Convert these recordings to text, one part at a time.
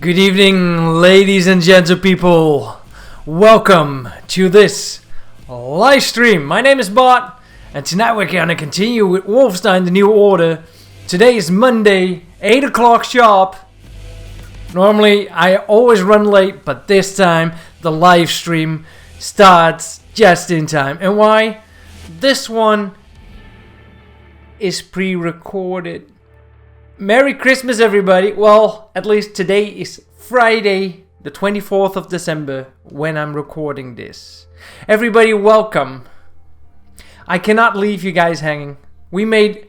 Good evening, ladies and gentle people. Welcome to this live stream. My name is Bot, and tonight we're gonna continue with Wolfenstein: The New Order. Today is Monday, 8 o'clock sharp. Normally, I always run late, but this time the live stream starts just in time. And why? This one is pre-recorded. Merry Christmas, everybody. Well, at least today is Friday, the 24th of December, when I'm recording this. Everybody, welcome. I cannot leave you guys hanging. We made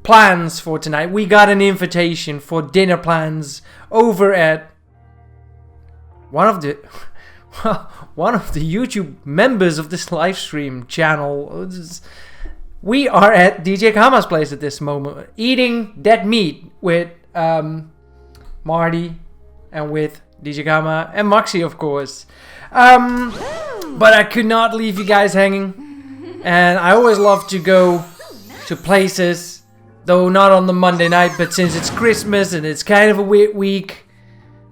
plans for tonight. We got an invitation for dinner plans over at one of the YouTube members of this live stream channel. We are at DJ Kama's place at this moment, eating dead meat with Marty and with DJ Kama and Moxie, of course. But I could not leave you guys hanging. And I always love to go to places, though not on the Monday night, but since it's Christmas and it's kind of a weird week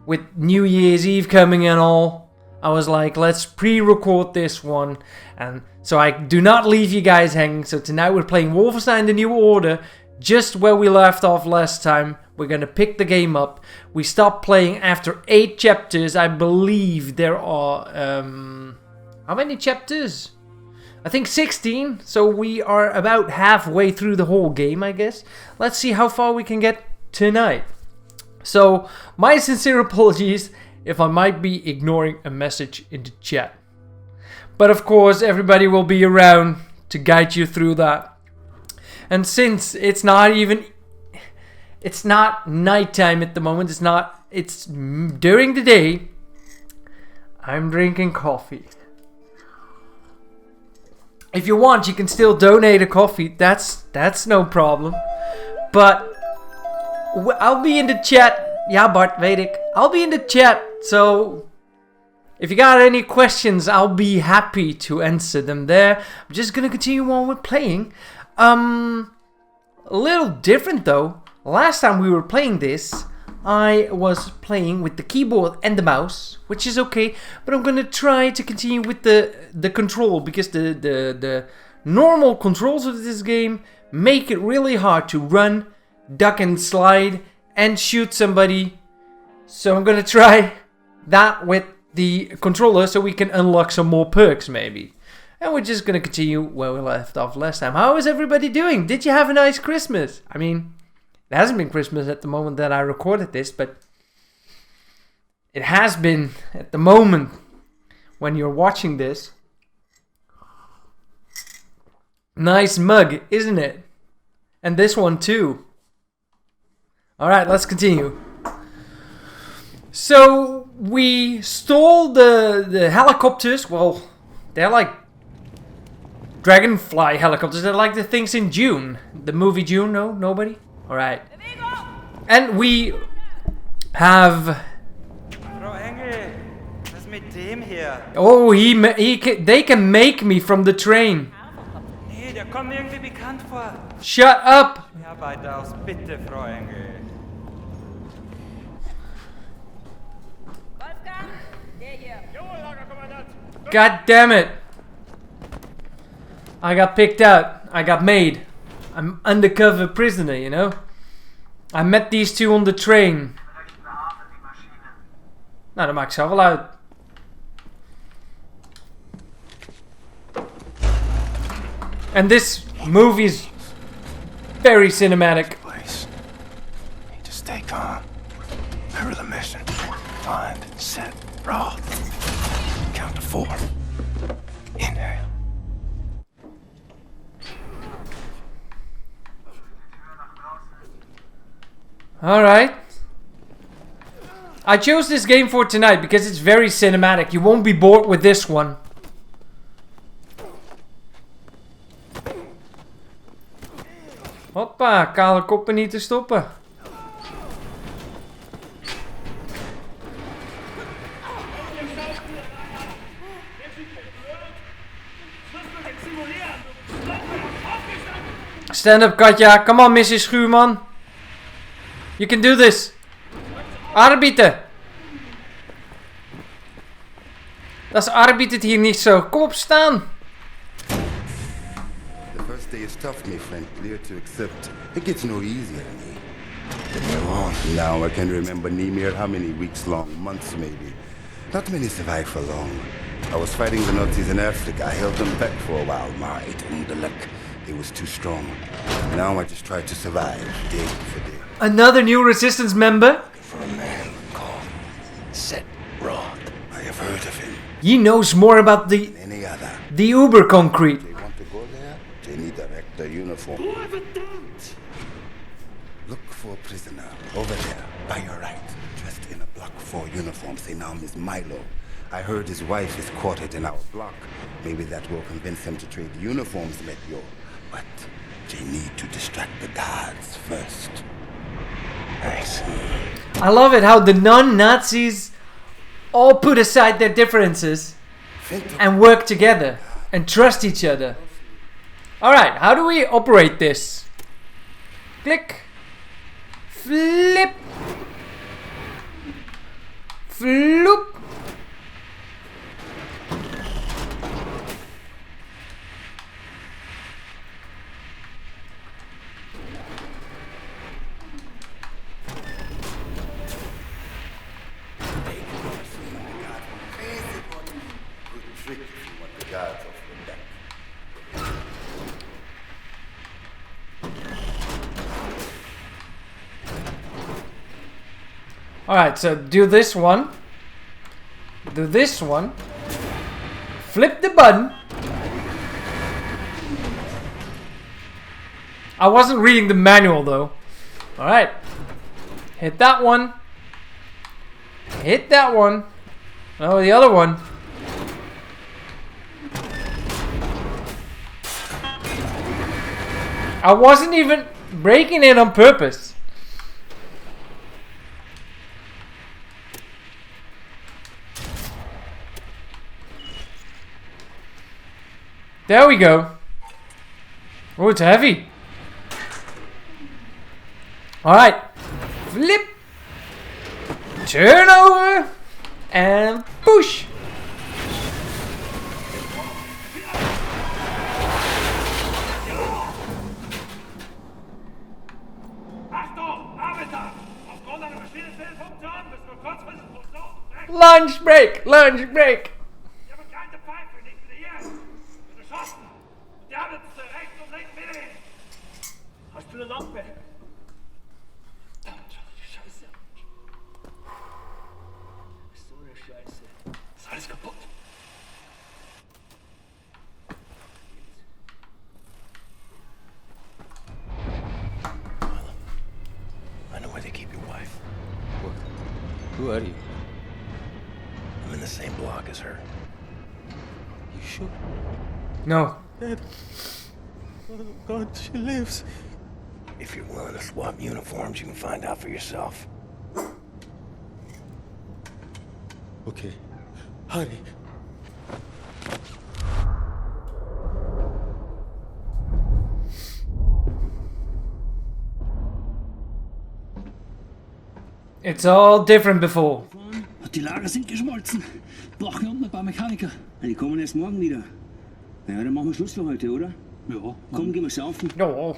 with New Year's Eve coming and all, I was like, let's pre-record this one. And so I do not leave you guys hanging. So tonight we're playing Wolfenstein: The New Order, just where we left off last time. We're gonna pick the game up. We stopped playing after 8 chapters. I believe there are how many chapters? I think 16. So we are about halfway through the whole game, I guess. Let's see how far we can get tonight. So my sincere apologies if I might be ignoring a message in the chat. But of course, everybody will be around to guide you through that. And since it's not nighttime at the moment, it's during the day, I'm drinking coffee. If you want, you can still donate a coffee. That's no problem. But I'll be in the chat. Ja, Bart, weet ik. I'll be in the chat, so if you got any questions, I'll be happy to answer them there. I'm just gonna continue on with playing. A little different though. Last time we were playing this, I was playing with the keyboard and the mouse, which is okay. But I'm gonna try to continue with the control, because the normal controls of this game make it really hard to run, duck and slide, and shoot somebody. So I'm gonna try that with the controller so we can unlock some more perks maybe. And we're just gonna continue where we left off last time. How is everybody doing? Did you have a nice Christmas? I mean, it hasn't been Christmas at the moment that I recorded this, but it has been at the moment when you're watching this. Nice mug, isn't it? And this one too. Alright, let's continue. So, we stole the helicopters. Well, they're like dragonfly helicopters. They're like the things in June. The movie June, no? Nobody? Alright. And we have... Oh, they can make me from the train. Shut up! God damn it! I got picked out. I got made. I'm undercover prisoner, you know? I met these two on the train. Nou, dat maakt zelf wel uit. And this movie is very cinematic. Need to stay calm. Remember the mission. Find, set, Roth. Count to 4. Inhale. Alright. I chose this game for tonight because it's very cinematic. You won't be bored with this one. Hoppa, kale koppen niet te stoppen. Stand up, Katja. Come on, Mrs. Schuurman. You can do this. Arbiter. Das arbeitet hier nicht so. Kom op, staan. The first day is tough, my friend. Clear to accept. It gets no easier than me. Now I can remember Nimir how many weeks long, months maybe. Not many survive for long. I was fighting the Nazis in Africa. I held them back for a while, my luck. It was too strong. Now I just try to survive, day for day. Another new resistance member? For a man called Set Roth. I have heard of him. He knows more about the Any other. Uber concrete. They want to go there? They need a rector uniform. Look for a prisoner over there, by your right, dressed in a Block 4 uniform. Say now, Miss Milo. I heard his wife is quartered in our block. Maybe that will convince him to trade uniforms, let yo. But they need to distract the guards first. Nice. I love it how the non-Nazis all put aside their differences and work together and trust each other. Alright, how do we operate this? Click. Flip. Floop. Alright, so do this one. Do this one. Flip the button. I wasn't reading the manual though. Alright. Hit that one. Hit that one. Oh, the other one. I wasn't even breaking it on purpose. There we go. Oh, it's heavy. Alright. Flip. Turn over. And push. Lunch break. Lunch break. Hast du eine Lampe? Scheiße. So eine Scheiße. Ist alles kaputt. I know where they keep your wife. What? Who are you? I'm in the same block as her. You sure? No. Dad. Oh God, she lives. If you're willing to swap uniforms, you can find out for yourself. Okay. Hurry. It's all different before. Die Lager sind geschmolzen. Brauche hier unten ein paar Mechaniker. Die kommen erst morgen wieder. Ja, dann machen wir Schluss für heute, oder? Ja. Komm, gehen wir saufen. Oh.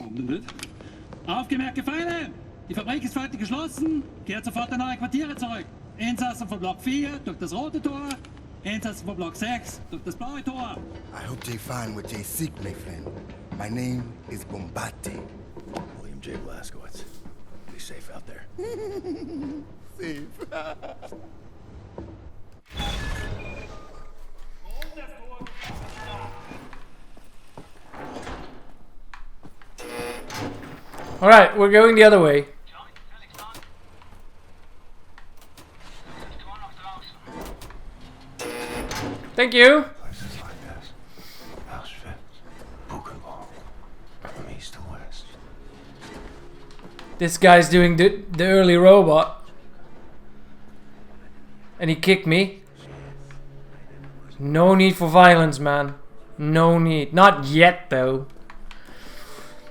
Aufgemerkt, Gefangene! Die Fabrik ist für heute geschlossen. Kehrt sofort in eure Quartiere zurück. Insassen von Block 4 durch das rote Tor. Insassen von Block 6 durch das blaue Tor. I hope they find what they seek, my friend. My name is Bombate. William J. Blaskowitz. Be safe out there. Safe. Alright, we're going the other way. Thank you. Places like this. Auschwitz. Buchenwald. From east to west. This guy's doing the early robot. And he kicked me. No need for violence, man. No need. Not yet, though.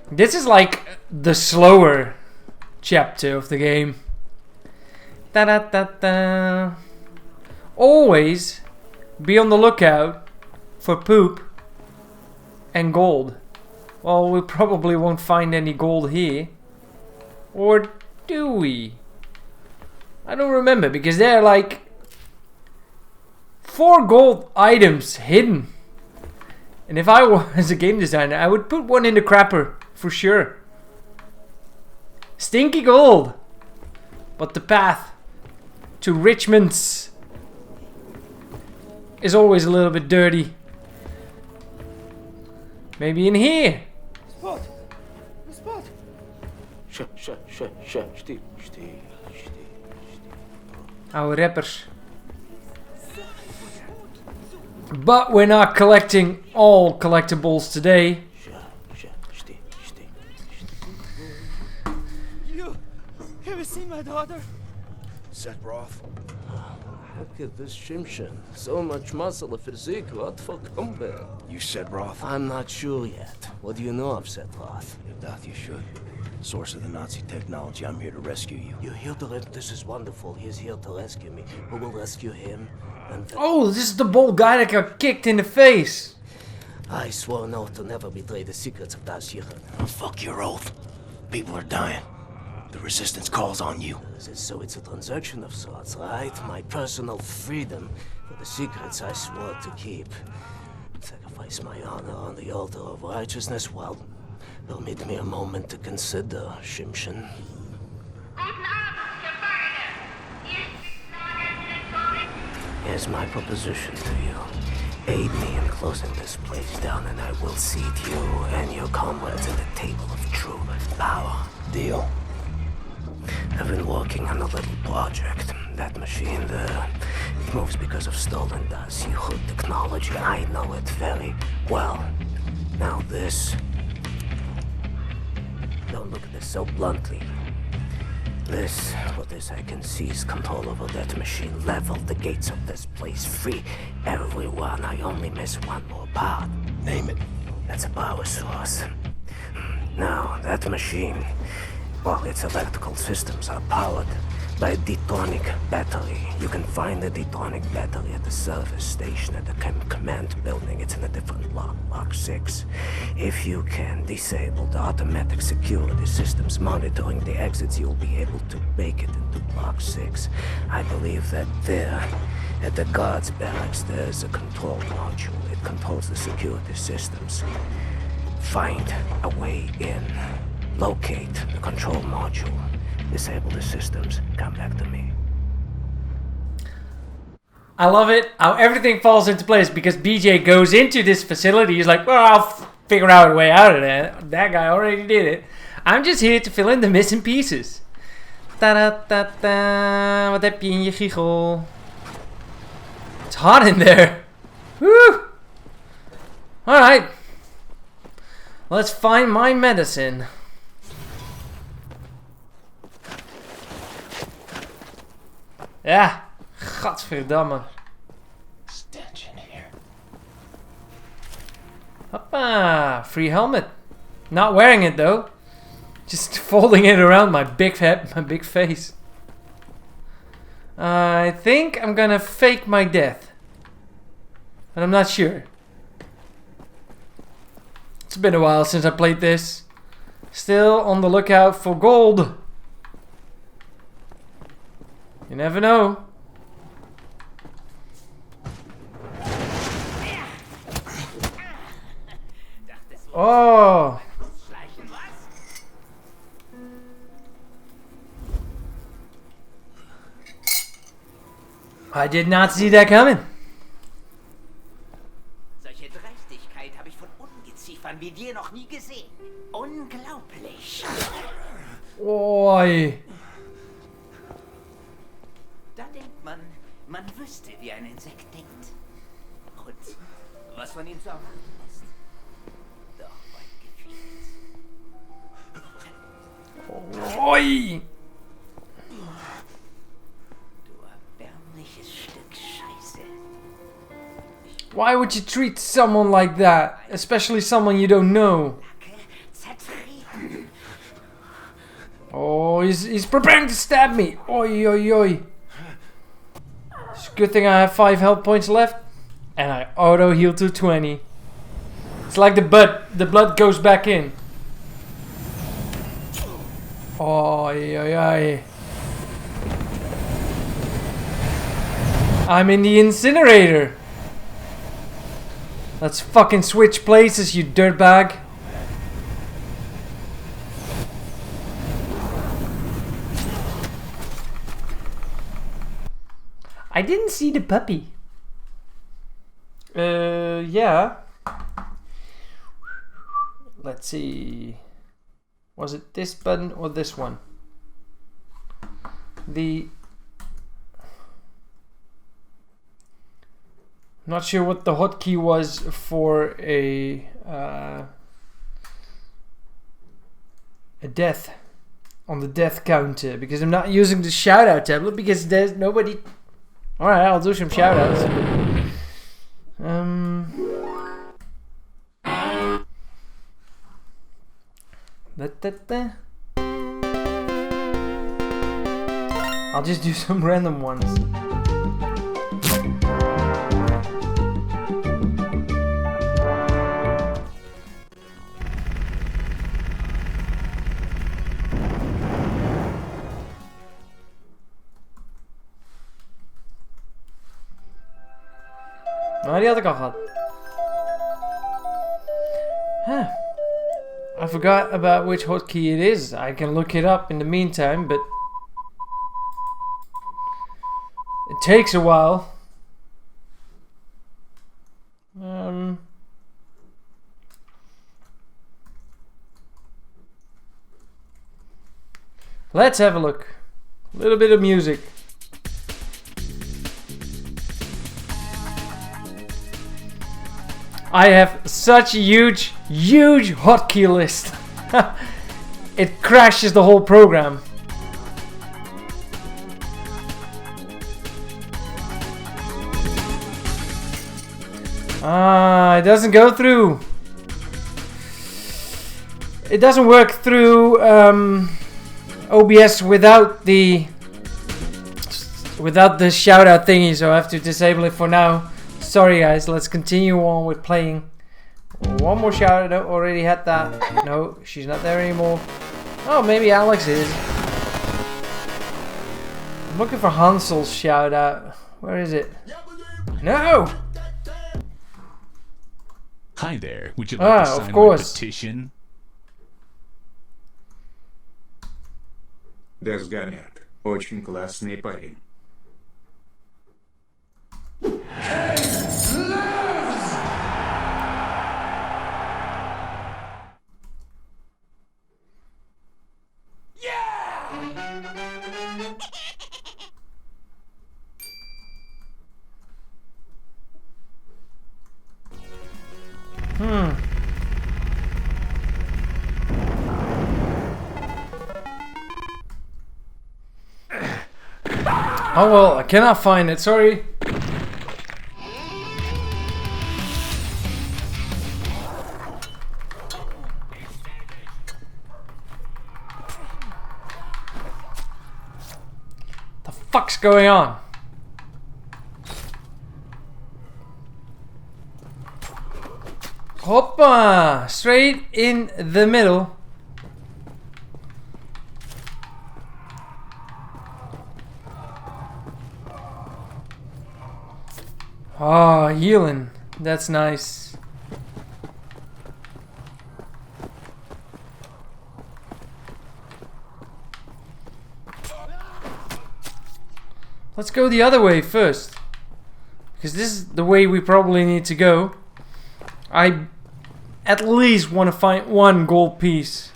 This is like the slower chapter of the game. Da-da-da-da. Always be on the lookout for poop and gold. Well, we probably won't find any gold here. Or do we? I don't remember, because there are like 4 gold items hidden. And if I was a game designer, I would put one in the crapper for sure. Stinky gold. But the path to Richmond's is always a little bit dirty. Maybe in here. Spot! Spot! Still. Our rappers. But we're not collecting all collectibles today. You have you seen my daughter? Set Roth. Look at this Shimshin. So much muscle and physique. What for combat? You said Roth? I'm not sure yet. What do you know of Setroth? If that you should. Source of the Nazi technology. I'm here to rescue you. You're here to this is wonderful. He's here to rescue me. Who will rescue him? And Oh, this is the bald guy that got kicked in the face. I swore an oath to never betray the secrets of Das Yichud. Oh, fuck your oath. People are dying. The resistance calls on you. So it's a transaction of sorts, right? My personal freedom for the secrets I swore to keep. Sacrifice my honor on the altar of righteousness. Well, permit me a moment to consider, Shimshin. Here's my proposition to you. Aid me in closing this place down, and I will seat you and your comrades at the table of true power. Deal. I've been working on a little project. That machine there, it moves because of stolen Das Yichud technology. I know it very well. Now this... Don't look at this so bluntly. This, for this I can seize control over that machine, level the gates of this place, free everyone. I only miss one more part. Name it. That's a power source. Now, that machine, well, its electrical systems are powered by a detonic battery. You can find the detonic battery at the service station at the command building. It's in a different block, Block 6. If you can disable the automatic security systems monitoring the exits, you'll be able to make it into Block 6. I believe that there, at the guards barracks, there's a control module. It controls the security systems. Find a way in. Locate the control module. Disable the systems. Come back to me. I love it how everything falls into place, because BJ goes into this facility. He's like, well, I'll figure out a way out of that. That guy already did it. I'm just here to fill in the missing pieces. Ta-da-ta-ta. Wat heb je in je giegel? It's hot in there. Woo! Alright. Let's find my medicine. Ja, gadverdamme. Stench in here. Hoppa, free helmet. Not wearing it though. Just folding it around my big head, my big face. I think I'm gonna fake my death. But I'm not sure. It's been a while since I played this. Still on the lookout for gold. You never know. Oh. I did not see that coming. Solche Dreistigkeit habe ich von Ungeziefern wie dir noch nie gesehen. Unglaublich. Oi. Da denkt man, man wüsste, wie ein Insekt denkt. Und was von ihm zu erwarten ist. Doch weit gefehlt. Oi. Du erbärmliches Stück Scheiße. Why would you treat someone like that? Especially someone you don't know. Zertrieben. Oh, he's preparing to stab me. Oi, oi, oi. It's a good thing I have 5 health points left. And I auto heal to 20. It's like the blood goes back in. Oh, ay. I'm in the incinerator. Let's fucking switch places, you dirtbag. I didn't see the puppy. Yeah. Let's see. Was it this button or this one? Not sure what the hotkey was for a death on the death counter, because I'm not using the shoutout tablet because there's nobody. All right, I'll do some shoutouts. I'll just do some random ones. Nou, die had ik al gehad. Huh. I forgot about which hotkey it is. I can look it up in the meantime, but it takes a while. Let's have a look. A little bit of music. I have such a huge hotkey list. It crashes the whole program. It doesn't go through. It doesn't work through OBS without the shoutout thingy, so I have to disable it for now. Sorry guys, let's continue on with playing. One more shout out, already had that. No, she's not there anymore. Oh, maybe Alex is. I'm looking for Hansel's shout out. Where is it? No! Hi there, would you like to sign my petition? Dosgamert. Очень классный парень. Oh well, I cannot find it, sorry. The fuck's going on? Hoppa! Straight in the middle. Oh, healing. That's nice. Let's go the other way first, because this is the way we probably need to go. I at least want to find one gold piece.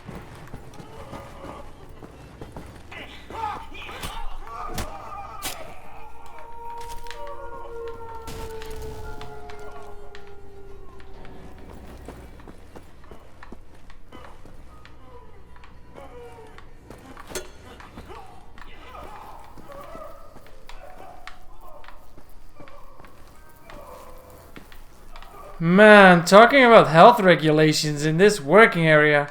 Man, talking about health regulations in this working area.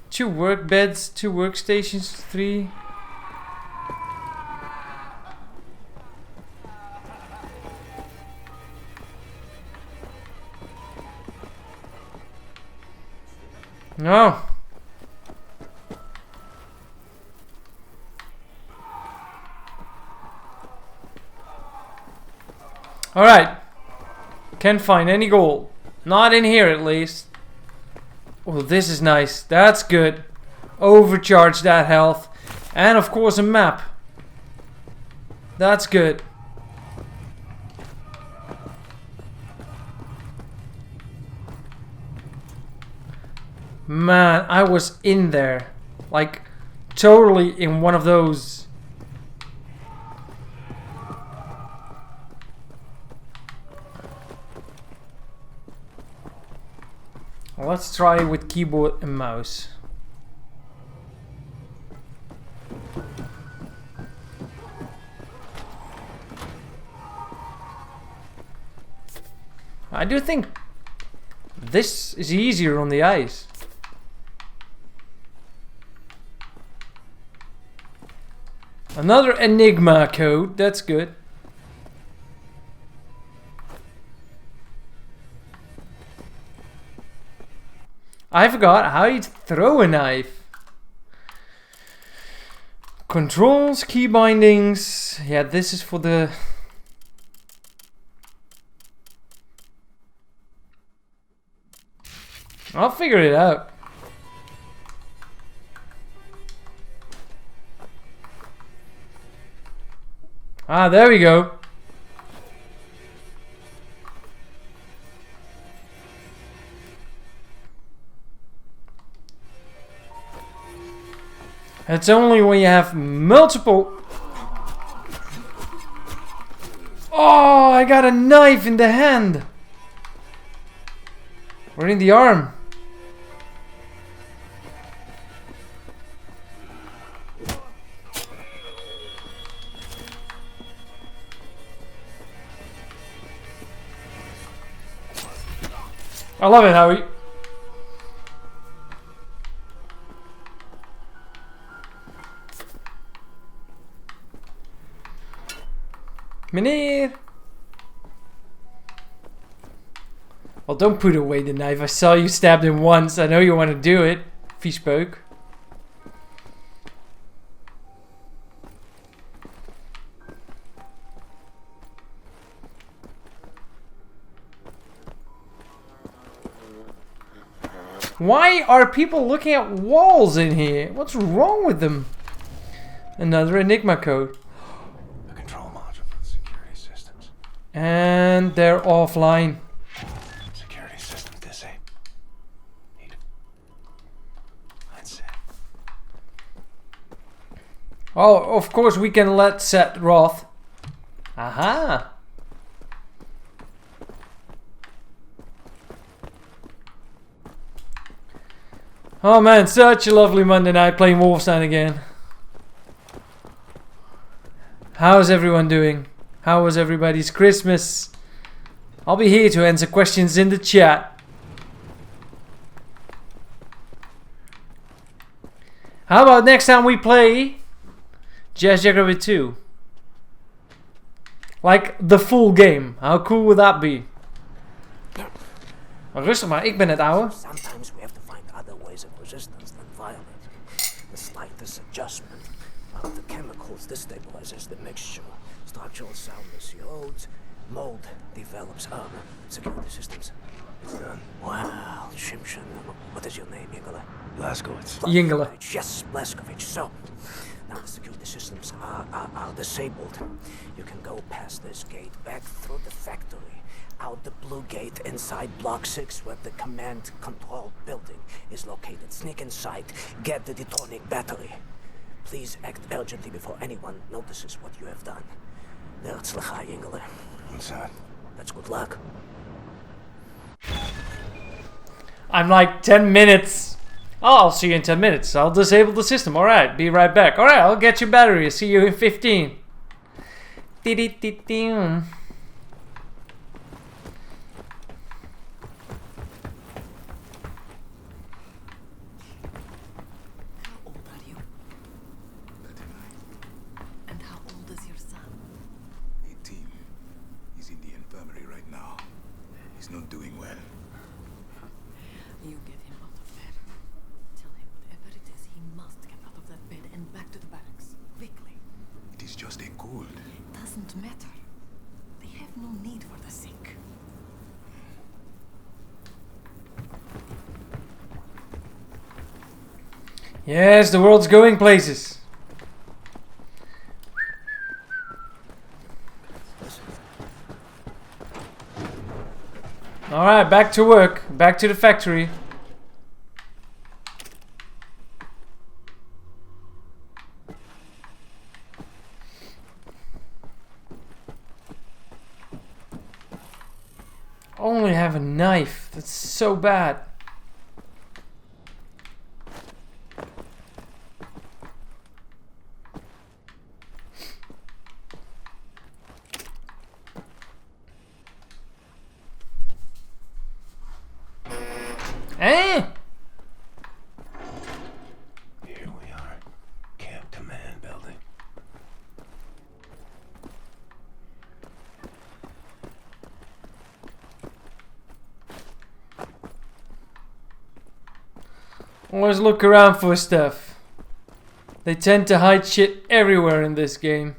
2 work beds, 2 workstations, 3. No. Alright. Can't find any gold. Not in here at least. Oh, this is nice. That's good. Overcharge that health. And of course a map. That's good. Man, I was in there. Like, totally in one of those. Let's try with keyboard and mouse. I do think this is easier on the eyes. Another Enigma code, that's good. I forgot how you throw a knife. Controls, key bindings. Yeah, this is for the... I'll figure it out. Ah, there we go. It's only when you have multiple... Oh, I got a knife in the hand. Or in the arm. I love it, Howie. Meneer. Well, don't put away the knife. I saw you stabbed him once. I know you want to do it. Viespeuk. Why are people looking at walls in here? What's wrong with them? Another Enigma code. The control module for the security systems. And they're offline. Security system disabled. That's it. Oh, of course we can let set Roth. Aha. Oh man, such a lovely Monday night playing Wolfenstein again. How's everyone doing? How was everybody's Christmas? I'll be here to answer questions in the chat. How about next time we play Jazz Jackrabbit 2? Like the full game. How cool would that be? Rustig maar, ik ben het ouwe. Sometimes we have to find other ways of resistance than violence. The slightest adjustment of the chemicals destabilizes the mixture. Structural soundness erodes, mold develops armor. Security systems. It's done. Wow, Shimshin. What is your name, Yingele? Blazkowicz. Yingele. Yes, Blazkowicz. So, now the security systems are disabled. You can go past this gate, back through the factory, out the blue gate inside Block 6 where the command control building is located. Sneak inside, get the detonic battery. Please act urgently before anyone notices what you have done. Verzlacha, Yingele. What's that? That's good luck. I'm like 10 minutes. Oh, I'll see you in 10 minutes. I'll disable the system. Alright, be right back. Alright, I'll get your battery. See you in 15. How old are you? 39. And how old is your son? 18. He's in the infirmary right now. He's not doing well. You get him out of there. doesn't matter. They have no need for the sink. Yes, the world's going places. Alright, back to work. Back to the factory. Only have a knife. That's so bad. Eh? Here we are. Camp Command building. Always look around for stuff. They tend to hide shit everywhere in this game.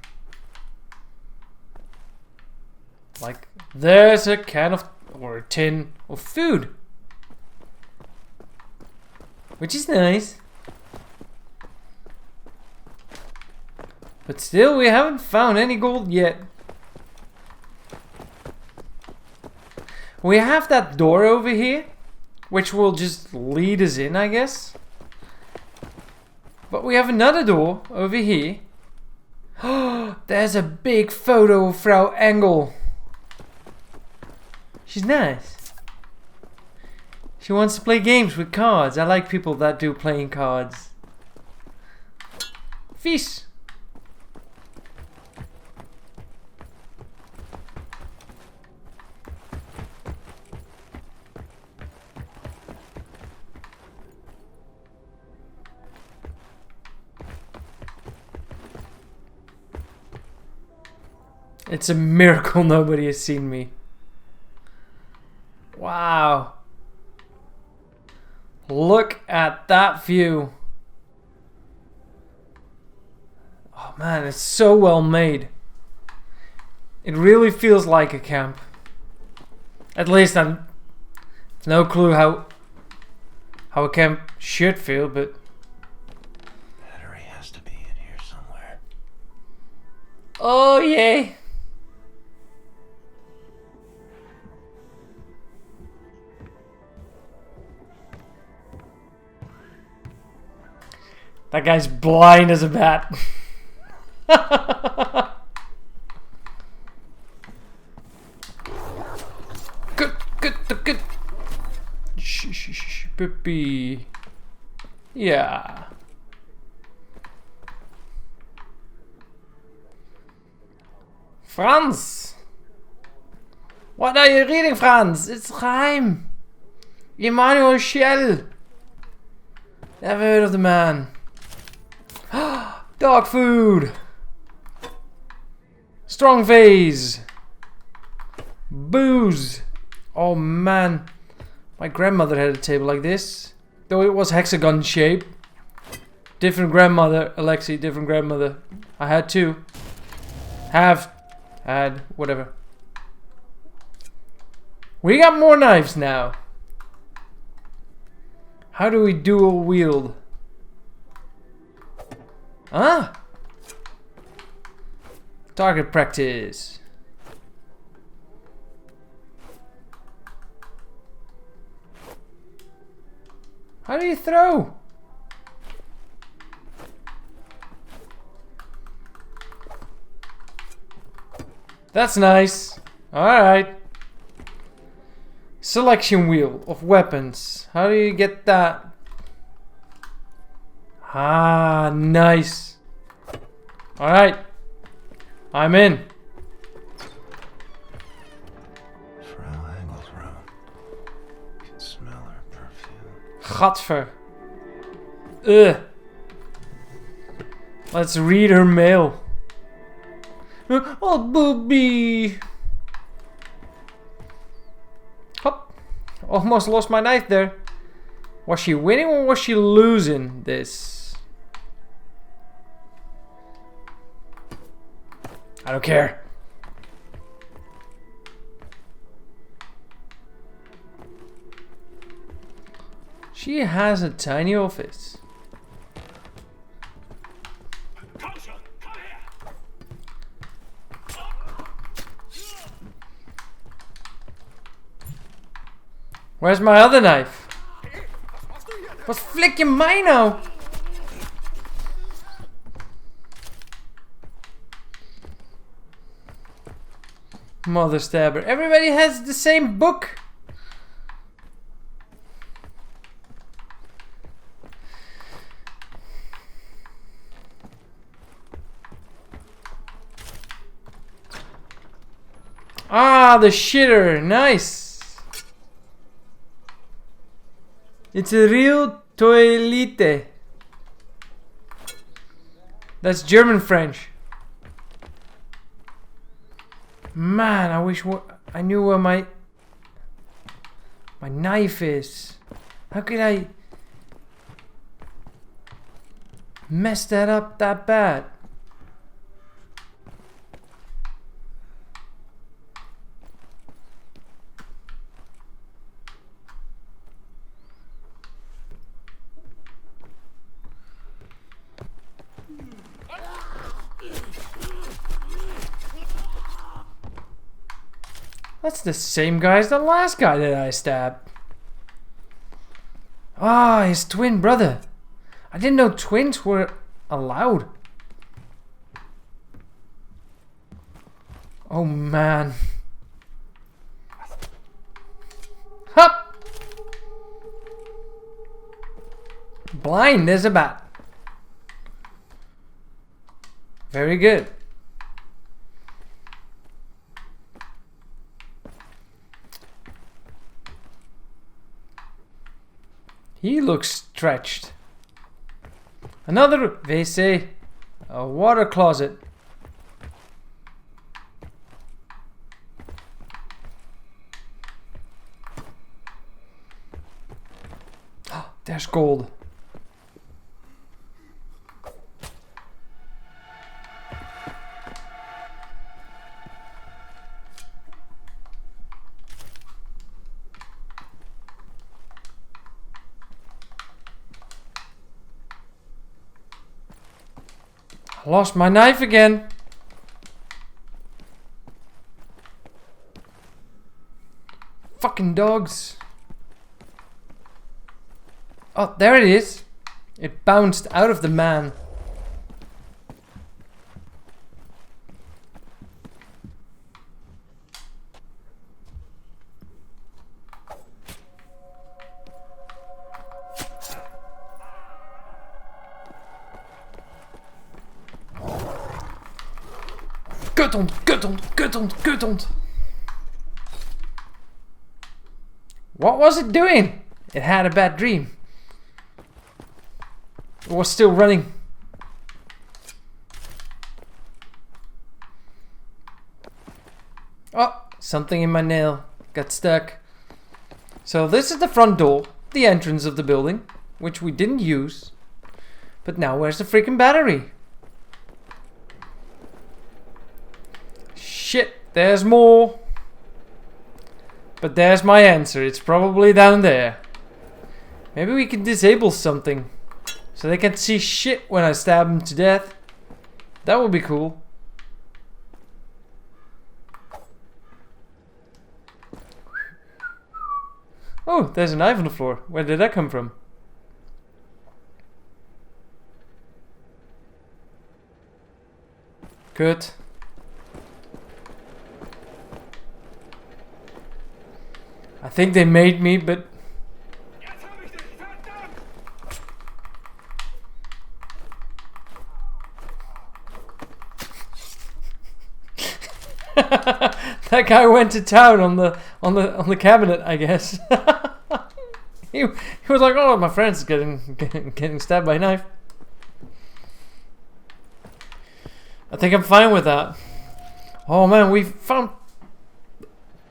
Like, there's a can of, or a tin of food. Which is nice. But still, we haven't found any gold yet. We have that door over here, which will just lead us in, I guess. But we have another door over here. Oh, there's a big photo of Frau Engel. She's nice. She wants to play games with cards. I like people that do playing cards. Fish. It's a miracle nobody has seen me. Wow. Look at that view. Oh man, it's so well made. It really feels like a camp. At least I've no clue how a camp should feel, but Battery has to be in here somewhere. oh yay. That guy's blind as a bat. Good. Shh, Pippi. Yeah. Franz. What are you reading, Franz? It's rhyme. Emmanuel Schell. Never heard of the man. Dog food. Strong vase. Booze. Oh man. My grandmother had a table like this. Though it was hexagon shape. Different grandmother, Alexi, different grandmother. I had two. Had, whatever. We got more knives now. How do we dual wield? Ah! Target practice. How do you throw? That's nice. Alright. Selection wheel of weapons. How do you get that? Ah, nice. Alright. I'm in. Frau Engel's room. Can smell her perfume. Gadver. Ugh. Let's read her mail. Oh, booby. Hop. Almost lost my knife there. Was she winning or was she losing this? I don't care. She has a tiny office. Where's my other knife? Was flik je mij nou? Mother stabber. Everybody has the same book. Ah, the shitter. Nice. It's a real toilette. That's German French. Man, I wish I knew where my knife is. How could I mess that up that bad? That's the same guy as the last guy that I stabbed. Ah, his twin brother. I didn't know twins were allowed. Oh man. Hup! Blind as a bat. Very good. He looks stretched. Another WC. A water closet. Oh, there's gold. Lost my knife again. Fucking dogs. Oh, there it is. It bounced out of the man. Kuthond. What was it doing? It had a bad dream. It was still running. Oh, something in my nail got stuck. So this is the front door, the entrance of the building, which we didn't use. But now where's the freaking battery? Shit, there's more. But there's my answer. It's probably down there. Maybe we can disable something so they can see shit when I stab them to death. That would be cool. Oh, there's a knife on the floor. Where did that come from? Good. I think they made me, but... That guy went to town on the cabinet, I guess. he was like, "Oh, my friend's getting stabbed by a knife." I think I'm fine with that. Oh man, we found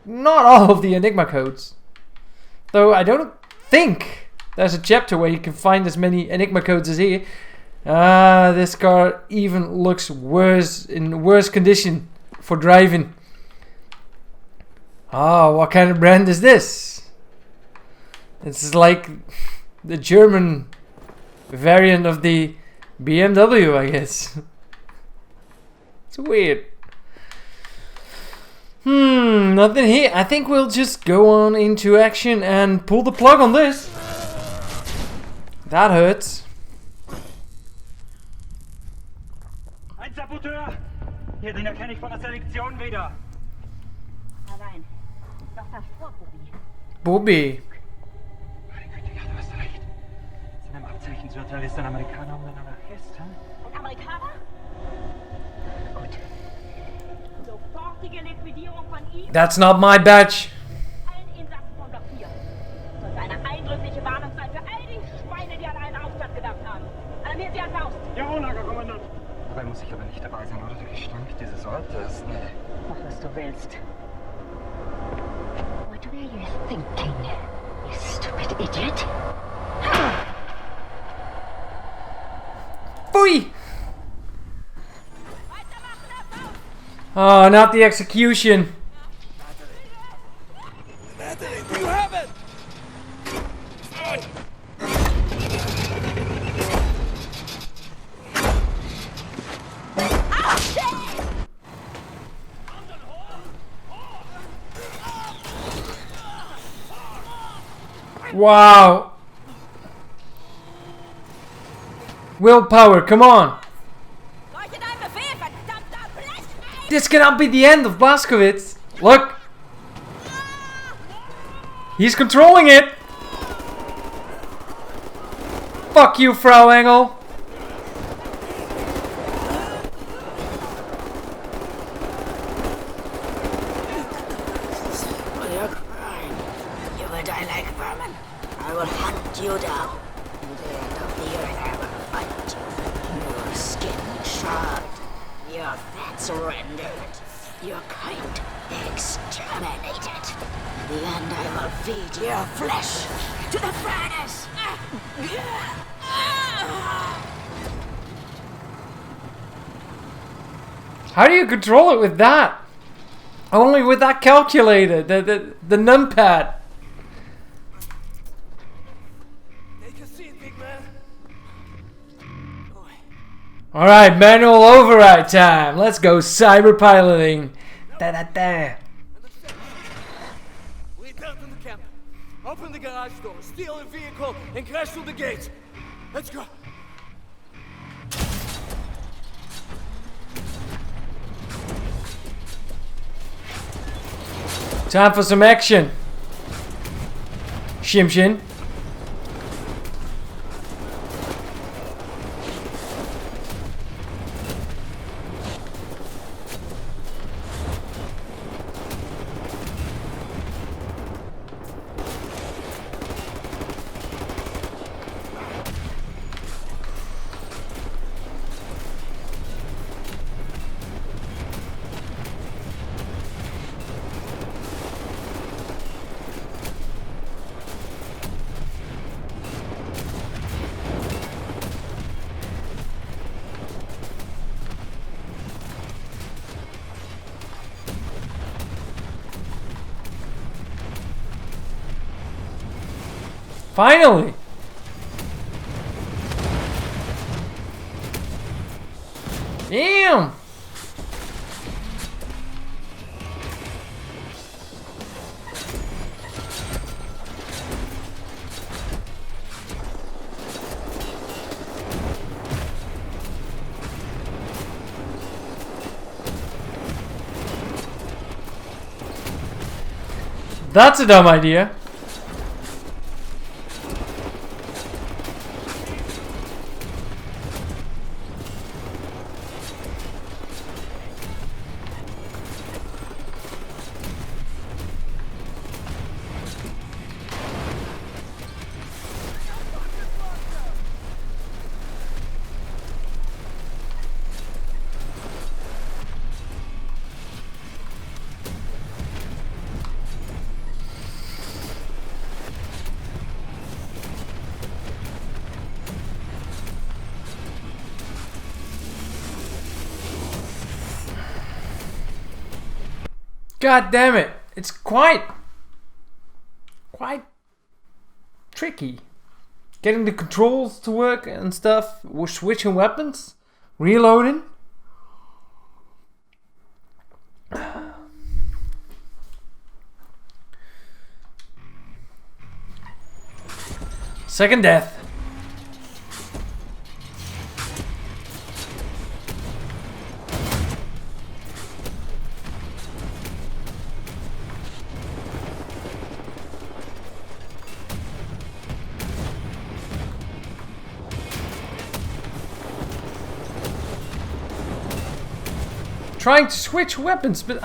not all of the Enigma codes, though. I don't think there's a chapter where you can find as many Enigma codes as here. This car even looks worse, in worse condition for driving. What kind of brand is this? It's like the German variant of the BMW, I guess. It's weird. Nothing here. I think we'll just go on into action and pull the plug on this. That hurts. Ein Saboteur! Hier, den erkenne ich von der Selektion wieder. Nein, doch davor, Bobby. Bobby. Meine Güte, ja, du hast recht. Seinem Abzeichen zu urteilen ist ein Amerikaner und ein Anarchist, hm? Ein Amerikaner? Gut. Sofortige Liquidierung von ihm. That's not my badge. Allen Insassen von Block 4. Und eine eindrückliche Warnung sein für all die Schweine, die an einen Aufstand gedacht haben. Alarmiert sie an Faust. Jawohl, Lagerkommandant. Dabei muss ich aber nicht dabei sein, oder? Der Gestank dieses Ortes, ne? Mach, was du willst. What were you thinking, you stupid idiot? Boy! Oh, not the execution. You have it! Wow. Willpower, come on. This cannot be the end of Blazkowicz. Look. He's controlling it. Fuck you, Frau Engel. You're crying. You will die like vermin. I will hunt you down. To the end of the earth I will fight you. Your skin charred. Your fats rendered. Your kind exterminated. In the end I will feed your flesh to the furnace. How do you control it with that? Only with that calculator, the numpad. Alright, manual override time. Let's go cyber piloting. Da-da-da. Return to the camp. Open the garage door, steal a vehicle, and crash through the gate. Let's go. Time for some action. Shimshin. Finally! Damn! That's a dumb idea. God damn it. It's quite tricky getting the controls to work and stuff. We're switching weapons, reloading. Second death. Trying to switch weapons, but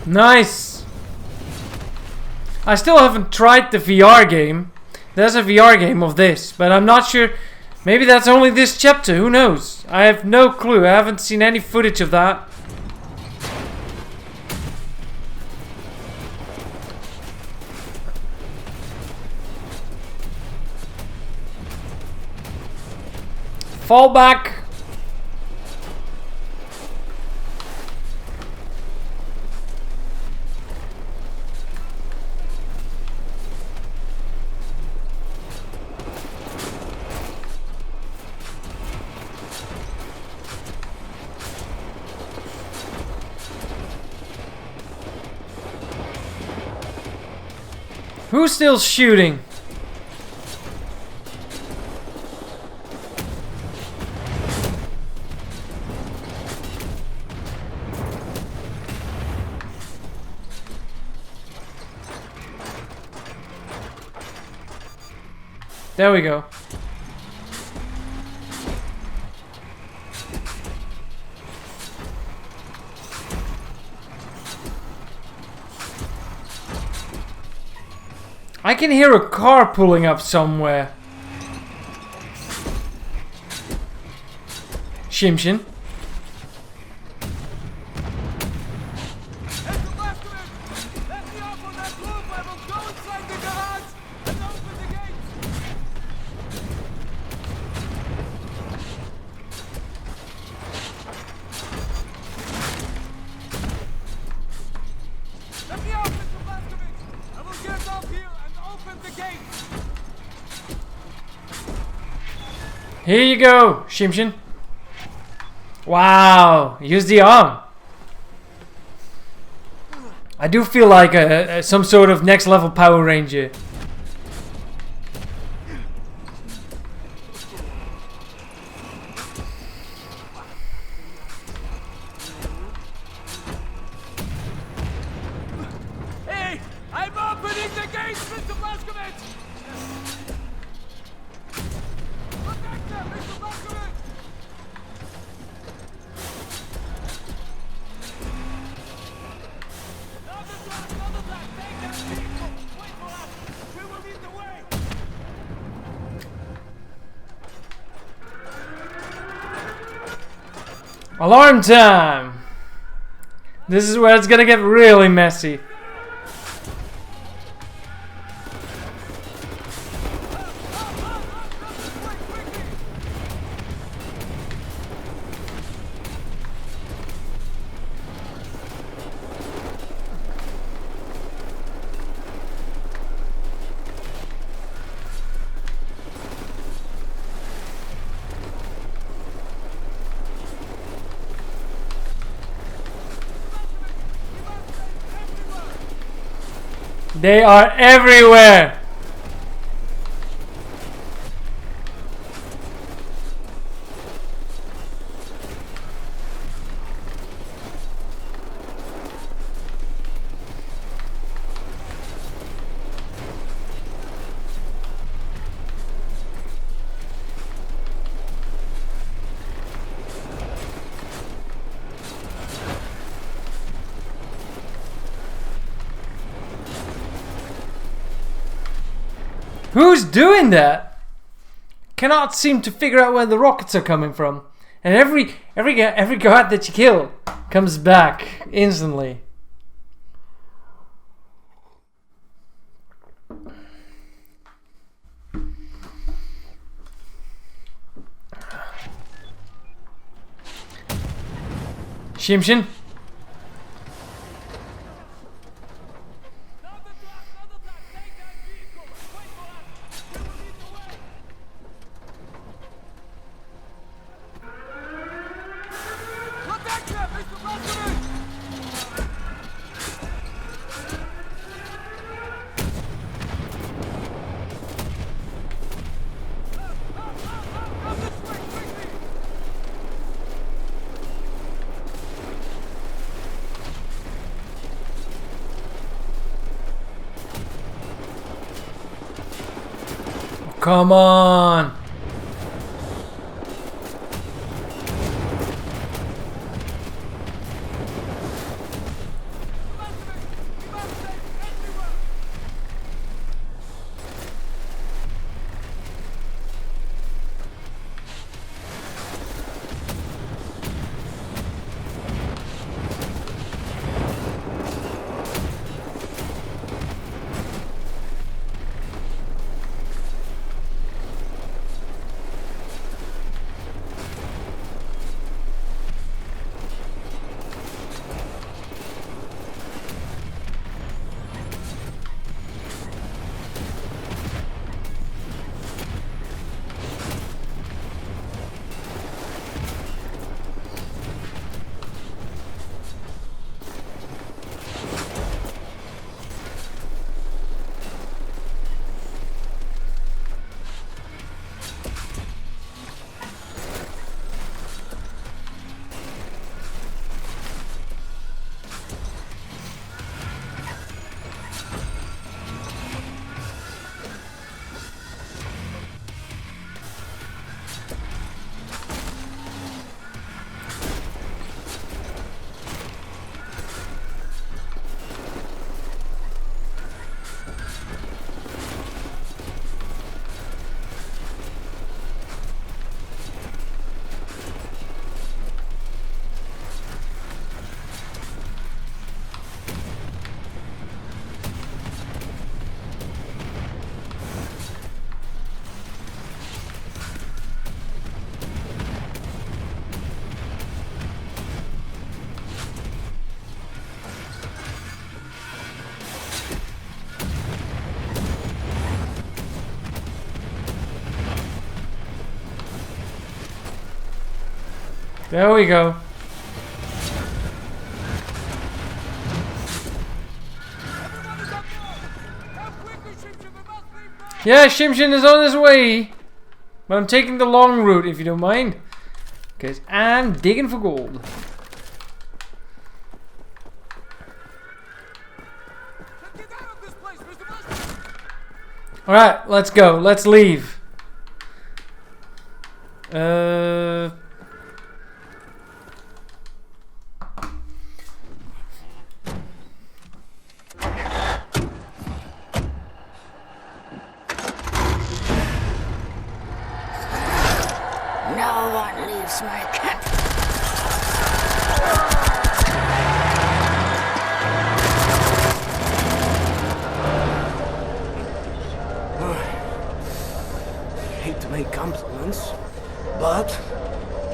nice! I still haven't tried the VR game. There's a VR game of this, but I'm not sure. Maybe that's only this chapter, who knows? I have no clue, I haven't seen any footage of that. Fall back! Who's still shooting? There we go. I can hear a car pulling up somewhere. Shimshin. Here you go, Shimshin. Wow, use the arm. I do feel like some sort of next level Power Ranger. Hey, I'm opening the gates, Mr. Dosgamert! Alarm time! This is where it's gonna get really messy. They are everywhere! Who's doing that? Cannot seem to figure out where the rockets are coming from. And every guard that you kill comes back instantly. Shimshin. Come on! There we go. Yeah, Shimshin is on his way. But I'm taking the long route, if you don't mind. Because I'm digging for gold. Alright, let's go. Let's leave. No one leaves my camp. compliments, but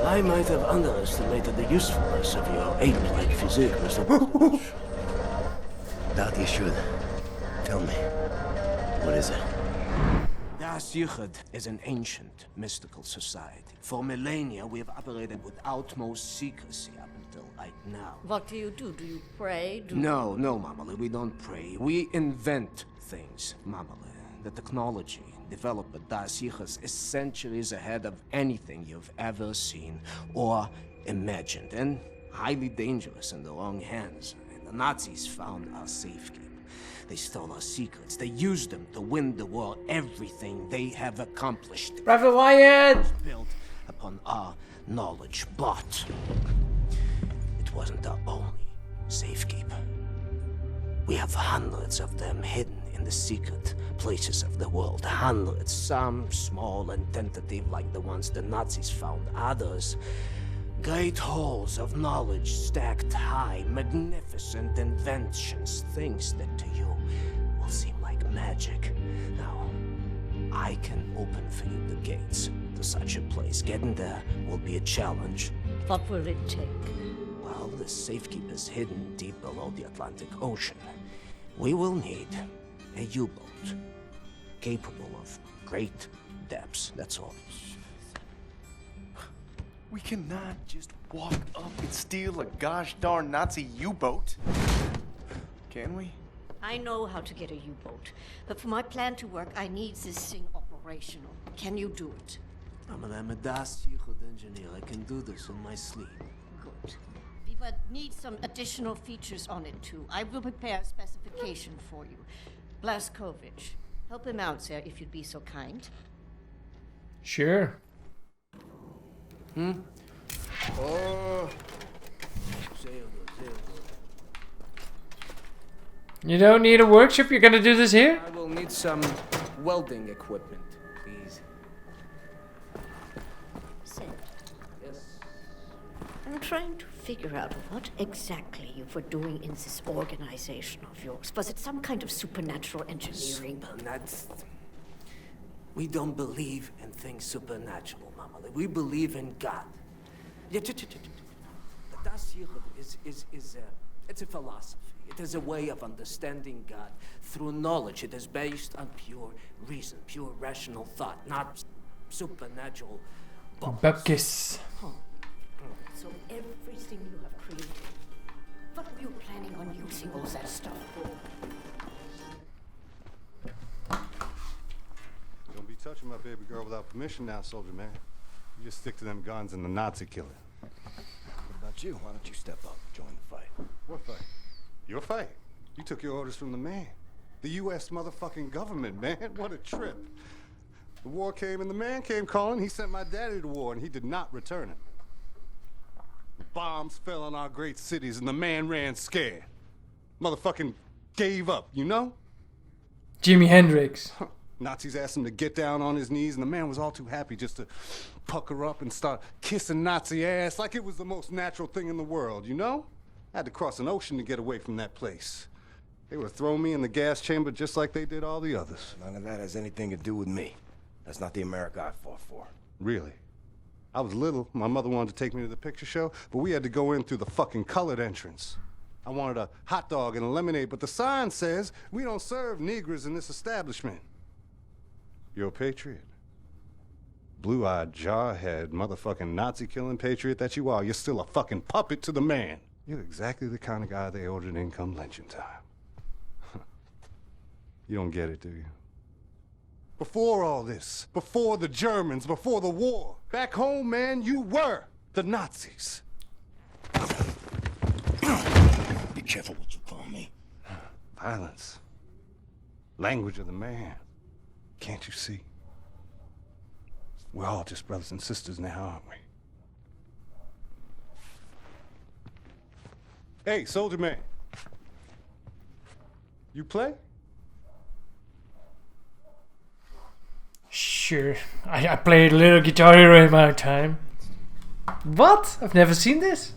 I might have underestimated the usefulness of your ape-like physique, Mr. Bogdanovich. Doubt you should. Tell me, what is it? Das Yichud is an ancient, mystical society. For millennia, we have operated with utmost secrecy up until right now. What do? Do you pray? No, Mamale, we don't pray. We invent things, Mamale. The technology developed by Das Yichud is centuries ahead of anything you've ever seen or imagined, and highly dangerous in the wrong hands. And the Nazis found our safekeeping. They stole our secrets. They used them to win the war. Everything they have accomplished. Private Wyatt! Built upon our knowledge, but it wasn't our only safekeeper. We have hundreds of them hidden in the secret places of the world. Hundreds, some small and tentative like the ones the Nazis found. Others, great halls of knowledge stacked high, magnificent inventions, things that to you will seem like magic. Now, I can open for you the gates to such a place. Getting there will be a challenge. What will it take? Well, the safekeeper's hidden deep below the Atlantic Ocean. We will need a U-boat capable of great depths, that's all. We cannot just walk up and steal a gosh darn Nazi U-boat. Can we? I know how to get a U-boat, but for my plan to work, I need this thing operational. Can you do it? I'm a Das Yichud engineer. I can do this in my sleep. Good. We would need some additional features on it, too. I will prepare a specification for you. Blaskovich, help him out, sir, if you'd be so kind. Sure. Oh. You don't need a workshop? You're gonna do this here? I will need some welding equipment, please. Sir. Yes. I'm trying to figure out what exactly you were doing in this organization of yours. Was it some kind of supernatural engineering? We don't believe in things supernatural, Mama. We believe in God. The Das Yichud it's a philosophy. It is a way of understanding God through knowledge. It is based on pure reason, pure rational thought, not supernatural Bapkis. Oh. So everything you have created, what were you planning on using all that stuff for? Don't be touching my baby girl without permission now, soldier man. You just stick to them guns and the Nazi killing. What about you? Why don't you step up, join the fight? What fight? Your fight. You took your orders from the man. The U.S. motherfucking government, man. What a trip. The war came and the man came calling. He sent my daddy to war and he did not return it. The bombs fell on our great cities and the man ran scared. Motherfucking gave up, you know? Jimi Hendrix. Nazis asked him to get down on his knees and the man was all too happy just to pucker up and start kissing Nazi ass like it was the most natural thing in the world, you know? I had to cross an ocean to get away from that place. They would throw me in the gas chamber just like they did all the others. None of that has anything to do with me. That's not the America I fought for. Really? I was little. My mother wanted to take me to the picture show, but we had to go in through the fucking colored entrance. I wanted a hot dog and a lemonade, but the sign says we don't serve Negroes in this establishment. You're a patriot. Blue-eyed, jarhead, motherfucking Nazi-killing patriot that you are. You're still a fucking puppet to the man. You're exactly the kind of guy they ordered in come lynching time. You don't get it, do you? Before all this, before the Germans, before the war, back home, man, you were the Nazis. Be careful what you call me. Violence. Language of the man. Can't you see? We're all just brothers and sisters now, aren't we? Hey, soldier man. You play? Sure. I played a little Guitar Hero in my time. What? I've never seen this.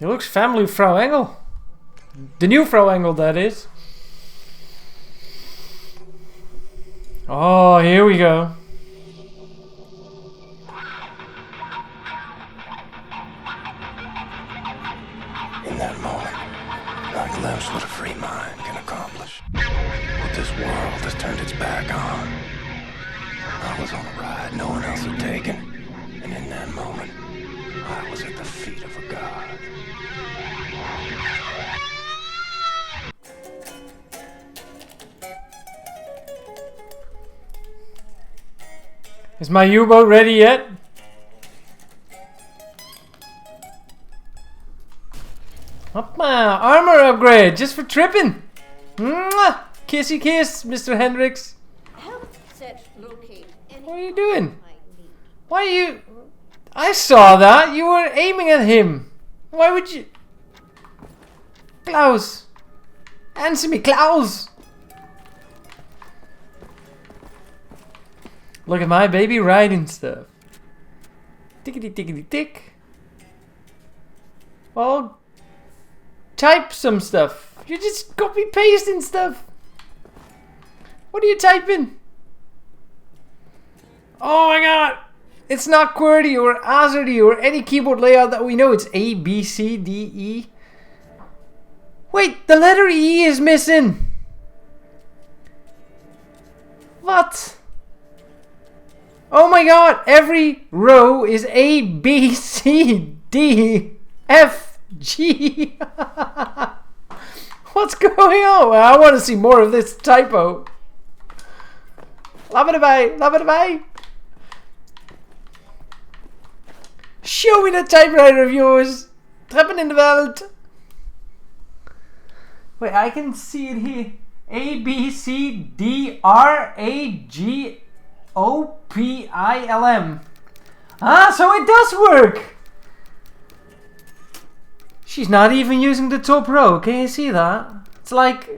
He looks family Frau Engel. The new Frau Engel, that is. Oh, here we go. In that moment, I glimpsed what a free mind can accomplish. What this world has turned its back on. I was on a ride no one else had taken. And in that moment, I was at the feet of a god. Is my U-boat ready yet? Armor upgrade just for tripping. Mwah! Kissy kiss, Mr. Hendricks. What are you doing? Why are you... I saw that. You were aiming at him. Why would you... Klaus. Answer me, Klaus. Look at my baby writing stuff. Tickety tickety tick. Well, type some stuff. You're just copy pasting stuff. What are you typing? Oh my god! It's not QWERTY or AZERTY or any keyboard layout that we know. It's A, B, C, D, E. Wait, the letter E is missing. What? Oh my god, every row is A, B, C, D, F, G. What's going on? I want to see more of this typo. Labadabye, labadabye. Show me the typewriter of yours. Treppen in de Welt. Wait, I can see it here. A, B, C, D, R, A, G, O, P, I, L, M. Ah, so it does work. She's not even using the top row. Can you see that? It's like...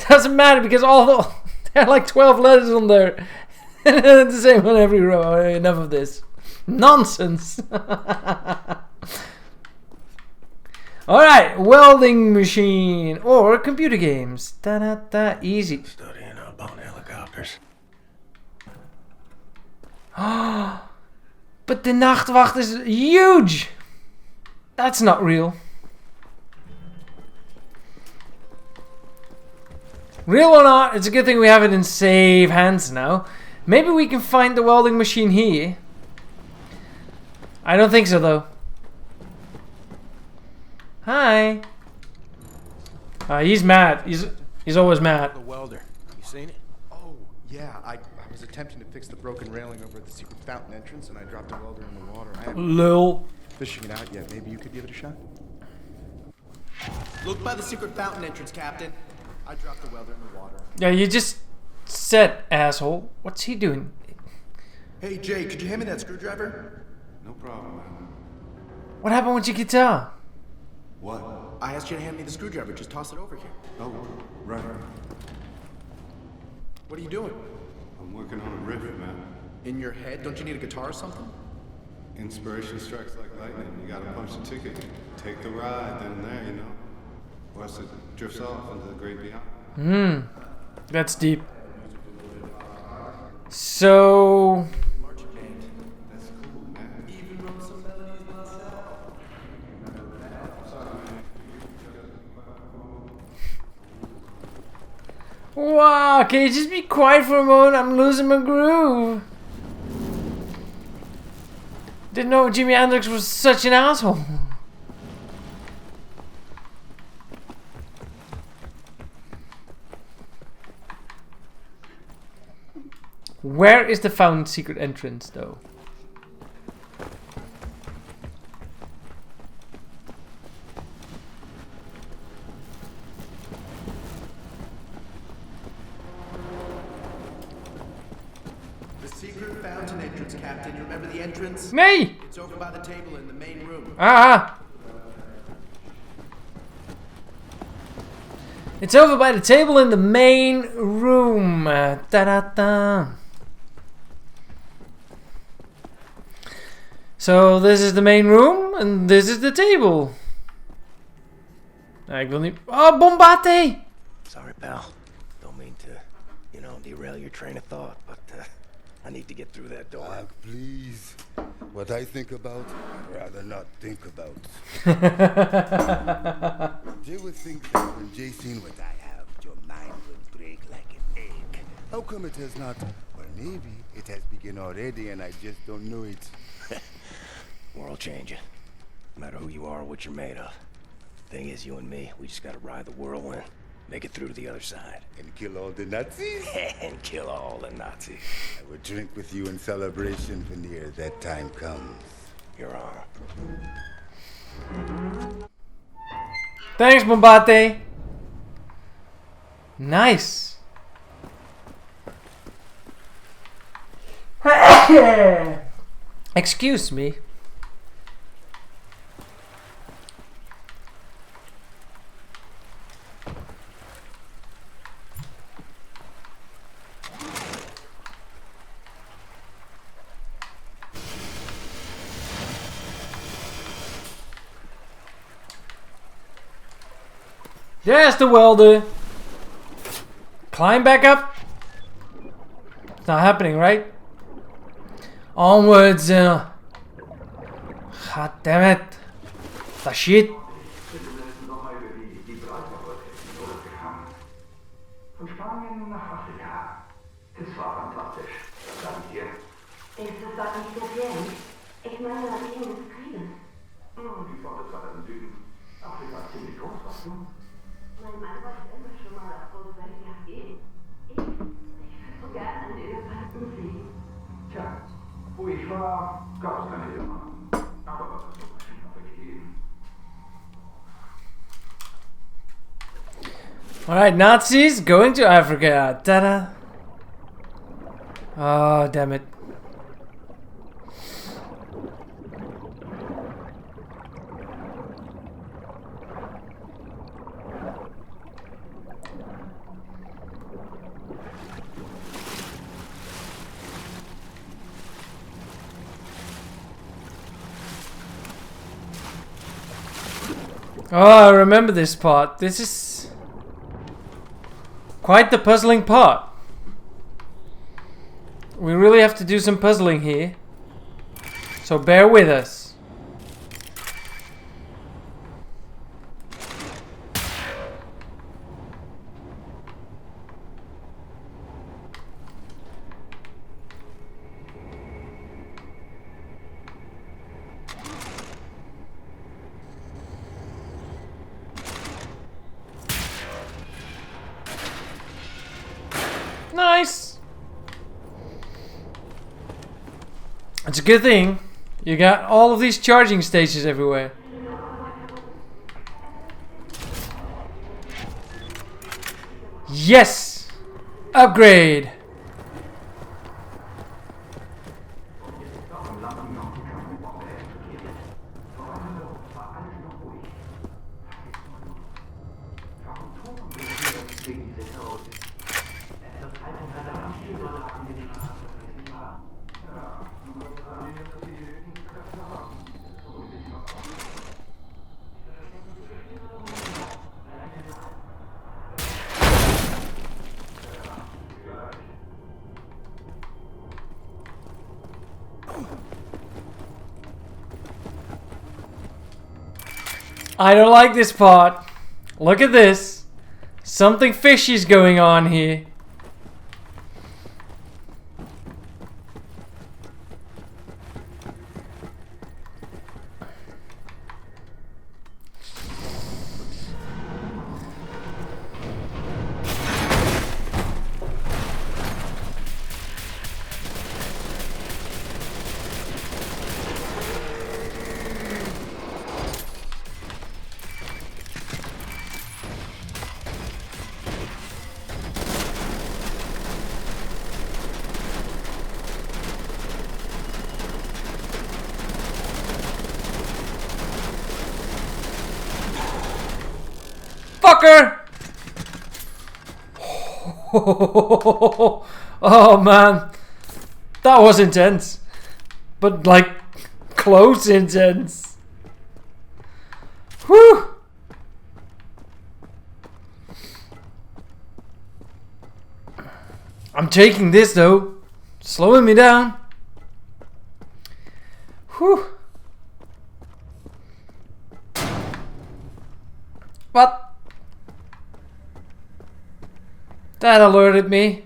doesn't matter because all the... there are like 12 letters on there. The same on every row. Enough of this. Nonsense. Alright, welding machine or computer games. Da-da-da, easy. Studying up on helicopters. But the Nachtwacht is huge. That's not real. Real or not, it's a good thing we have it in safe hands now. Maybe we can find the welding machine here. I don't think so though. Hi. He's mad. He's always mad. The welder. You seen it? Oh, yeah. I was attempting to fix the broken railing over at the secret fountain entrance and I dropped the welder in the water. I haven't Lol. fishing it out yet. Maybe you could give it a shot? Look by the secret fountain entrance, Captain. I dropped the welder in the water. Yeah, you just said, asshole. What's he doing? Hey, Jay, could you hand me that screwdriver? No problem, man. What happened with your guitar? What? I asked you to hand me the screwdriver. Just toss it over here. Oh, right. What are you doing? I'm working on a riff, man. In your head? Don't you need a guitar or something? Inspiration strikes like lightning. You gotta punch the ticket. Take the ride then and there, you know? Or else it drifts off into the great beyond. That's deep. So... That's cool, man. Even wrote some melodies myself. Wow, can you just be quiet for a moment? I'm losing my groove. Didn't know Jimi Hendrix was such an asshole. Where is the found secret entrance, though? The secret fountain entrance, Captain. You remember the entrance? Me! It's over by the table in the main room. Ah! It's over by the table in the main room. Da-da-da. So this is the main room, and this is the table. Ik wil niet... Oh, Bombate! Sorry, pal. Don't mean to, derail your train of thought, but I need to get through that door. Please. What I think about, I'd rather not think about. Jay would think that when Jay seen what I have, your mind would break like an egg. How come it has not? Or maybe it has begun already and I just don't know it. World changing. No matter who you are or what you're made of. Thing is, you and me, we just gotta ride the whirlwind. Make it through to the other side. And kill all the Nazis? And kill all the Nazis. I would drink with you in celebration whenever that time comes. Your honor. Thanks, Bombate. Nice. Excuse me. There's the welder. Climb back up. It's not happening, right? Onwards. God damn it. The shit. Von Spanien nach Afrika. Das war fantastisch. Dank dir. Ist es doch nicht gefährlich? Ich meine, das Ende des Krieges. Die Front ist weiter im Süden. Afrika ist ziemlich groß, weißt du? Mein Mann wollte immer schon mal auf Großweltjahr gehen. Ich würde so gern einen Elefanten sehen. Tja, wo ich war, gab es keine Elefanten. Aber was ist so bestimmt noch weggegeben? Alright, Nazis going to Africa. Ta-da. Oh, damn it. Oh, I remember this part. This is quite the puzzling part. We really have to do some puzzling here. So bear with us. Nice. It's a good thing you got all of these charging stations everywhere. Yes! Upgrade! I don't like this part. Look at this. Something fishy's going on here. Fucker! Oh man, that was intense, but like close incense. Whew. I'm taking this though. Slowing me down. Whew. What? That alerted me.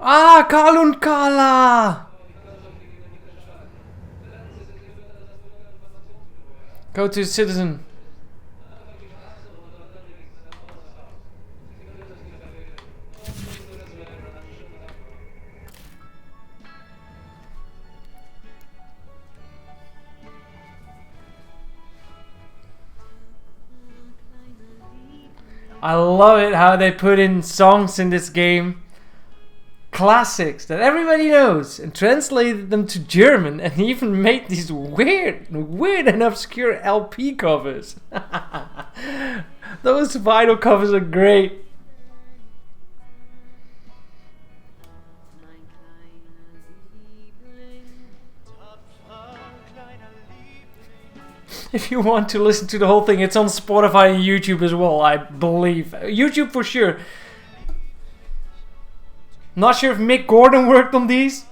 Ah, Karl und Carla! Go to citizen. I love it how they put in songs in this game. Classics that everybody knows and translated them to German and even made these weird and obscure LP covers. Those vinyl covers are great. If you want to listen to the whole thing, it's on Spotify and YouTube as well, I believe. YouTube for sure. Not sure if Mick Gordon worked on these.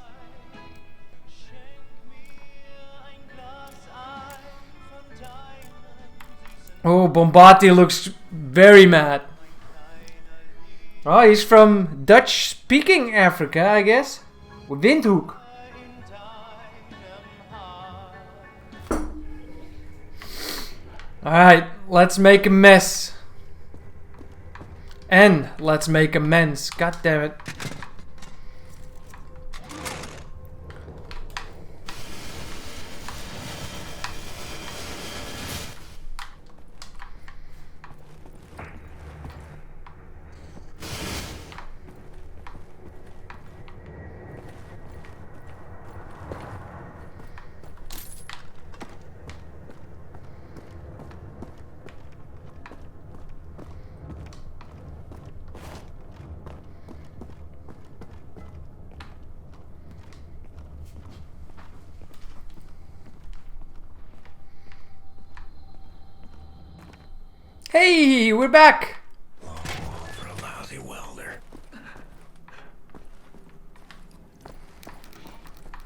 Oh, Bombati looks very mad. Oh, he's from Dutch-speaking Africa, I guess. Windhoek. Alright, let's make a mess. And let's make amends. God damn it. Hey, we're back. Long wall for a lousy welder.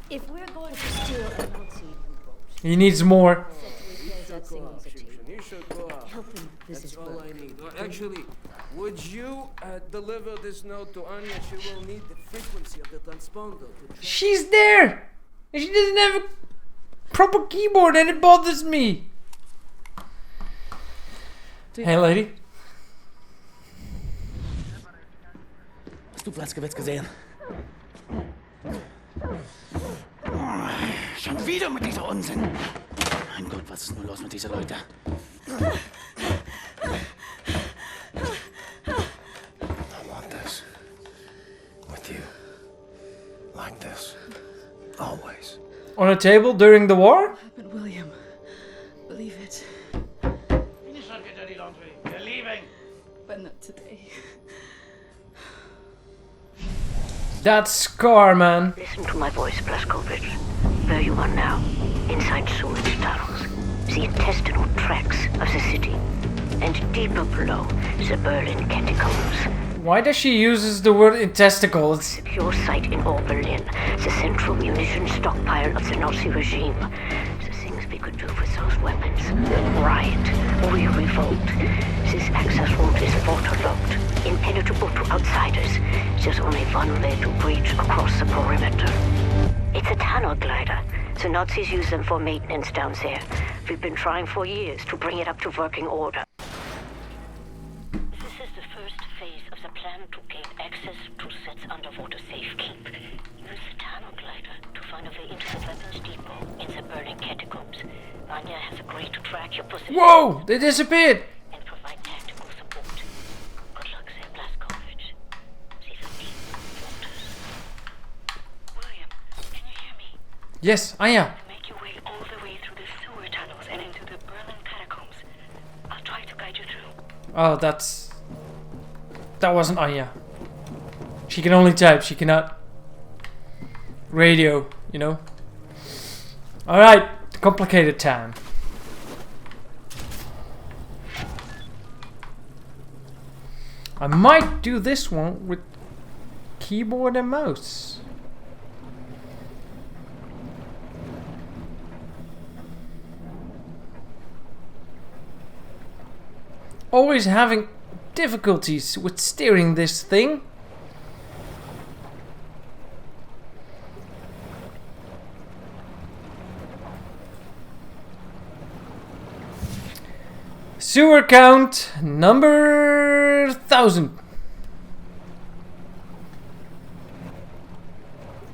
If we're going to steal a Nazi U-boat, He needs more. That's all I need. Actually, would you deliver this note to Anya? She will need the frequency of the transponder. She's there! And she doesn't have a proper keyboard and it bothers me. Hey, lady. Hast du Platzgewitz gesehen? Schon wieder mit dieser Unsinn. Mein Gott, was ist nur los mit diesen Leuten? I want this. With you. Like this. Always. On a table during the war? But William, believe it. Finish up, get dirty laundry. We're leaving. But not today. That scar, man. Listen to my voice, Blazkowicz. Where you are now, inside sewage tunnels, the intestinal tracts of the city, and deeper below, the Berlin catacombs. Why does she use the word intesticles? Secure site in all Berlin, the central munition stockpile of the Nazi regime. The things we could do with those weapons. Riot. We revolt. This access route is waterlogged, impenetrable to outsiders. There's only one way to breach across the perimeter. It's a tunnel glider. The Nazis use them for maintenance down there. We've been trying for years to bring it up to working order. This is the first phase of the plan to gain access to Set's underwater safekeep. Use the tunnel glider to find a way into the weapons depot in the Berlin catacombs. Anya has agreed to track your position. Whoa! They disappeared! And provide tactical support. Good luck, there, Blazkowicz. These are deep waters. William, Yes, Anya. Make your way all the way through the sewer tunnels and into the Berlin catacombs. I'll try to guide you through. Oh, that wasn't Anya. She can only type. She cannot radio. You know. All right, complicated time. I might do this one with keyboard and mouse. Always having difficulties with steering this thing. Sewer count number 1000.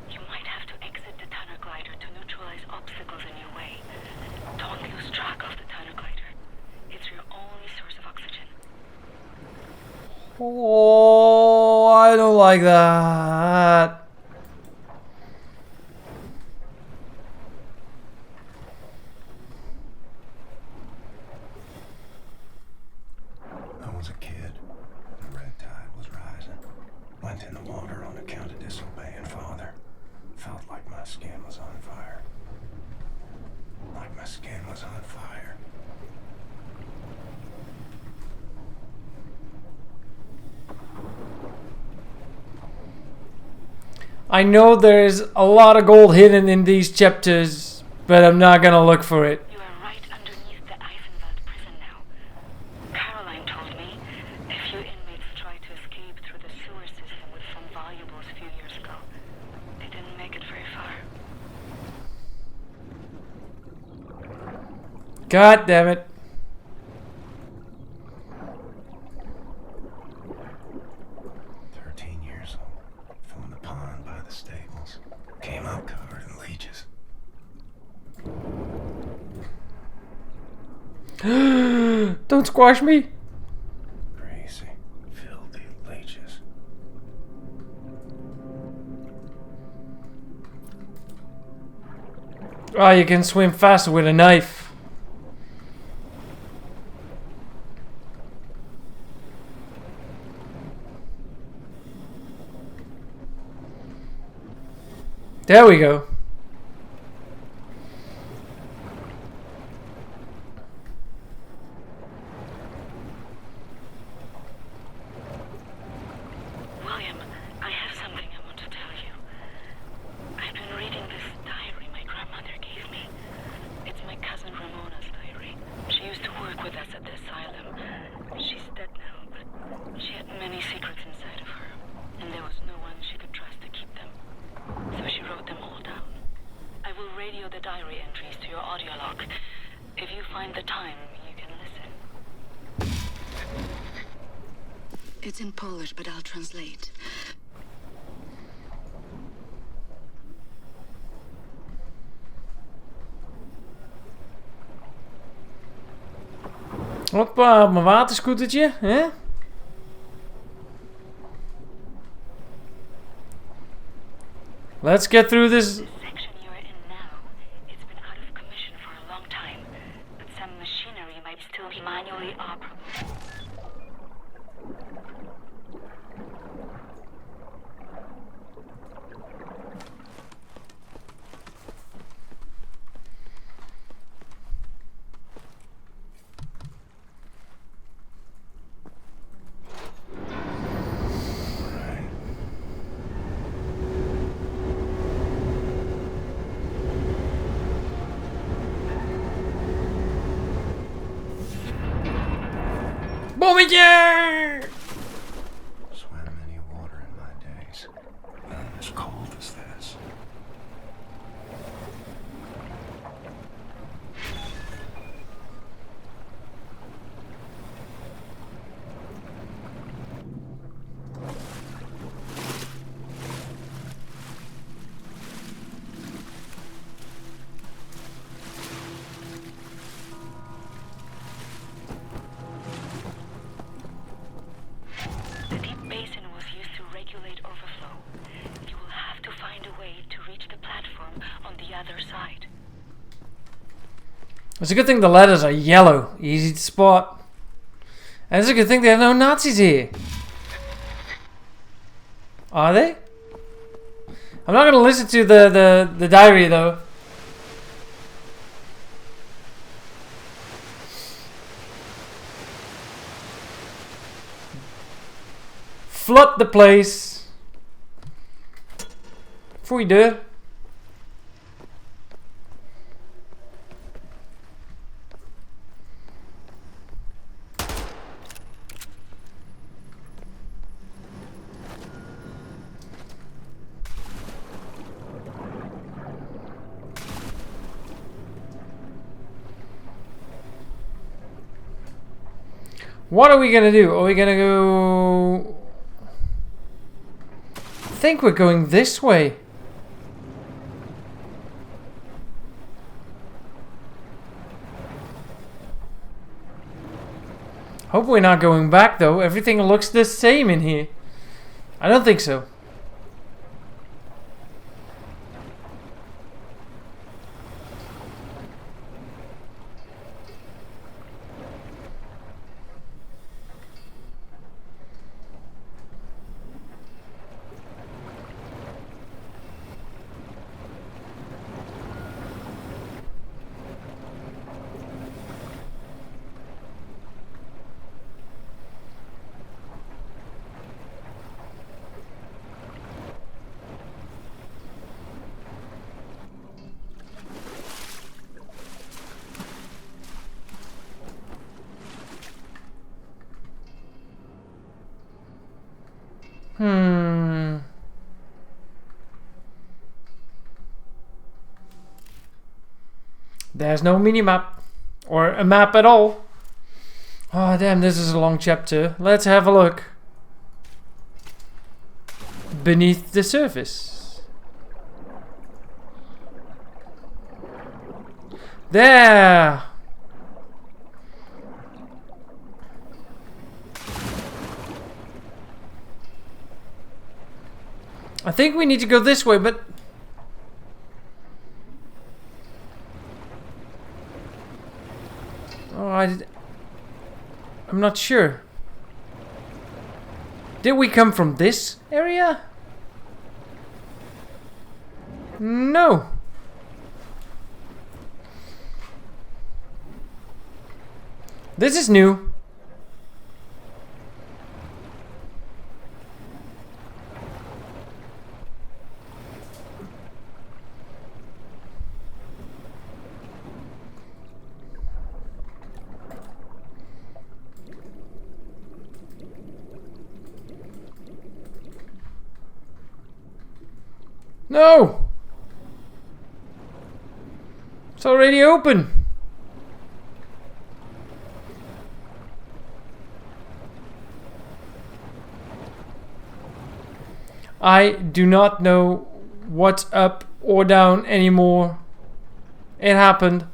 You might have to exit the tunnel glider to neutralize obstacles in your way. Don't lose track of the tunnel glider. It's your only source of oxygen. Oh, I don't like that. I was a kid. The red tide was rising. Went in the water on account of disobeying father. Felt like my skin was on fire. Like my skin was on fire. I know there's a lot of gold hidden in these chapters, but I'm not gonna look for it. You are right underneath the Eifenwald prison now. Caroline told me a few inmates tried to escape through the sewer system with some valuables a few years ago. They didn't make it very far. God damn it. Came out covered in leeches. Don't squash me. Crazy, filthy leeches. Oh, you can swim faster with a knife. There we go. William, I have something I want to tell you. I've been reading this diary my grandmother gave me. It's my cousin Ramona's diary. She used to work with us at the asylum. She's dead now, but she had many secrets inside of her, and there was no one she could trust to keep them. So she wrote them all down. I will radio the diary entries to your audio log. If you find the time, you can listen. It's in Polish, but I'll translate. Hoppa, op mijn waterscootertje, hè? Let's get through this. The section you're in now, it's been out of commission for a long time, but some machinery might still be manually operable. Bommetje! Swam any water in my days. None as cold as this. It's a good thing the letters are yellow. Easy to spot. And it's a good thing there are no Nazis here. Are they? I'm not going to listen to the diary though. Flood the place. Foei deur. What are we gonna do? Are we gonna go... I think we're going this way. Hope we're not going back though. Everything looks the same in here. I don't think so. There's no mini-map. Or a map at all. Oh damn, this is a long chapter. Let's have a look. Beneath the surface. There! I think we need to go this way, but... Oh, I'm not sure. Did we come from this area? No. This is new. No! It's already open. I do not know what's up or down anymore. It happened.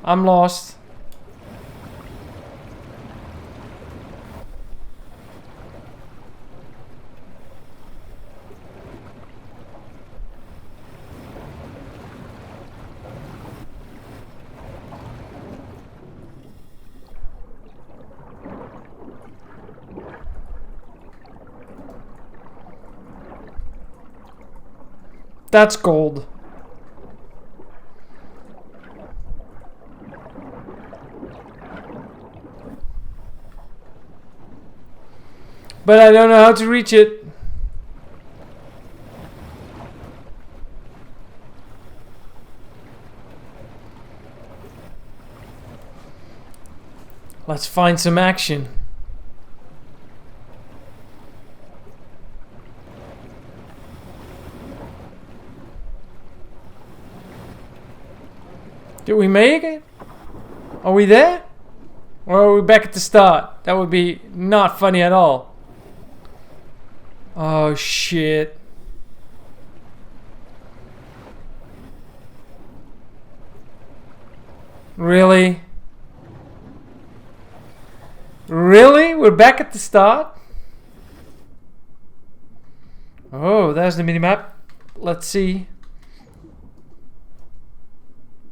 I'm lost. That's gold. But I don't know how to reach it. Let's find some action. Did we make it? Are we there? Or are we back at the start? That would be not funny at all. Oh shit. Really? Really? We're back at the start? Oh, there's the minimap. Let's see.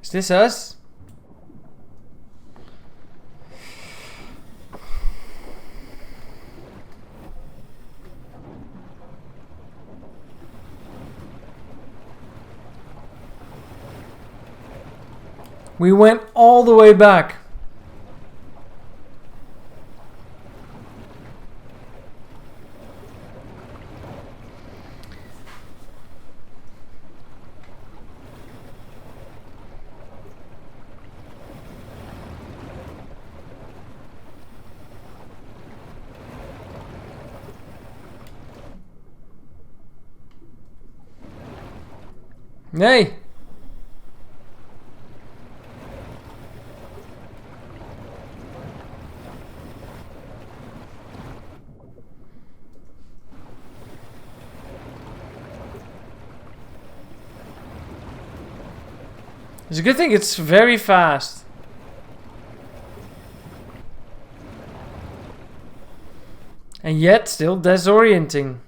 Is this us? We went all the way back. Nee. It's a good thing it's very fast. And yet still disorienting.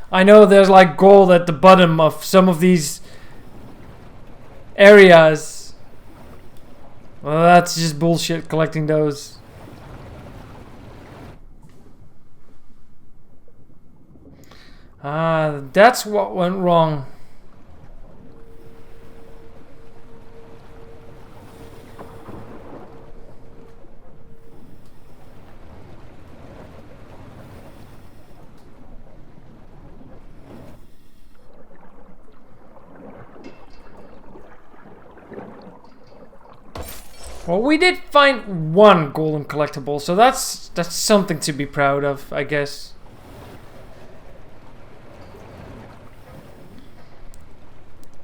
I know there's like gold at the bottom of some of these areas. Well, that's just bullshit collecting those. That's what went wrong. Well, we did find one golden collectible, so that's something to be proud of, I guess.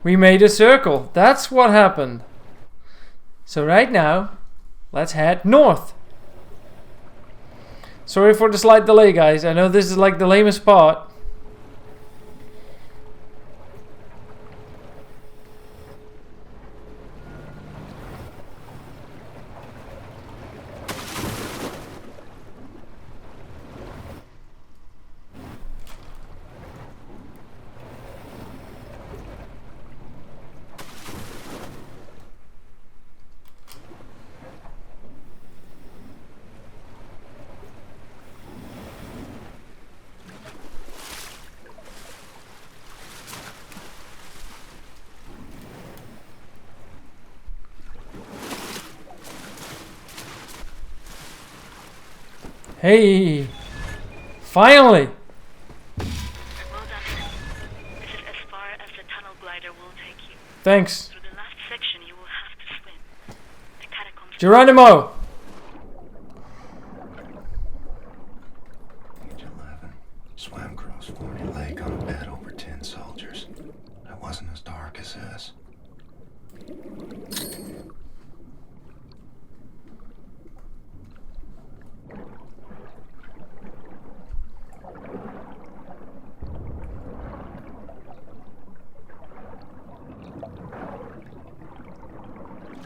We made a circle. That's what happened. So right now, let's head north. Sorry for the slight delay, guys. I know this is like the lamest part. Hey! Finally! Well done. This is as far as the tunnel glider will take you. Thanks. Through the last section you will have to swim. The catacombs. Geronimo! Age 11. Swam across Florida Lake on a bed over 10 soldiers. It wasn't as dark as this.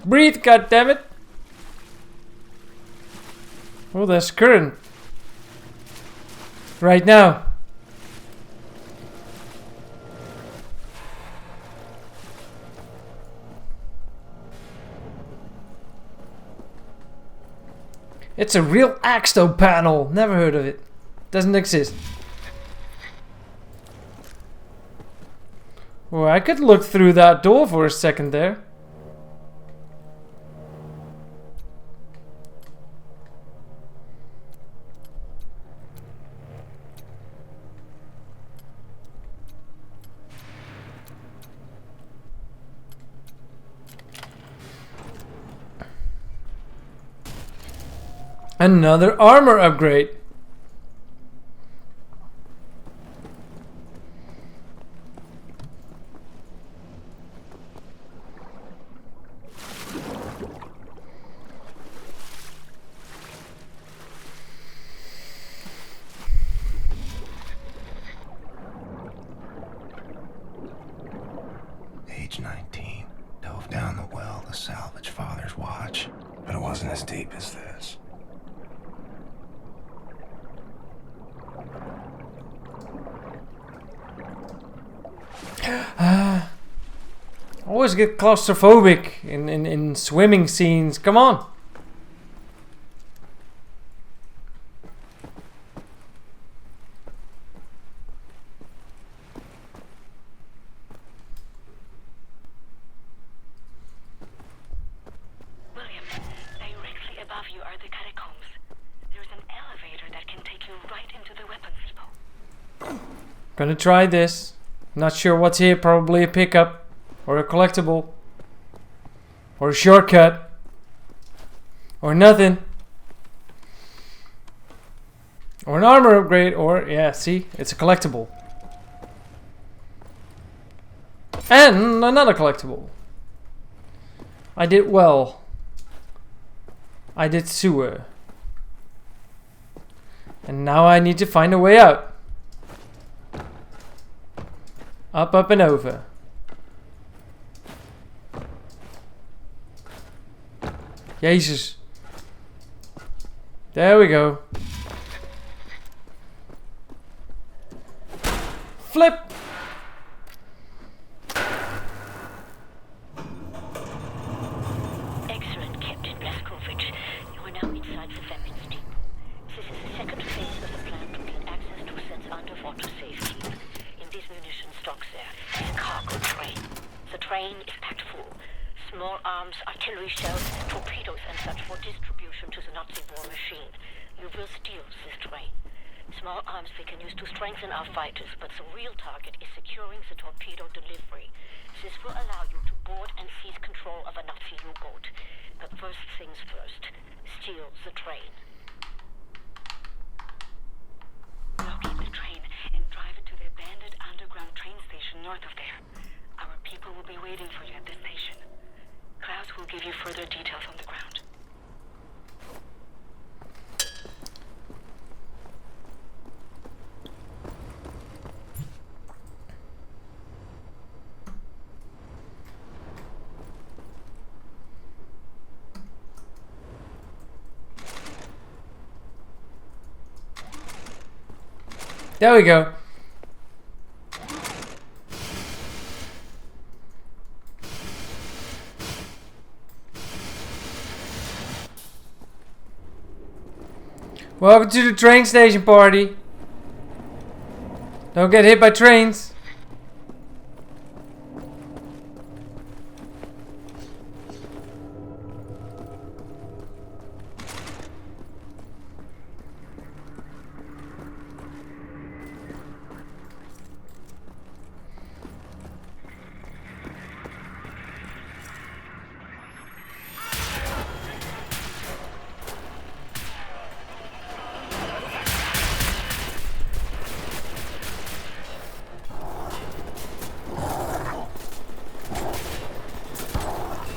Breathe, goddammit! Oh, there's current. Right now. It's a real Axto panel. Never heard of it. Doesn't exist. Well, I could look through that door for a second there. Another armor upgrade. Age 19. Dove down the well to salvage Father's watch, but it wasn't as deep as this. I always get claustrophobic in swimming scenes. Come on. Gonna try this. Not sure what's here. Probably a pickup. Or a collectible. Or a shortcut. Or nothing. Or an armor upgrade. Or, yeah, see? It's a collectible. And another collectible. I did well. I did sewer. And now I need to find a way out. Up, up, and over. Jesus. There we go. Flip! Excellent, Captain Blaskovich. You are now inside the weapons depot. This is the second phase of the plan to gain access to Set's underwater safety. In these munition stocks there is a cargo train. The train is packed full. Small arms, artillery shells, torpedoes and such for distribution to the Nazi war machine. You will steal this train. Small arms we can use to strengthen our fighters, but the real target is securing the torpedo delivery. This will allow you to board and seize control of a Nazi U-boat. But first things first, steal the train. Locate the train and drive it to the abandoned underground train station north of there. Our people will be waiting for you at the station. Klaus will give you further details on the ground. There we go. Welcome to the train station party. Don't get hit by trains.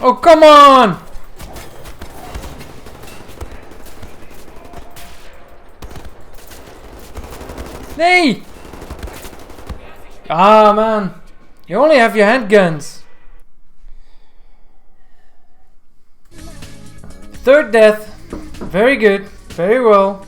Oh, come on! Nee! Ah, man. You only have your handguns. Third death. Very good. Very well.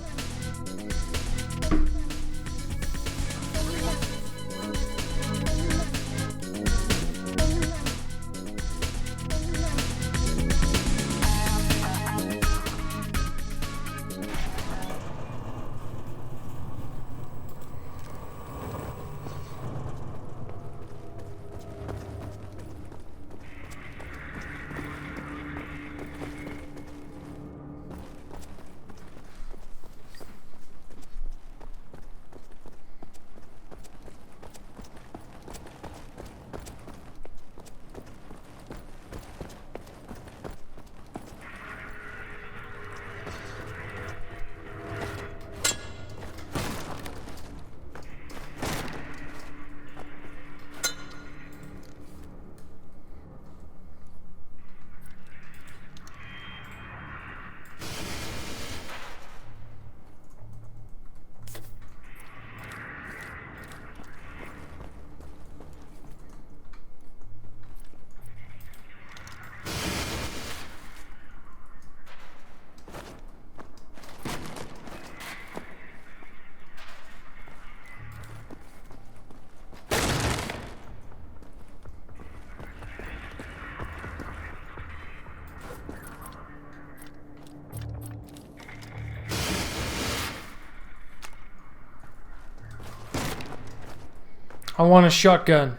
I want a shotgun.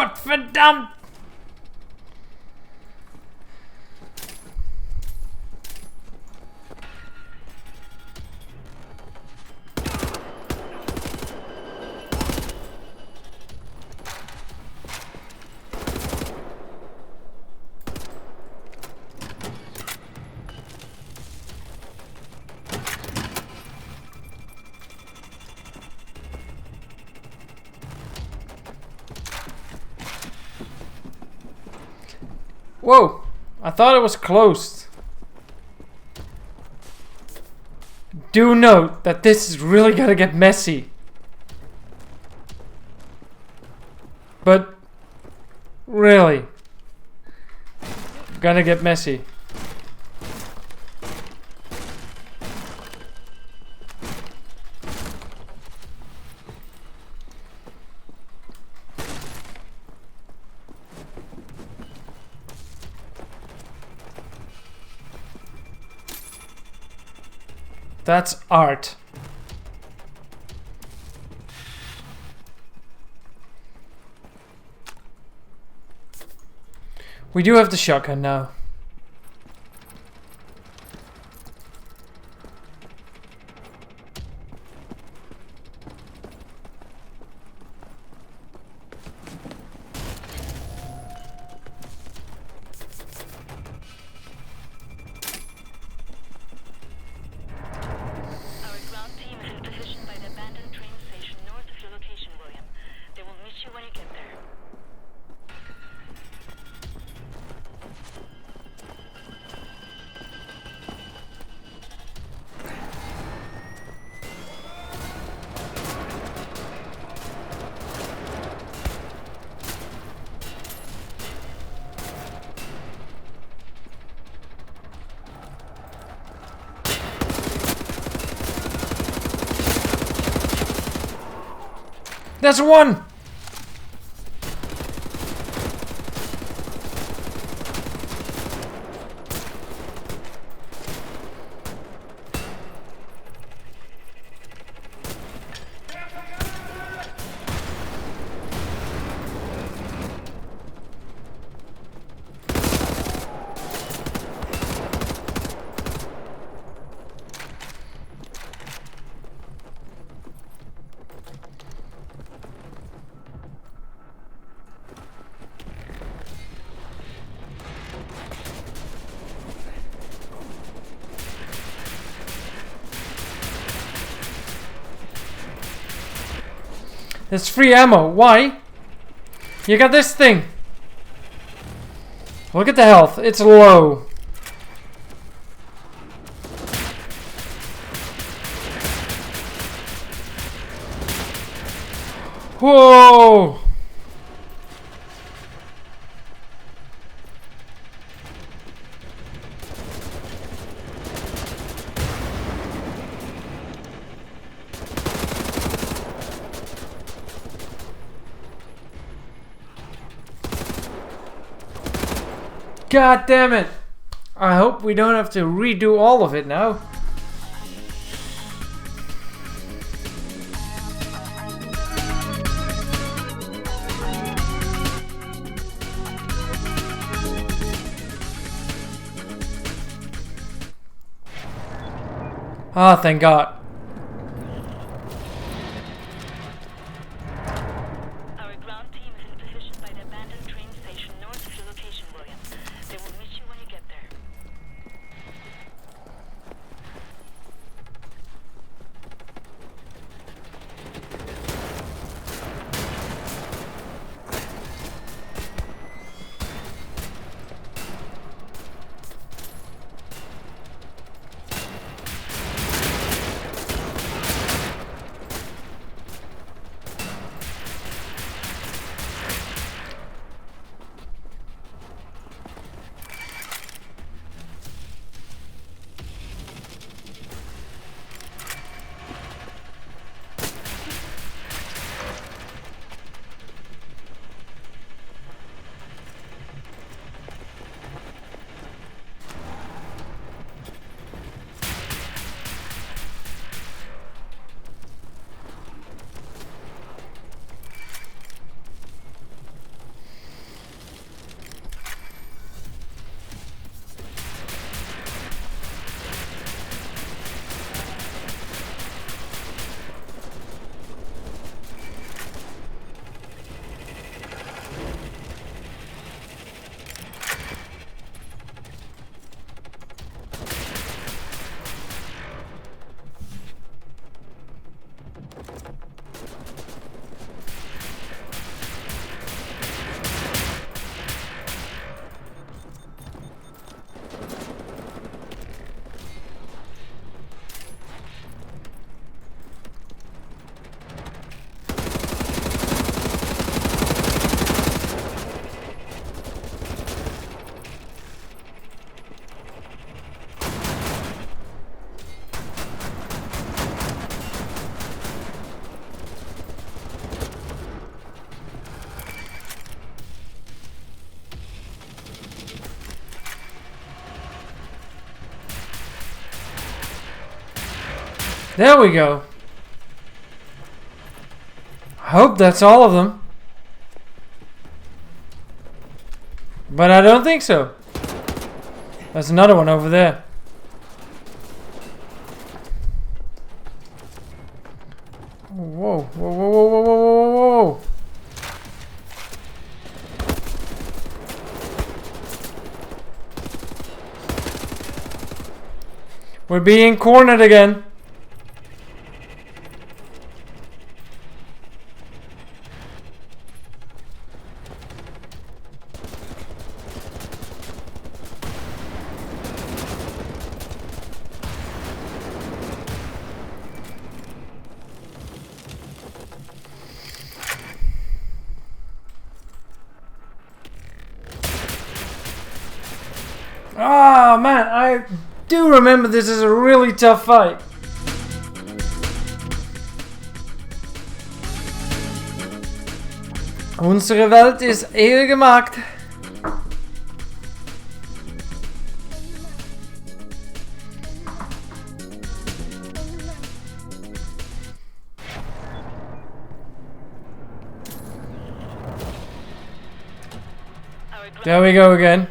Gottverdammt! Whoa! I thought it was closed. Do note that this is really gonna get messy. But really gonna get messy. That's art. We do have the shotgun now. That's one! There's free ammo. Why? You got this thing. Look at the health. It's low. Whoa! God damn it! I hope we don't have to redo all of it now. Ah, thank God. Our ground team is in position by the abandoned train station north of your location, William. They will meet you when you get there. There we go. I hope that's all of them. But I don't think so. There's another one over there. Whoa, whoa, whoa, whoa, whoa, whoa, whoa, whoa. We're being cornered again. Ah, man, I do remember this is a really tough fight. Unsere Welt ist gemacht. There we go again.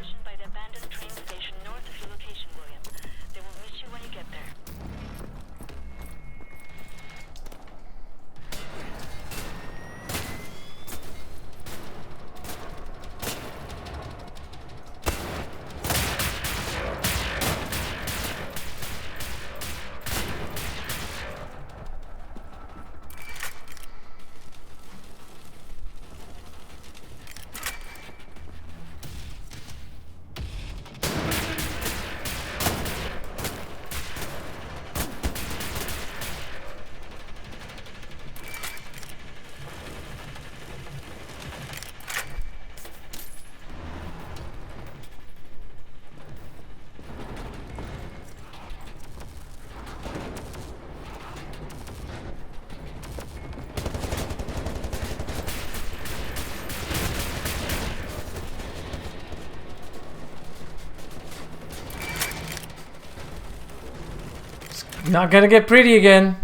Not gonna get pretty again.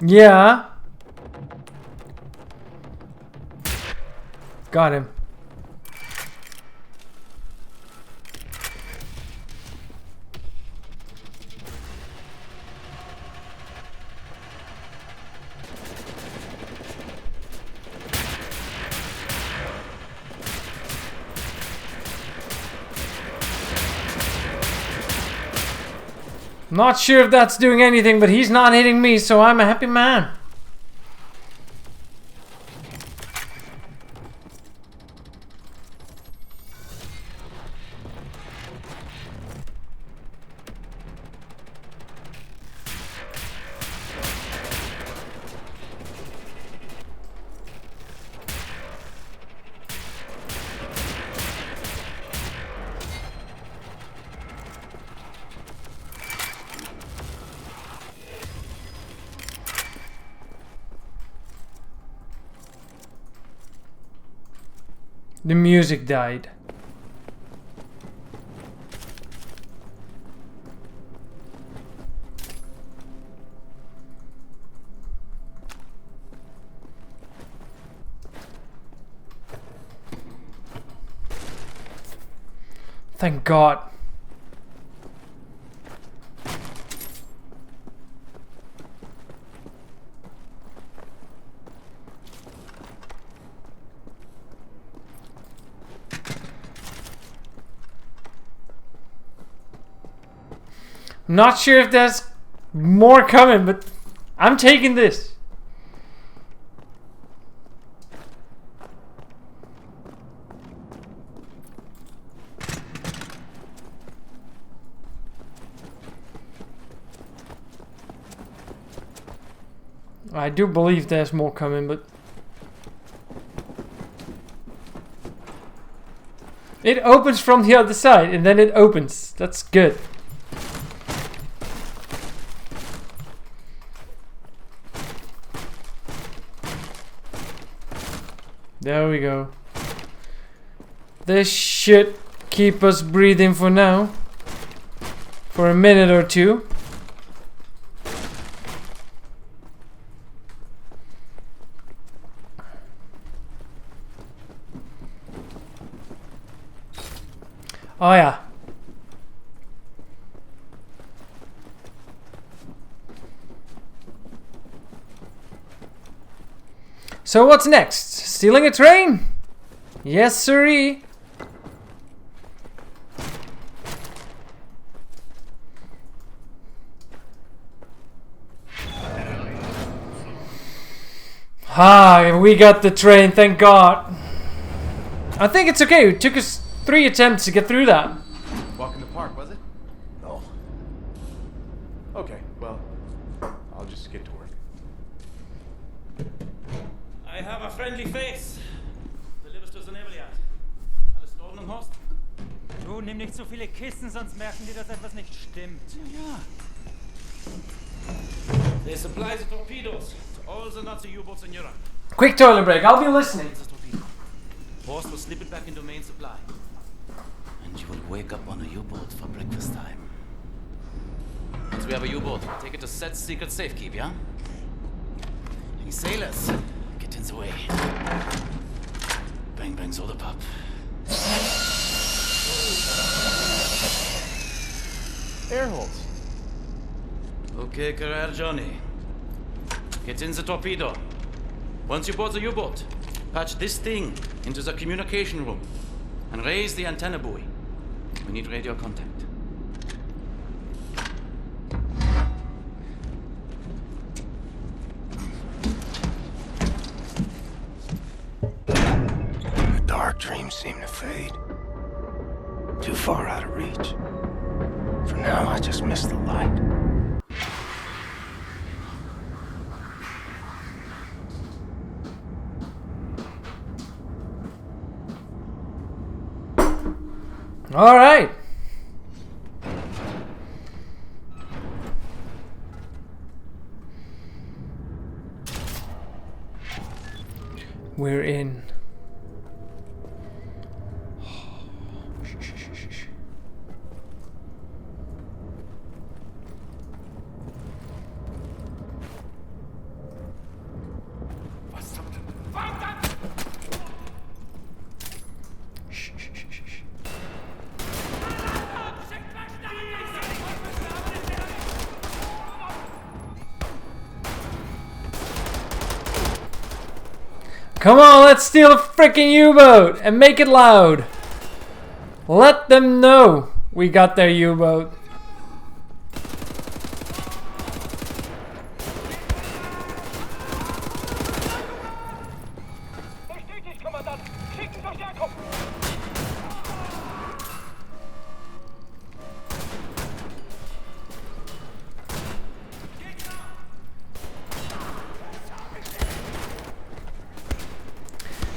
Yeah. Got him. Not sure if that's doing anything, but he's not hitting me, so I'm a happy man. The music died. Thank God. Not sure if there's more coming, but I'm taking this. I do believe there's more coming, but it opens from the other side and then it opens. That's good. There we go. This should keep us breathing for now. For a minute or two. Oh yeah. So what's next? Stealing a train? Yes, sirree. Ah, we got the train, thank God. I think it's okay. It took us 3 attempts to get through that. Walk in the park, was it? No. Okay, well, I'll just get to work. I have a friendly face. Delivers to the Nebelyard. Alles in Ordnung, Horst? Du, nimm nicht so viele Kisten, sonst merken die, dass etwas nicht stimmt. Ja. They supply the torpedoes to all the Nazi U-boats in Europe. Quick toilet break, I'll be listening. Horst will slip it back into main supply. And you will wake up on a U-boat for breakfast time. Once we have a U-boat, take it to Set's secret safekeep, yeah? Any sailors, get in the way. Bang bang soda pop. Air holes. Okay, career Johnny. Get in the torpedo. Once you board the U-boat, patch this thing into the communication room and raise the antenna buoy. We need radio contact. The dark dreams seem to fade. Too far out of reach. For now, I just miss the light. All right. We're in. Come on, let's steal a freaking U-boat and make it loud. Let them know we got their U-boat.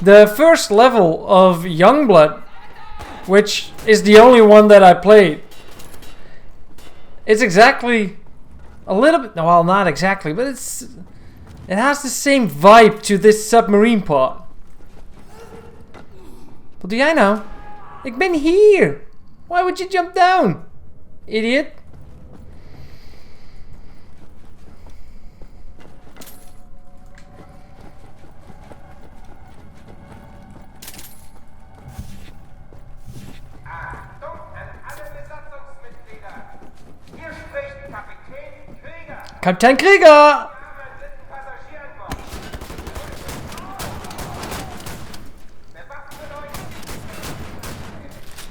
The first level of Youngblood, which is the only one that I played, it's exactly a little bit, well, not exactly, but it has the same vibe to this submarine part. What do jij nou? Ik ben hier. Why would you jump down, idiot? Don't Kapitän Krieger!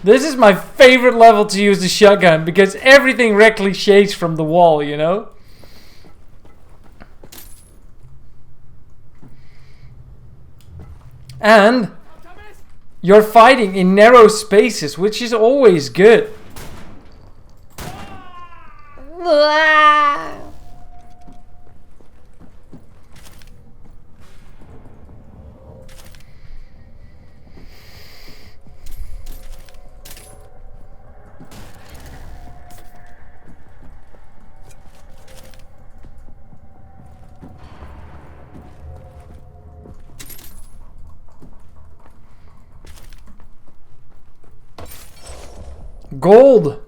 This is my favorite level to use the shotgun because everything ricochets from the wall, you know? And you're fighting in narrow spaces, which is always good. Gold!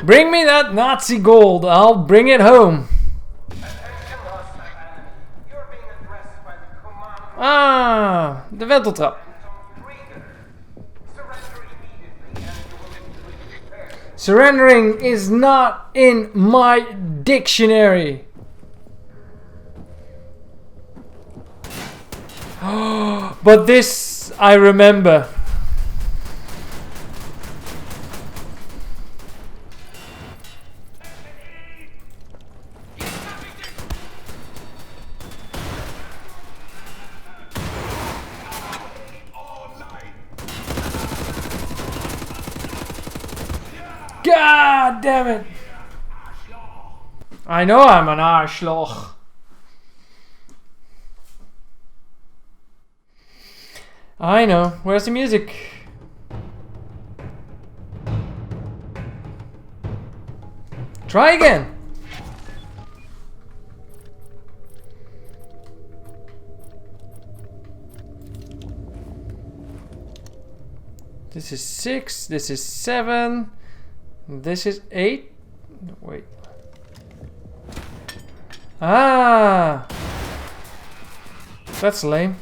Bring me that Nazi gold, I'll bring it home. Ah, de wenteltrap. Surrendering is not in my dictionary. But this I remember. God damn it! I know I'm an Arschloch. I know. Where's the music? Try again. This is 6. This is 7. This is 8. Wait. Ah! That's lame.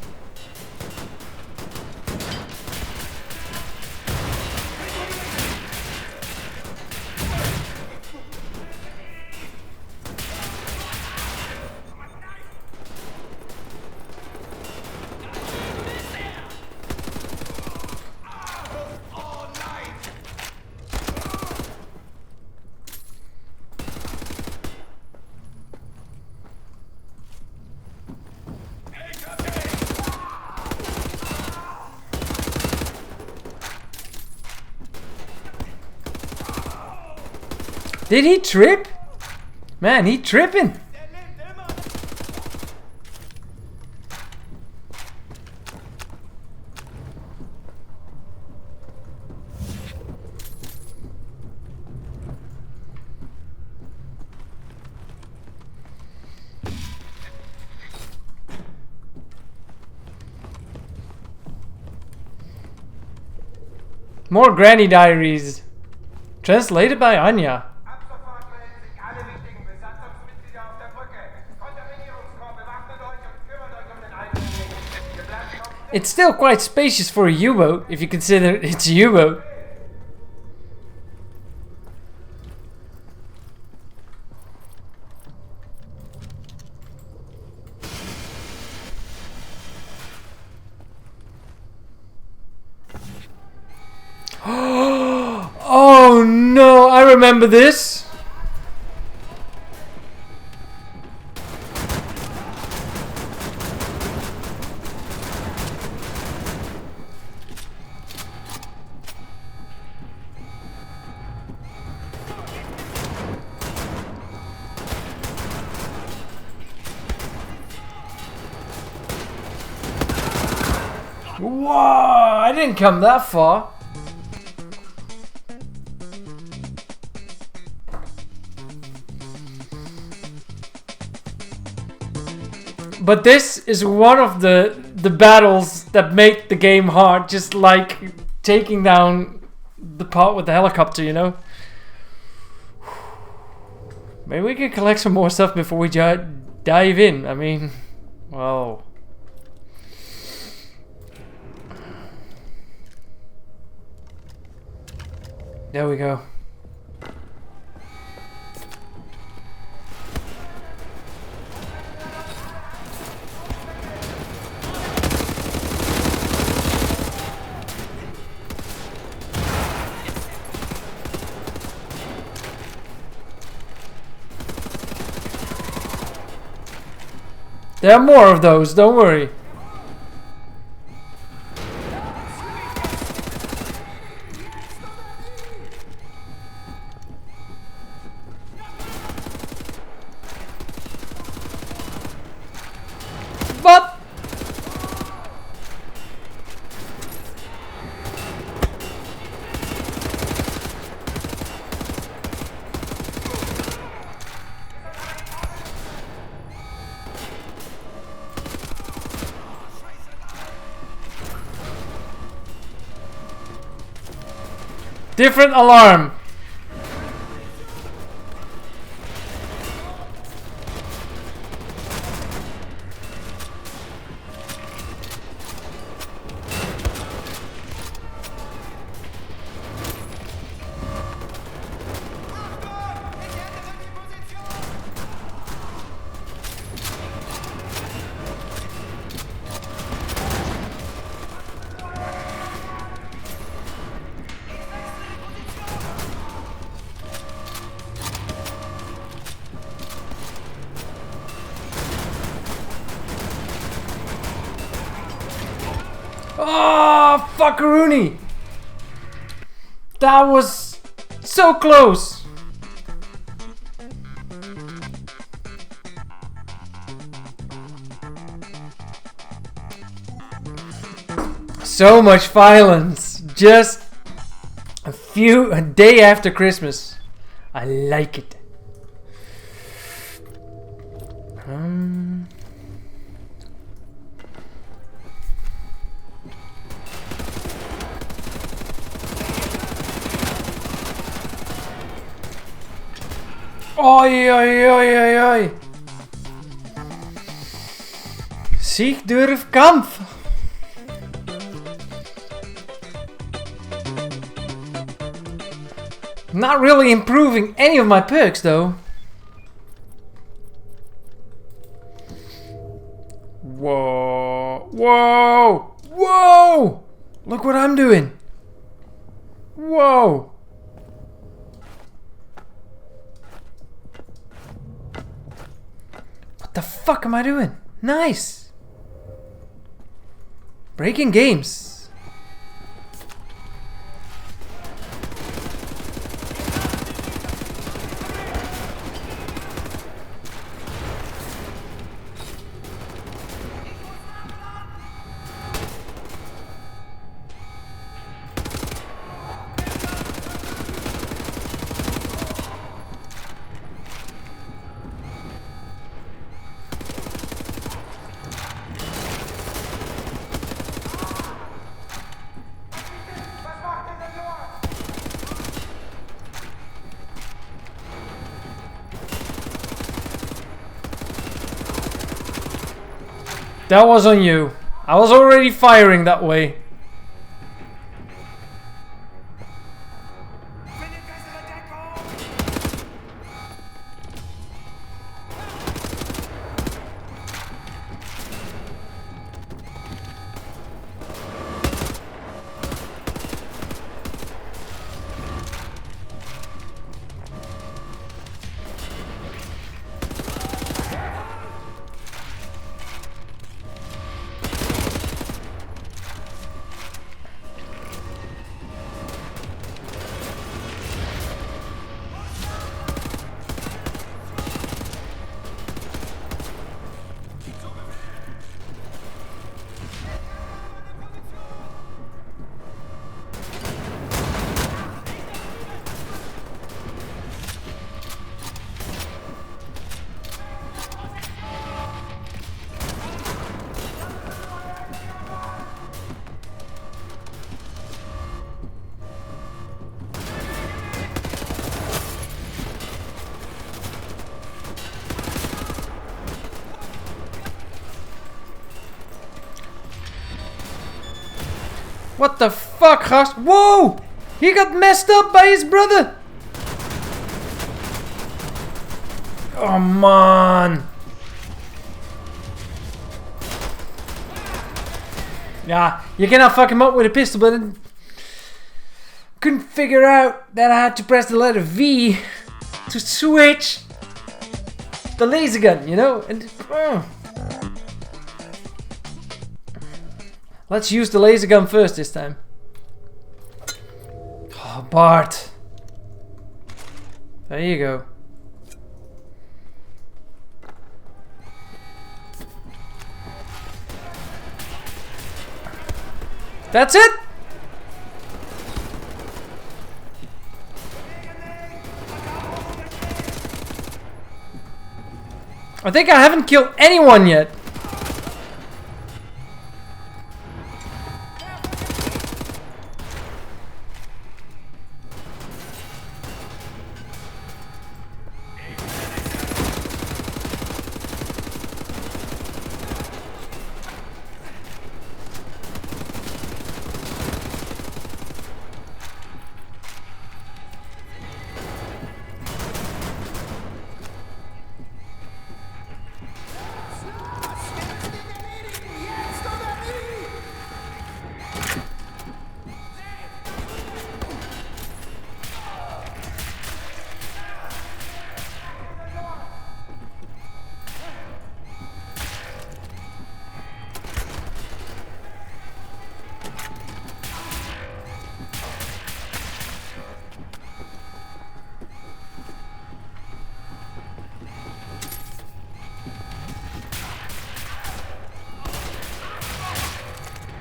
Did he trip? Man, he tripping. More Granny Diaries. Translated by Anya. It's still quite spacious for a U-boat, if you consider it's a U-boat. Oh no, I remember this. Whoa, I didn't come that far. But this is one of the battles that make the game hard, just like taking down the part with the helicopter, you know? Maybe we can collect some more stuff before we dive in. I mean, well... There we go. There are more of those, don't worry. But different alarm. Oh, fuckaroonie! That was so close! So much violence! Just a day after Christmas. I like it. Oi, oi, oi, oi, oi. Sieg durch Kampf. Not really improving any of my perks though. Whoa, whoa, whoa! Look what I'm doing. Whoa. What the fuck am I doing? Nice. Breaking games. That was on you. I was already firing that way. What the fuck, gast? Whoa! He got messed up by his brother! Oh man! Yeah, you cannot fuck him up with a pistol, but I couldn't figure out that I had to press the letter V to switch the laser gun, you know? And Let's use the laser gun first this time. Oh, Bart. There you go. That's it? I think I haven't killed anyone yet.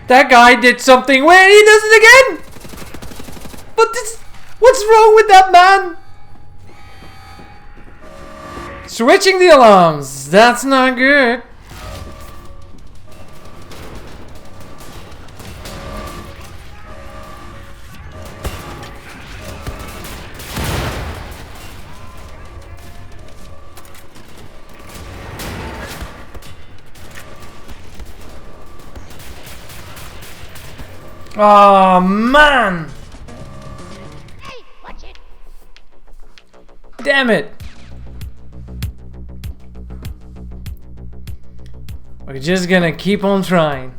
That guy did something weird. He does it again. What's wrong with that man? Switching the alarms. That's not good. Oh man! Hey, watch it! Damn it! We're just gonna keep on trying.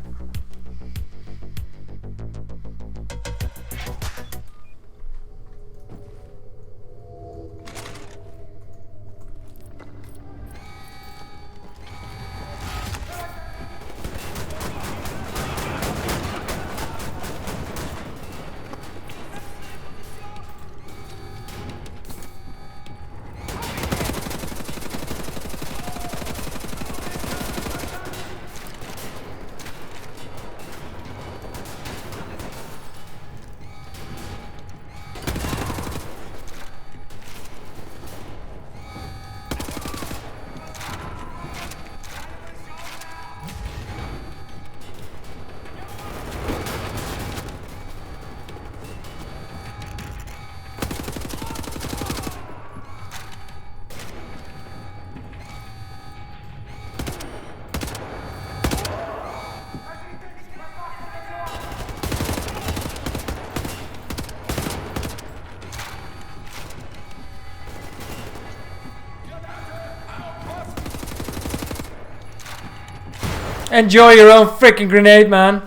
Enjoy your own freaking grenade, man.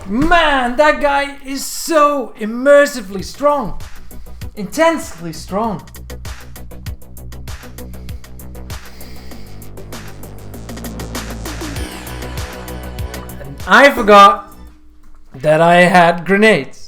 Man, that guy is so immersively strong. Intensely strong. And I forgot that I had grenades.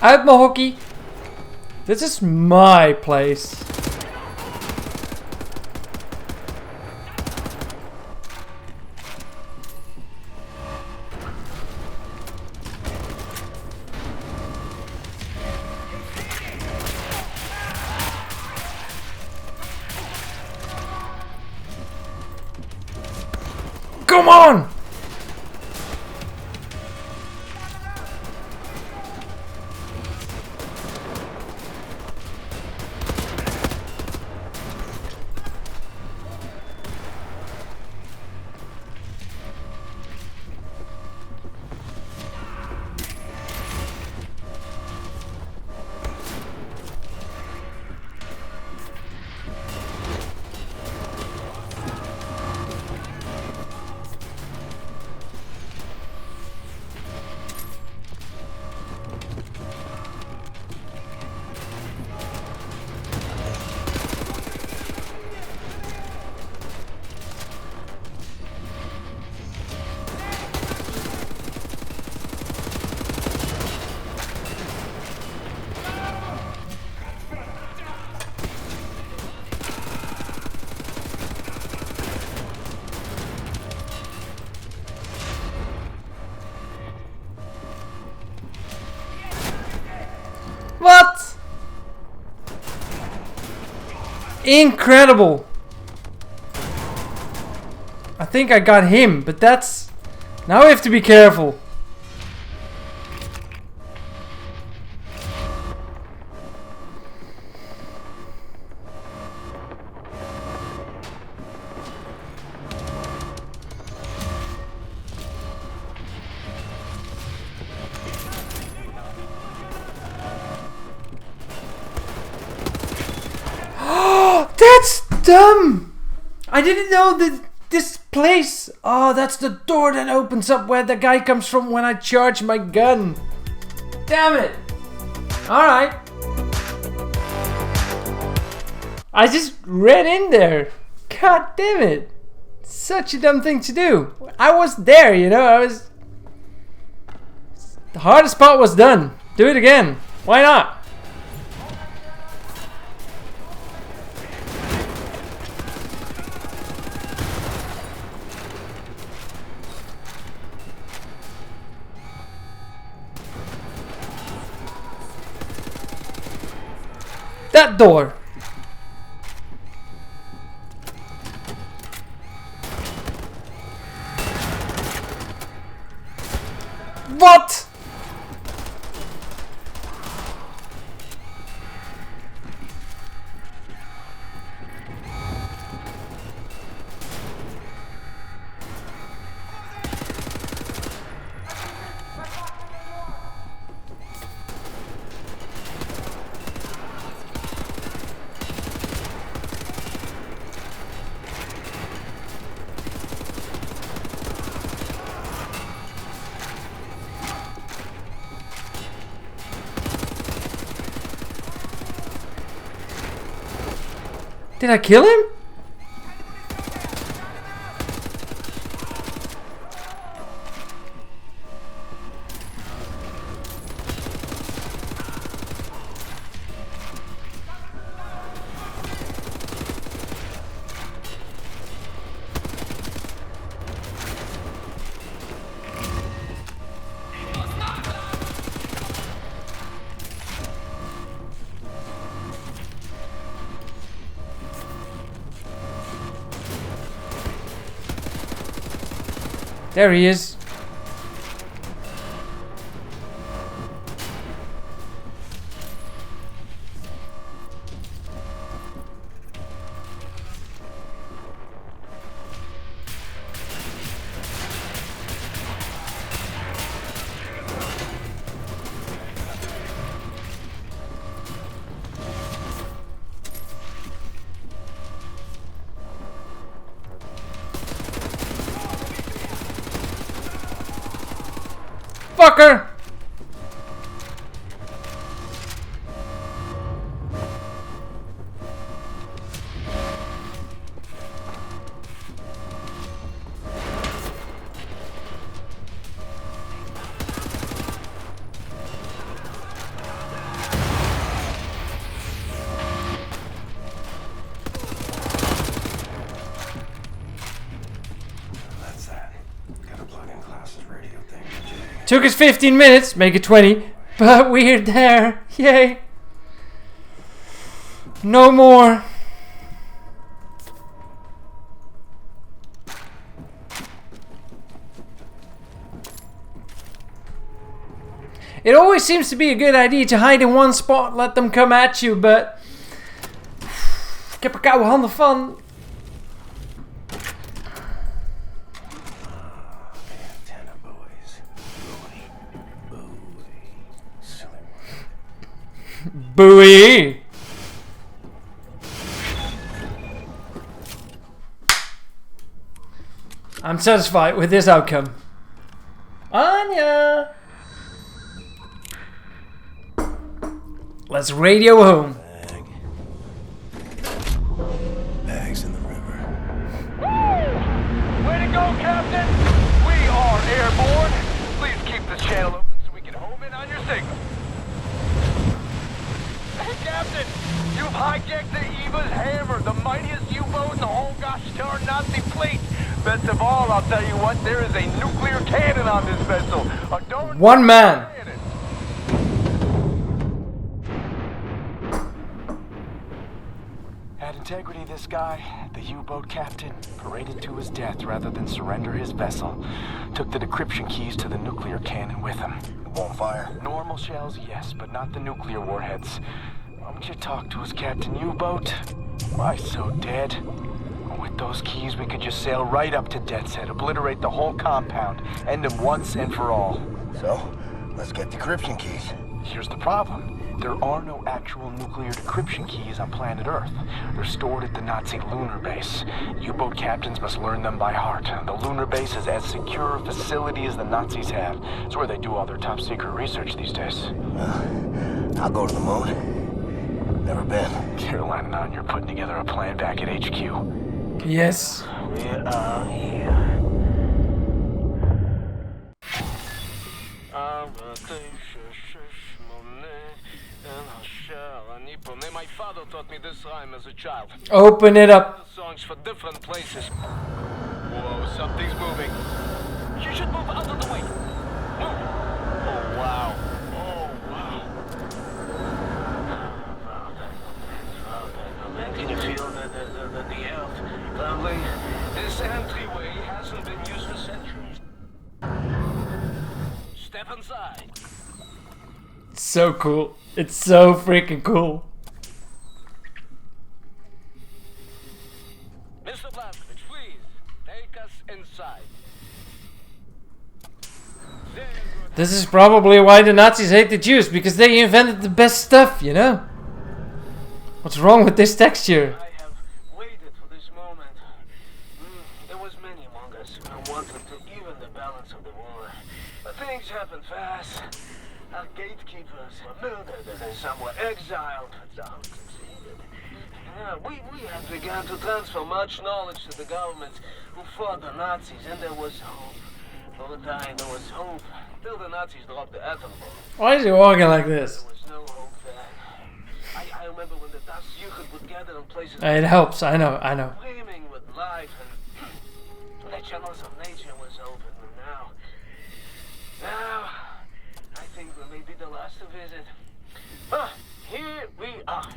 Uit mijn hockey. This is my place. Come on! What? Incredible. I think I got him, but that's... Now we have to be careful. That's dumb! I didn't know that this place... Oh, that's the door that opens up where the guy comes from when I charge my gun. Damn it! Alright. I just ran in there. God damn it. Such a dumb thing to do. I was there, you know, The hardest part was done. Do it again. Why not? That door. What? Did I kill him? There he is. Fucker! Took us 15 minutes, make it 20, but we're there. Yay. No more. It always seems to be a good idea to hide in one spot, let them come at you, but ik heb er koude handen van. Bowie. I'm satisfied with this outcome. Anya! Let's radio home. Bags in the river. Way to go, Captain! We are airborne. Please keep this channel open so we can home in on your signal. Hey, Captain! You've hijacked the Eva's Hammer, the mightiest U-boat in the whole gosh darn Nazi fleet. Best of all, I'll tell you what, there is a nuclear cannon on this vessel. One man. Had integrity, this guy. The U-boat captain paraded to his death rather than surrender his vessel. Took the decryption keys to the nuclear cannon with him. It won't fire? Normal shells, yes, but not the nuclear warheads. Why don't you talk to us, Captain U-boat? Why so dead? With those keys, we could just sail right up to Death's Head, obliterate the whole compound, end them once and for all. So, let's get decryption keys. Here's the problem. There are no actual nuclear decryption keys on planet Earth. They're stored at the Nazi lunar base. U-boat captains must learn them by heart. The lunar base is as secure a facility as the Nazis have. It's where they do all their top secret research these days. I'll go to the moon. Never been. Caroline and you're putting together a plan back at HQ. Yes. We are here. My father taught me this rhyme as a child. Open it up. Songs for different places. Whoa, something's moving. You should move out of the way. Move. Oh, wow. Oh, wow. Can you feel the earth? Family, this entryway hasn't been used for centuries. Step inside. It's so cool. It's so freaking cool. Mr. Blazkowicz, please, take us inside. This is probably why the Nazis hate the Jews, because they invented the best stuff, you know? What's wrong with this texture? I have waited for this moment. There was many among us who wanted to even the balance of the war. But things happen fast. Our gatekeepers were murdered and some were exiled. Some succeeded. Yeah, we had begun to transfer much knowledge to the governments who fought the Nazis, and there was hope. For a time, there was hope. Till the Nazis dropped the atom bomb. Why is he walking like this? There was no hope then. I remember when the Das Jugend would gather in places... It helps, I know. Screaming with life, and the channels of nature was open. And now, I think we may be the last to visit. Ah, here we are.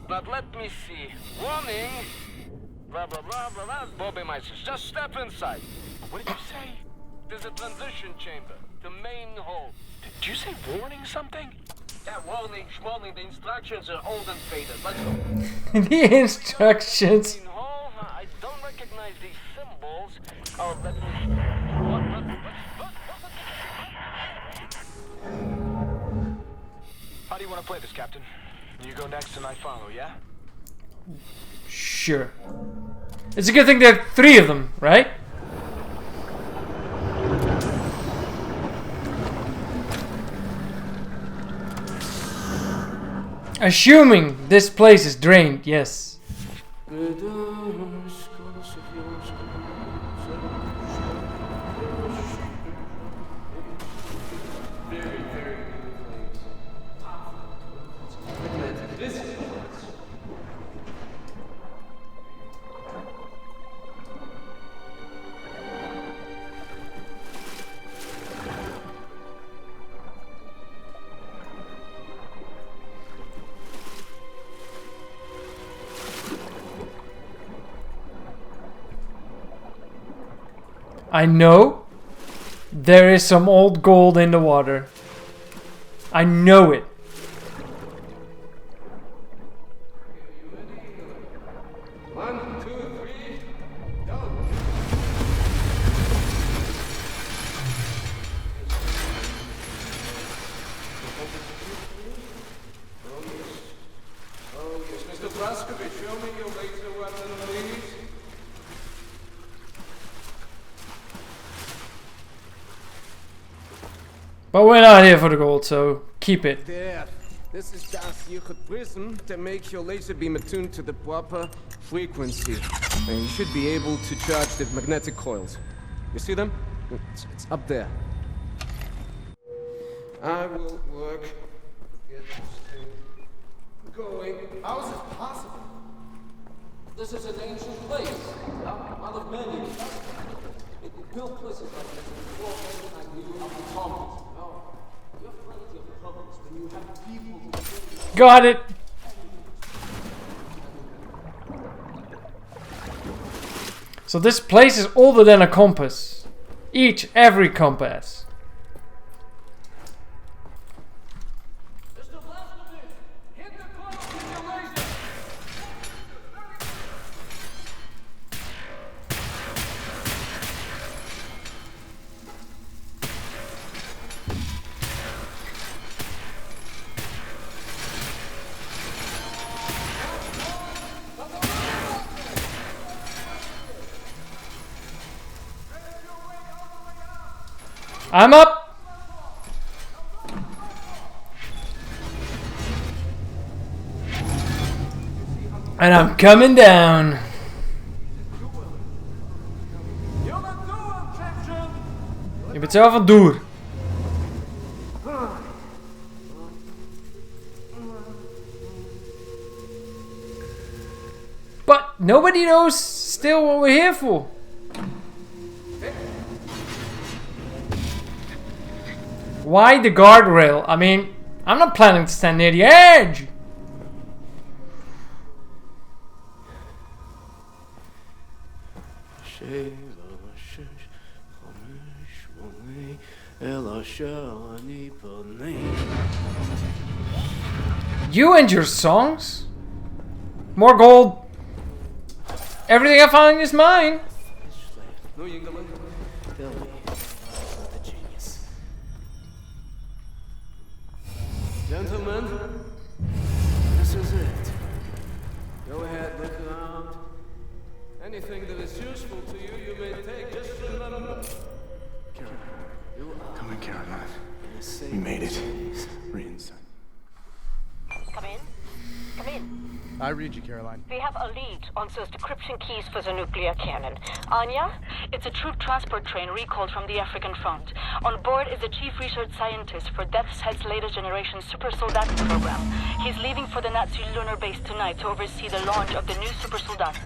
But let me see. Warning. Blah, blah, blah, blah, blah. Bobby Meisters, just step inside. What did you say? There's a transition chamber. The main hall. Did you say warning something? Yeah, warning, the instructions are old and faded. Let's go. The instructions. Main hall? I don't recognize these symbols. Oh, let me... What? How do you want to play this, Captain? You go next and I follow, yeah? Sure. It's a good thing there are 3 of them, right? Assuming this place is drained, yes. I know there is some old gold in the water. I know it. But we're not here for the gold, so keep it. There. This is das Yichud prism that makes your laser beam attuned to the proper frequency. And you should be able to charge the magnetic coils. You see them? It's up there. I will work. Get this thing going. How is it possible? This is an ancient place. One of many. It built places like this before I knew how to combat. You're plenty of problems when you have people who... Got it! So this place is older than a compass. Every compass. I'm up! And I'm coming down. Je bent zelf aan het doen. But nobody knows still what we're here for. Why the guardrail? I mean, I'm not planning to stand near the edge. You and your songs? More gold. Everything I find is mine. Gentlemen, this is it. Go ahead, look around. Anything that is useful to you, you may take. Just remember. Come in, Caroline. We made it. We're inside. Come in. Come in. I read you, Caroline. We have a lead on those decryption keys for the nuclear cannon. Anya? It's a troop transport train recalled from the African front. On board is the chief research scientist for Death's Head's latest generation super soldaten program. He's leaving for the Nazi lunar base tonight to oversee the launch of the new super soldaten.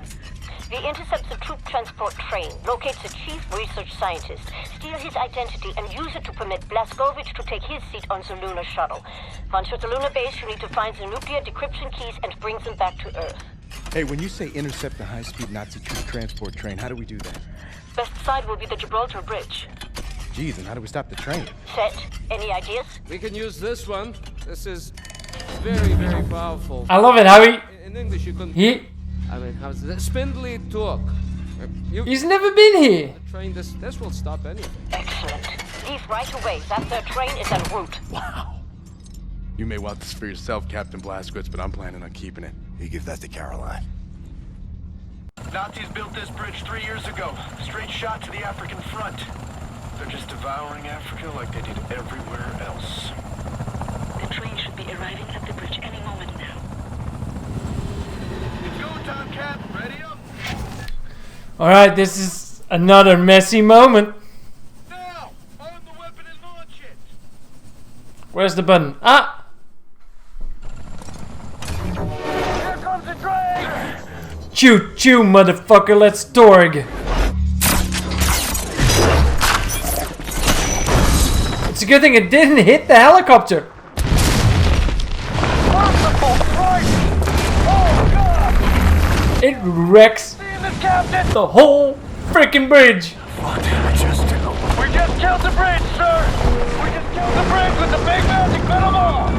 We intercept the troop transport train, locate the chief research scientist, steal his identity, and use it to permit Blazkowicz to take his seat on the lunar shuttle. Once you're at the lunar base, you need to find the nuclear decryption keys and bring them back to Earth. Hey, when you say intercept the high-speed Nazi troop transport train, how do we do that? Best side will be the Gibraltar Bridge. Geez, and how do we stop the train? Set. Any ideas? We can use this one. This is very, very powerful. I love it how he... In English, you can... I mean, how's that? Spindly talk. He's never been here. Train this will stop anything. Excellent. Leave right away. That third train is en route. Wow. You may want this for yourself, Captain Blazkowicz, but I'm planning on keeping it. You give that to Caroline. Nazis built this bridge 3 years ago. Straight shot to the African front. They're just devouring Africa like they did everywhere else. The train should be arriving at the bridge any moment now. Tomcat, ready up. Alright, this is another messy moment. Now, arm the weapon and launch it. Where's the button? Ah! Here comes the train! Choo choo, motherfucker, let's Torg. It's a good thing it didn't hit the helicopter. It wrecks the whole freaking bridge. Oh, damn it. killed the bridge, sir! We just killed the bridge with the big magic metal ball!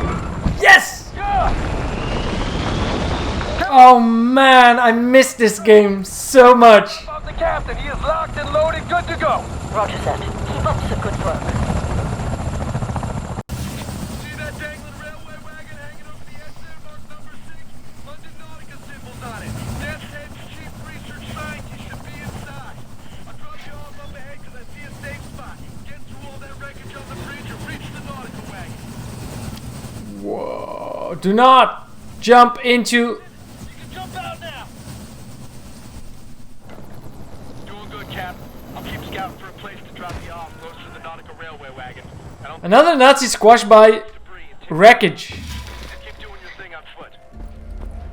Yes! Yeah! Oh man, I missed this game so much. About the captain, he is locked and loaded, good to go! Roger that. Keep up the good work. See that dangling railway wagon hanging over the exit, marked number 6? London Nautica symbols on it. Death's Head's chief research scientist should be inside. I'll drop you all up ahead because I see a safe spot. Get through all that wreckage on the bridge and reach the Nautica wagon. Whoa, do not jump into... You can jump out now! Doing good, Cap. I'll keep scouting for a place to drop you off close to the Nautica railway wagon. Another Nazi squashed by wreckage. And keep doing your thing on foot.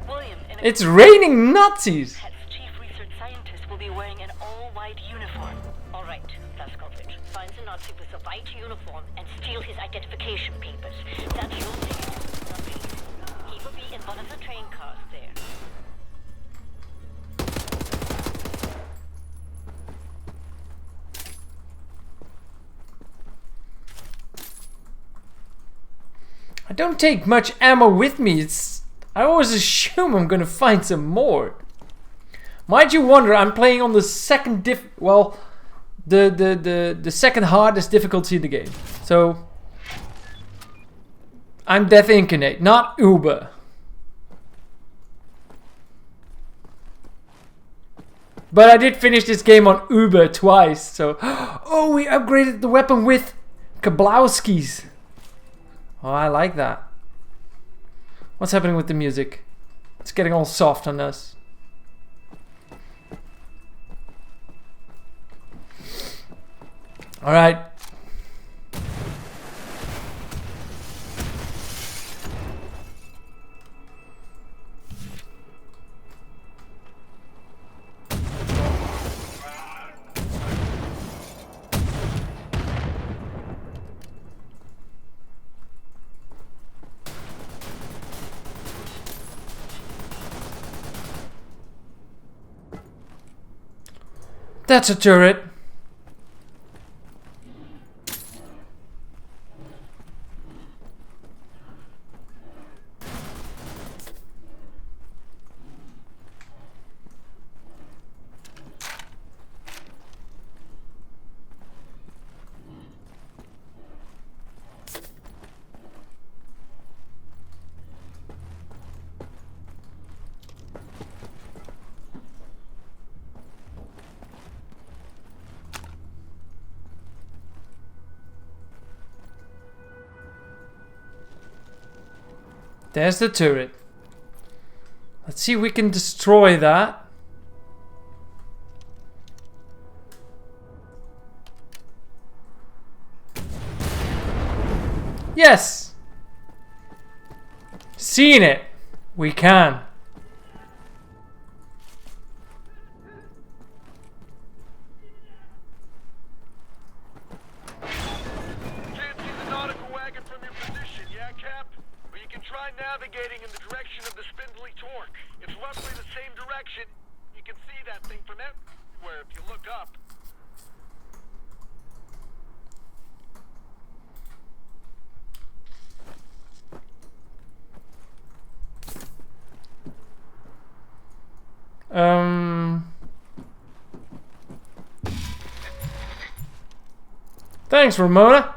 William, It's raining Nazis. Chief research scientist will be wearing an all-white uniform. All right, Blaskovich. Find the Nazi with the white uniform and steal his identification papers. That's your ticket. He will be in one of the train cars there. I don't take much ammo with me. I always assume I'm gonna find some more. Might you wonder, I'm playing on the second the second hardest difficulty in the game. So I'm Death Incarnate, not Uber. But I did finish this game on Uber twice, so... Oh, we upgraded the weapon with Kablowskis. Oh, I like that. What's happening with the music? It's getting all soft on us. Alright. That's a turret. There's the turret. Let's see if we can destroy that. Yes! Seen it. We can. Navigating in the direction of the spindly torque. It's roughly the same direction. You can see that thing from everywhere if you look up. Thanks, Ramona.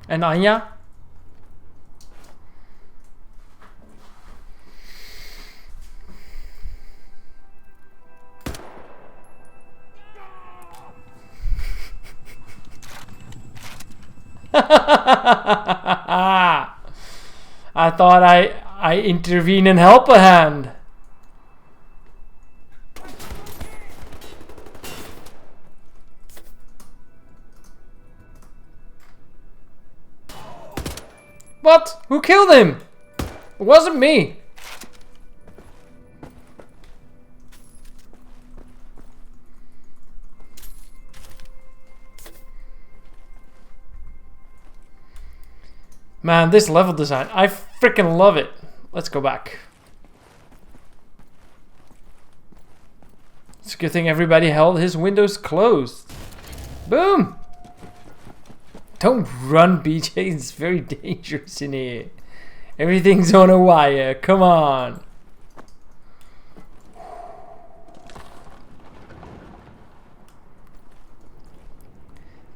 And Anya. I thought I intervene and help a hand. What? Who killed him? It wasn't me. Man, this level design, I freaking love it. Let's go back. It's a good thing everybody held his windows closed. Boom! Don't run, BJ. It's very dangerous in here. Everything's on a wire. Come on.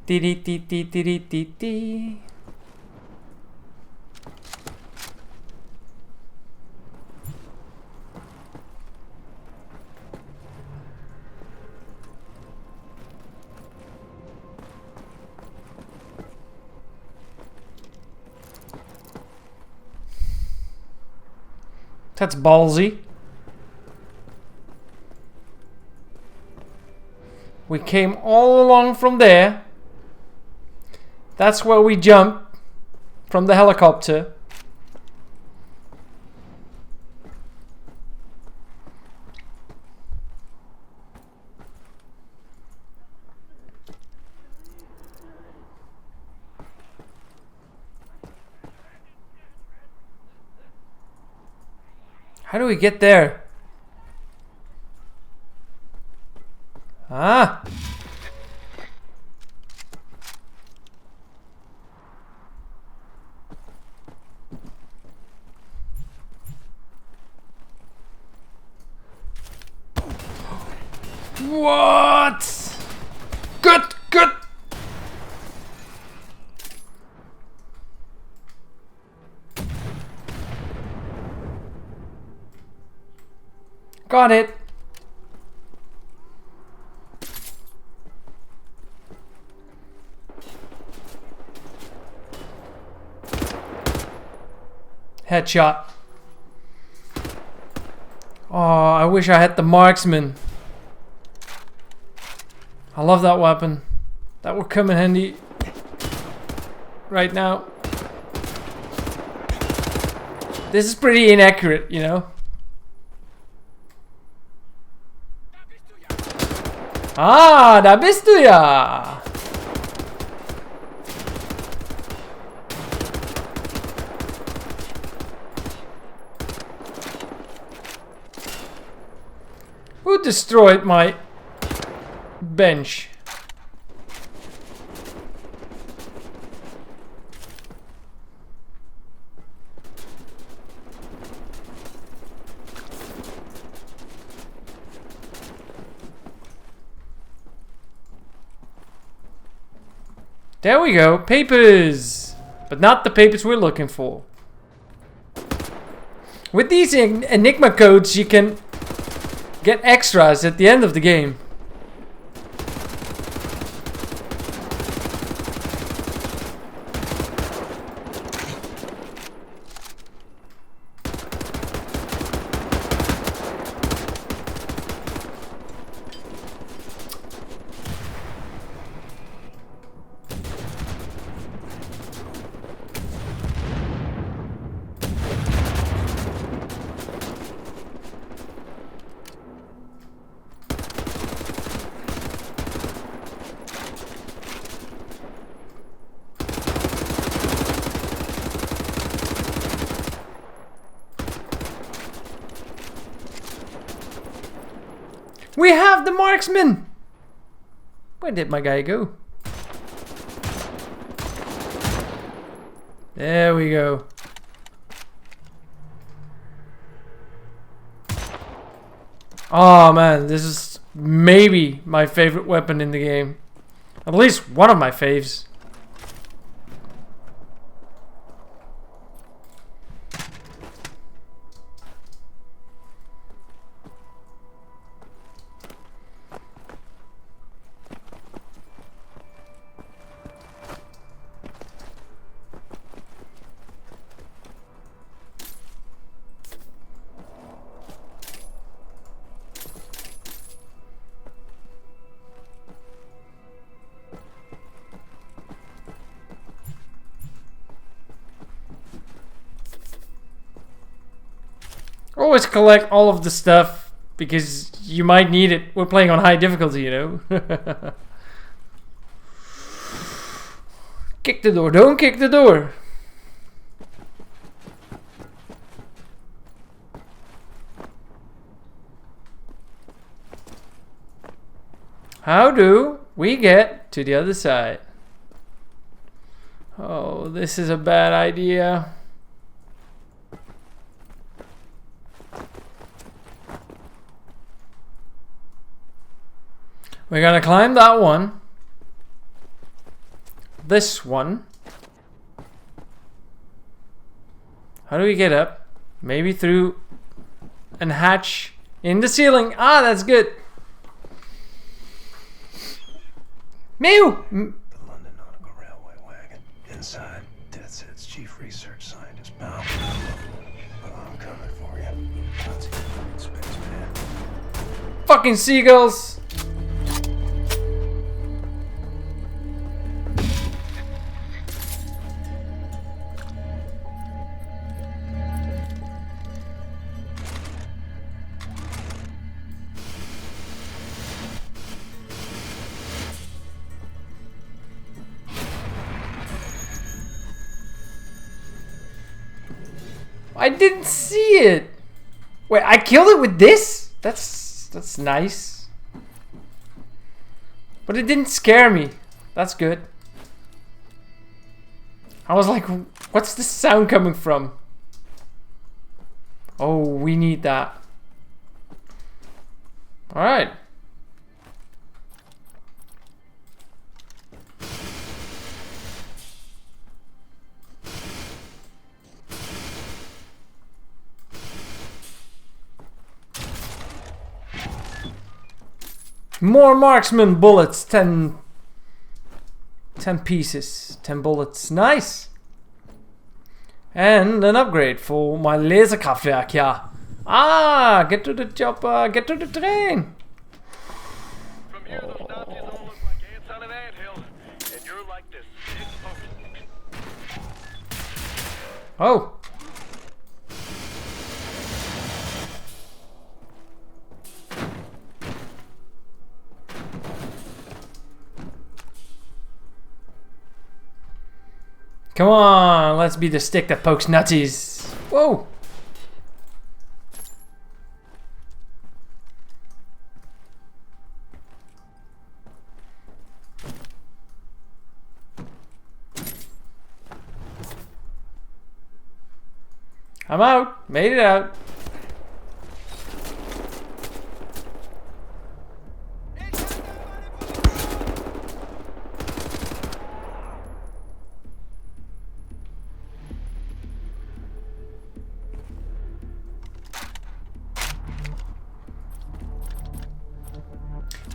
Dee-dee-dee-dee-dee-dee-dee. That's ballsy. We came all along from there. That's where we jump from the helicopter. How do we get there? Ah! What? Good, good. Got it. Headshot. Oh, I wish I had the marksman. I love that weapon. That would come in handy right now. This is pretty inaccurate, you know. Ah, da bist du ja. Who destroyed my bench? There we go, papers! But not the papers we're looking for. With these Enigma codes you can get extras at the end of the game. We have the marksman! Where did my guy go? There we go. Oh man, this is maybe my favorite weapon in the game. At least one of my faves. Always collect all of the stuff because you might need it. We're playing on high difficulty, you know. Kick the door, don't kick the door. How do we get to the other side? Oh, this is a bad idea. We're gonna climb that one. This one. How do we get up? Maybe through a hatch in the ceiling. Ah, that's good. Mew! The London Nautical Railway wagon. Inside, Death's chief research scientist, Mal. Well, I'm coming for you. Nazi spaceman. Fucking seagulls! I didn't see it. Wait, I killed it with this? That's nice. But it didn't scare me. That's good. I was like, what's this sound coming from? Oh, we need that. Alright. More marksman bullets, 10 pieces, 10 bullets, nice. And an upgrade for my Laserkraftwerk, yeah. Ah, get to the chopper, get to the train. From here, those Nazis all look like ants on an anthill, and you're like this big poke. Oh. Come on, let's be the stick that pokes nutties. Whoa. I'm out. Made it out.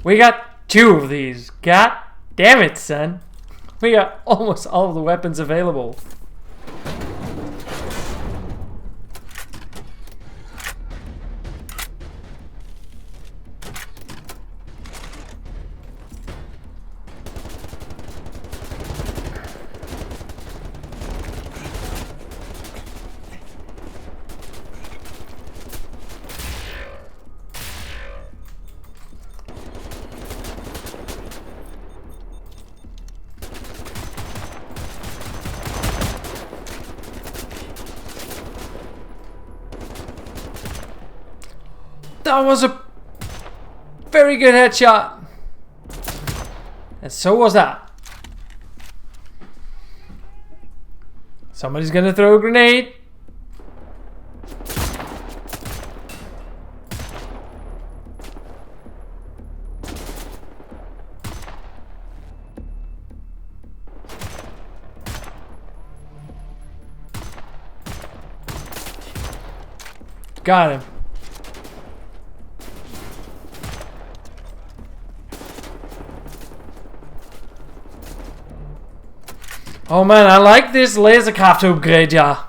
We got 2 of these. God damn it, son. We got almost all of the weapons available. That was a very good headshot. And so was that. Somebody's gonna throw a grenade. Got him. Oh man, I like this Laserkraft upgrade, yeah.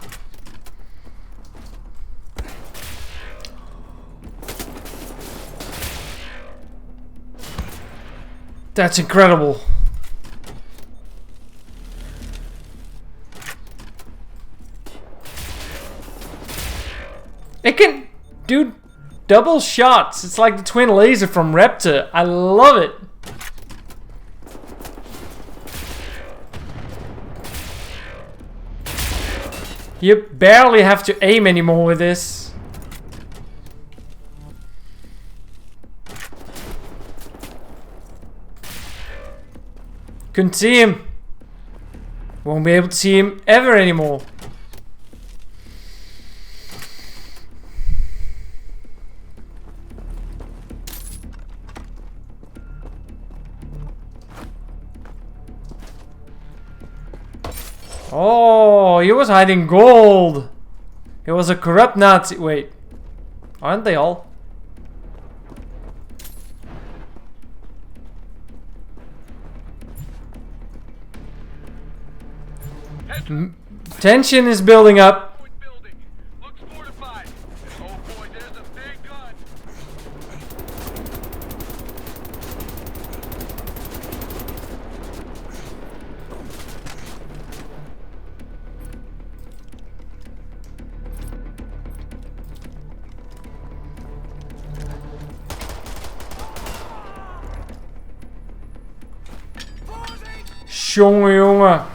That's incredible. It can do double shots. It's like the twin laser from Raptor. I love it. You barely have to aim anymore with this. Couldn't see him. Won't be able to see him ever anymore. Oh, he was hiding gold. He was a corrupt Nazi. Wait, aren't they all? Tension is building up. Jongen, jongen.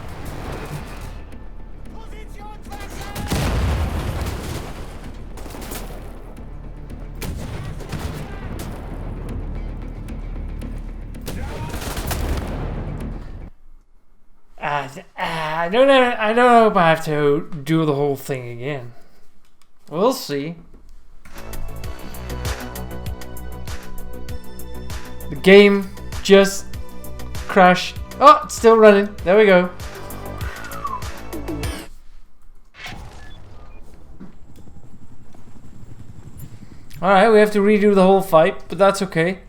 I don't know if I have to do the whole thing again. We'll see. The game just crashed. Oh, it's still running. There we go. Alright, we have to redo the whole fight, but that's okay.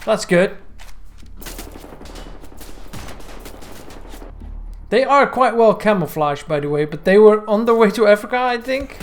That's good. They are quite well camouflaged, by the way, but they were on their way to Africa, I think.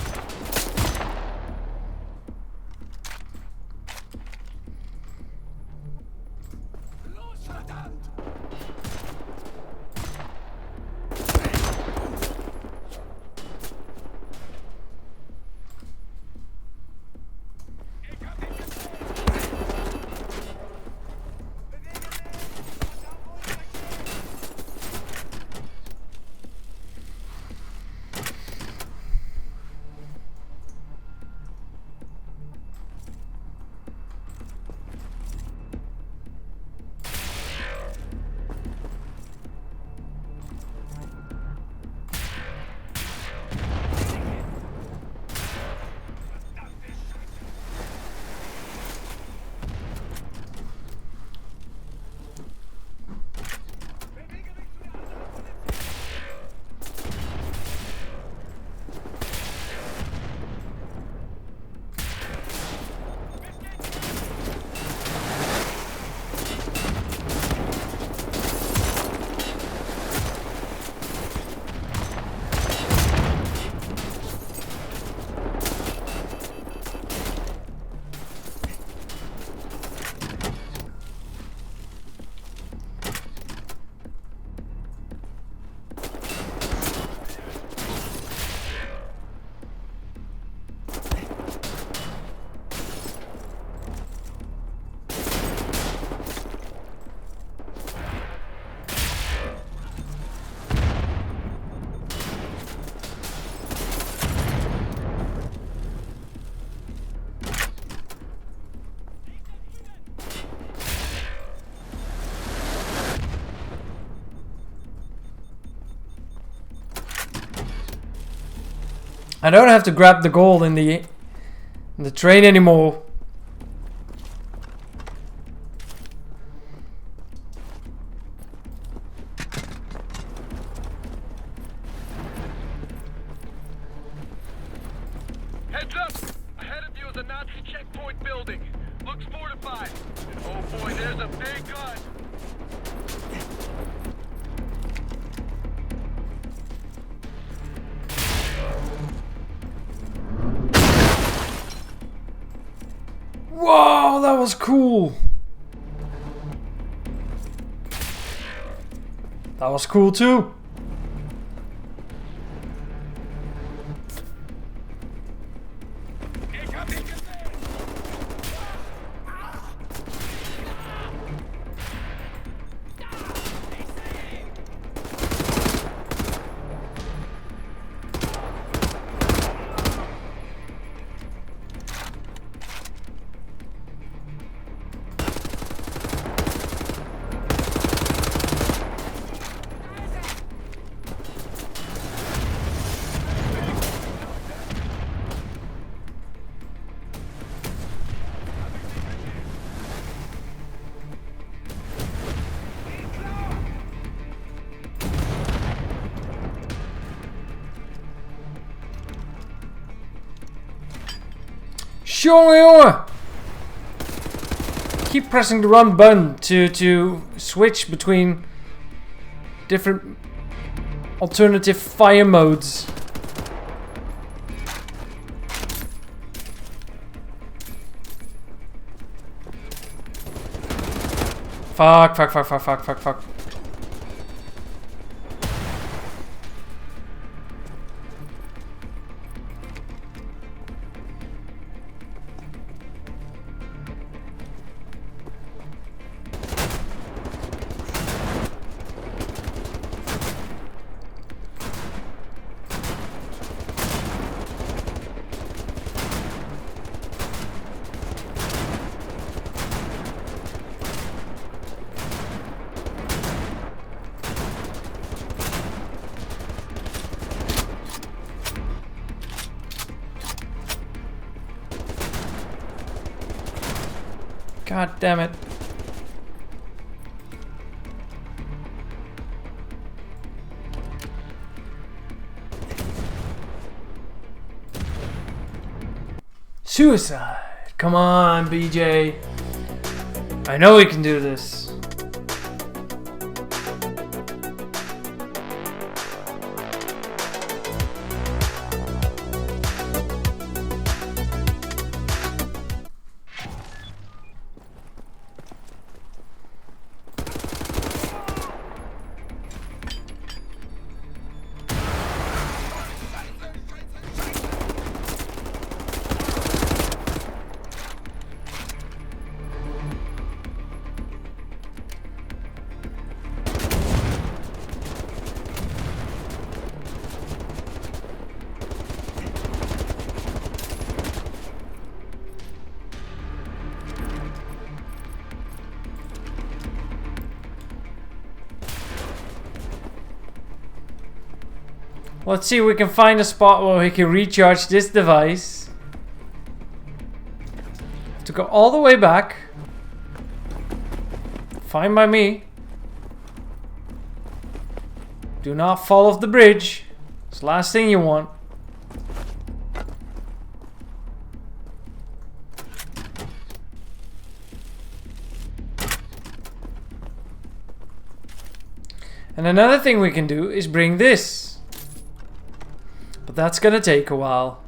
I don't have to grab the gold in the train anymore. Heads up! Ahead of you is a Nazi checkpoint building. Looks fortified. And oh boy, there's a big gun. Whoa, that was cool. That was cool too. Jongen! Keep pressing the run button to switch between different alternative fire modes. Fuck. God damn it. Suicide. Come on, BJ. I know we can do this. Let's see if we can find a spot where we can recharge this device. Have to go all the way back. Fine by me. Do not fall off the bridge. It's the last thing you want. And another thing we can do is bring this. But that's gonna take a while.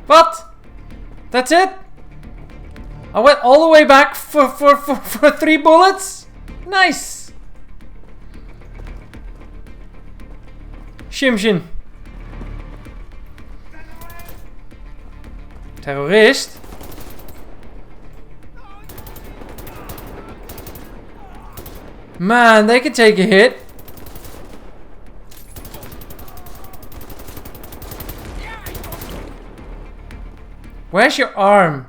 What? That's it? I went all the way back for 3 bullets? Nice. Shimshin. Terrorist? Man, they can take a hit. Where's your arm?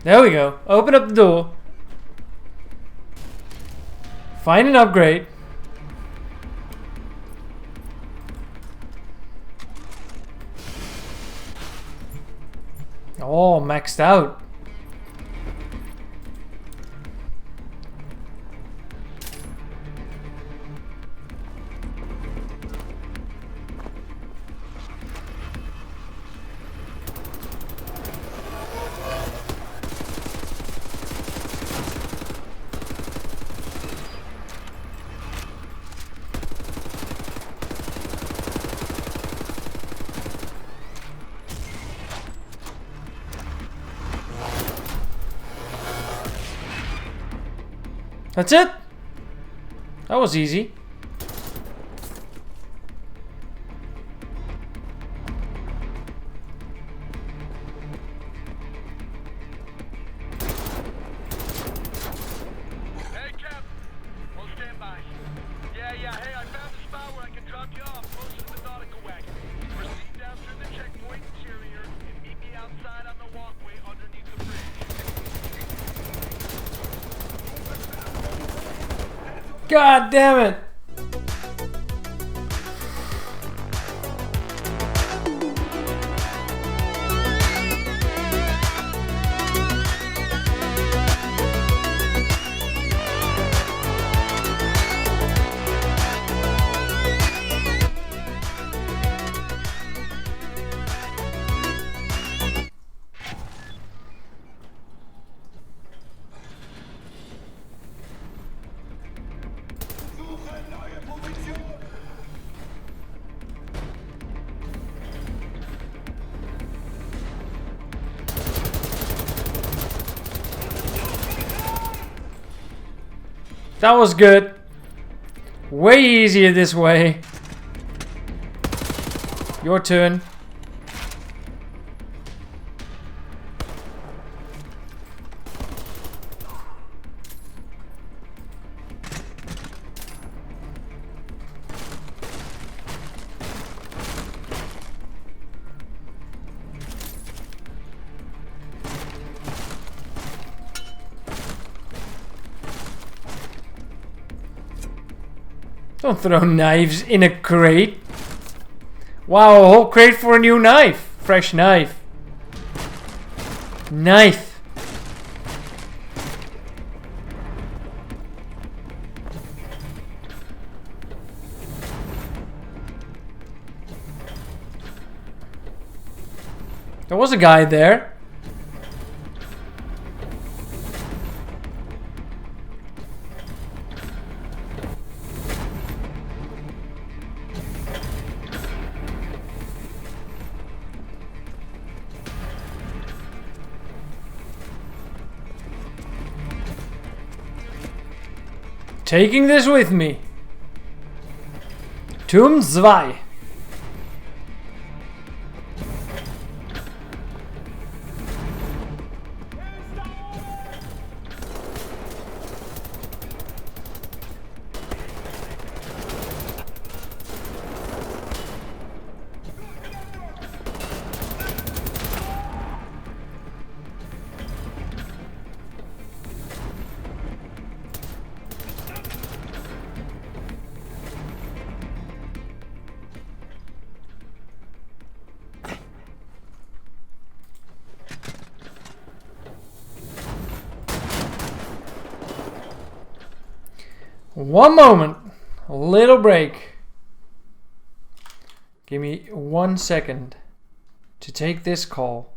There we go. Open up the door. Find an upgrade. Oh, maxed out. That's it? That was easy. Hey, Cap. We'll stand by. Yeah, hey, I found a spot where I can drop you off close to the nautical wagon. Proceed down through the checkpoint interior and meet me outside on the walkway underneath the bridge. God damn it! That was good. Way easier this way. Your turn. Don't throw knives in a crate. Wow, a whole crate for a new knife. Fresh knife. Knife. There was a guy there. Taking this with me. Tomb 2. One moment. A little break. Give me 1 second to take this call.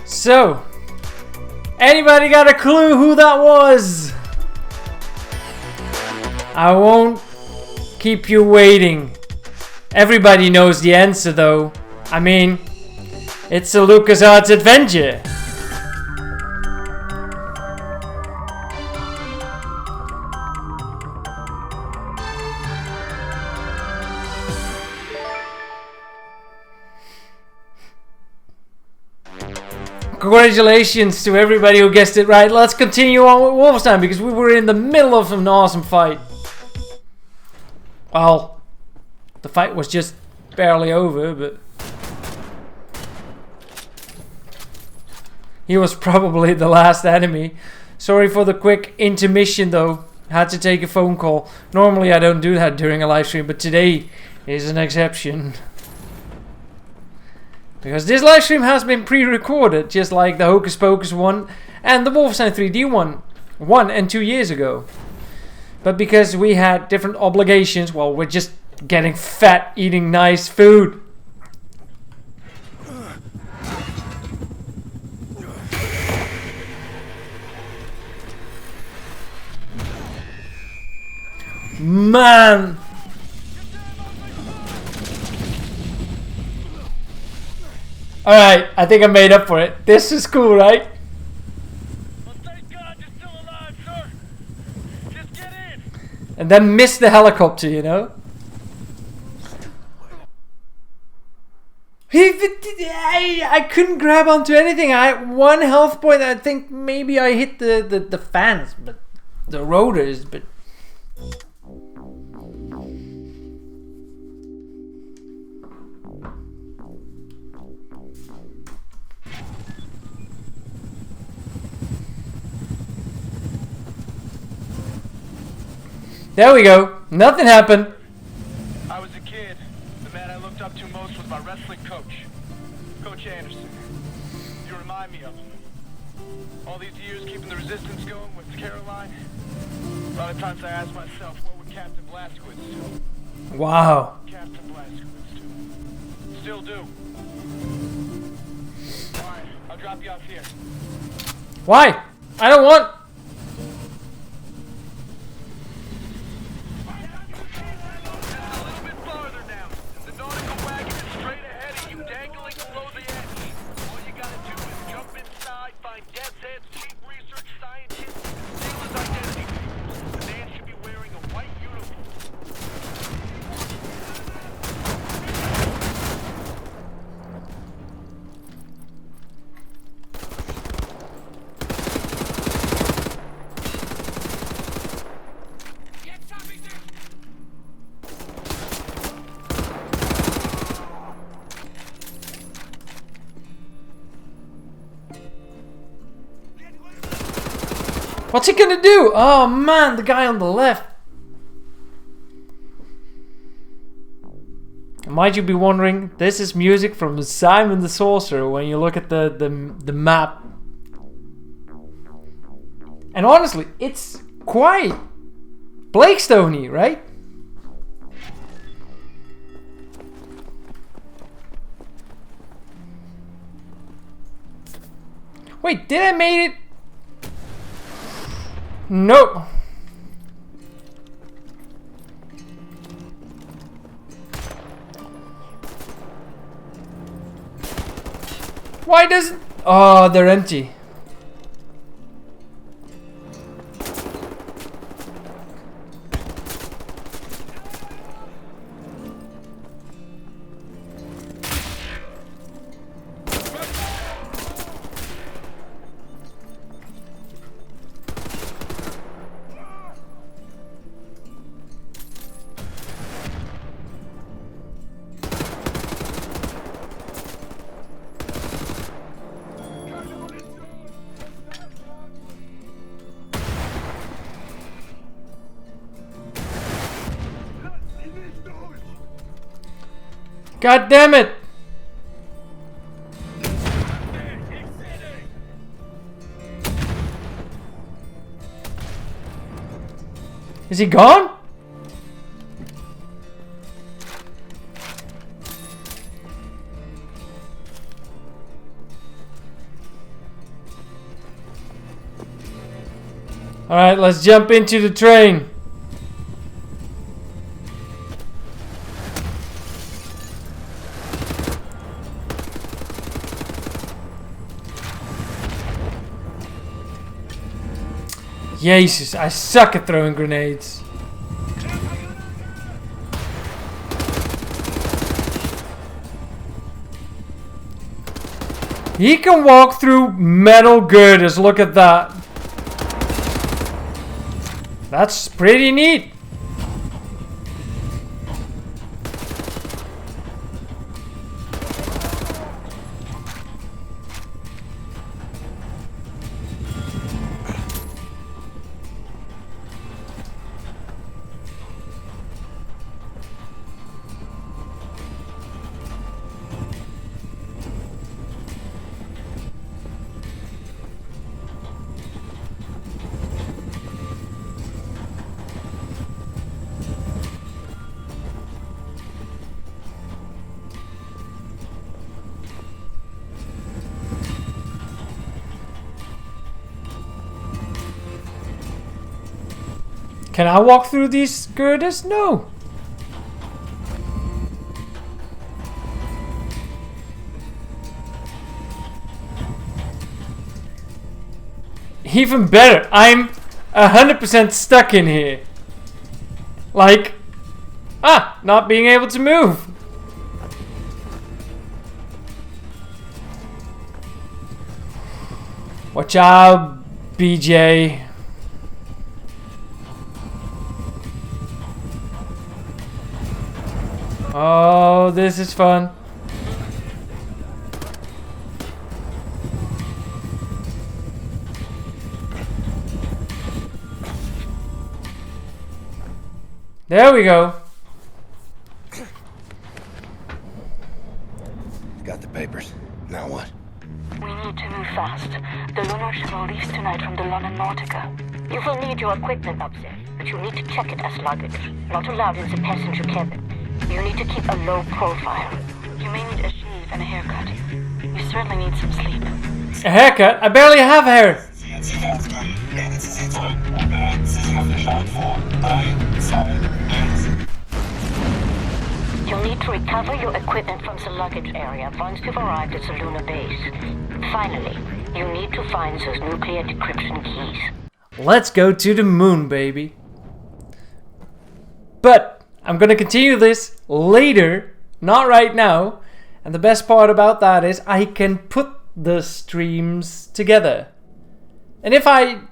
So, anybody got a clue who that was? I won't keep you waiting. Everybody knows the answer though. I mean, it's a LucasArts adventure. Congratulations to everybody who guessed it right. Let's continue on with Wolfenstein because we were in the middle of an awesome fight. Well, the fight was just barely over, but he was probably the last enemy. Sorry for the quick intermission though. Had to take a phone call. Normally I don't do that during a live stream, but today is an exception. Because this live stream has been pre-recorded, just like the Hocus Pocus one and the Wolfenstein 3D one 1 and 2 years ago. But because we had different obligations, well, we're just getting fat eating nice food. Man! Alright, I think I made up for it. This is cool, right? Well, thank God you're still alive, sir. Just get in. And then miss the helicopter, you know? I couldn't grab onto anything. I had 1 health point. I think maybe I hit the fans, but the rotors, but there we go. Nothing happened. I was a kid. The man I looked up to most was my wrestling coach, Coach Anderson. You remind me of him. All these years keeping the resistance going with Caroline. A lot of times I ask myself, what would Captain Blazkowicz do? Wow. Captain Blazkowicz do. Still do. Alright, I'll drop you off here. Why? I don't want... What's he gonna do? Oh man, the guy on the left. Might you be wondering, this is music from Simon the Sorcerer when you look at the map. And honestly, it's quite Blakestone-y, right? Wait, did I make it? No. Why doesn't... Oh, they're empty. God damn it! Is he gone? Alright, let's jump into the train. Jesus, I suck at throwing grenades. He can walk through metal girders, look at that. That's pretty neat. Can I walk through these girders? No. Even better, I'm 100% stuck in here. Like, not being able to move. Watch out, BJ. Oh, this is fun. There we go. Got the papers. Now what? We need to move fast. The lunar shuttle leaves tonight from the London Nautica. You will need your equipment up there, but you need to check it as luggage. Not allowed in the passenger cabin. You need to keep a low profile. You may need a shave and a haircut. You certainly need some sleep. A haircut? I barely have hair. You'll need to recover your equipment from the luggage area once you've arrived at the lunar base. Finally, you need to find those nuclear decryption keys. Let's go to the moon, baby. But I'm gonna continue this later, not right now. And the best part about that is I can put the streams together. And if I'm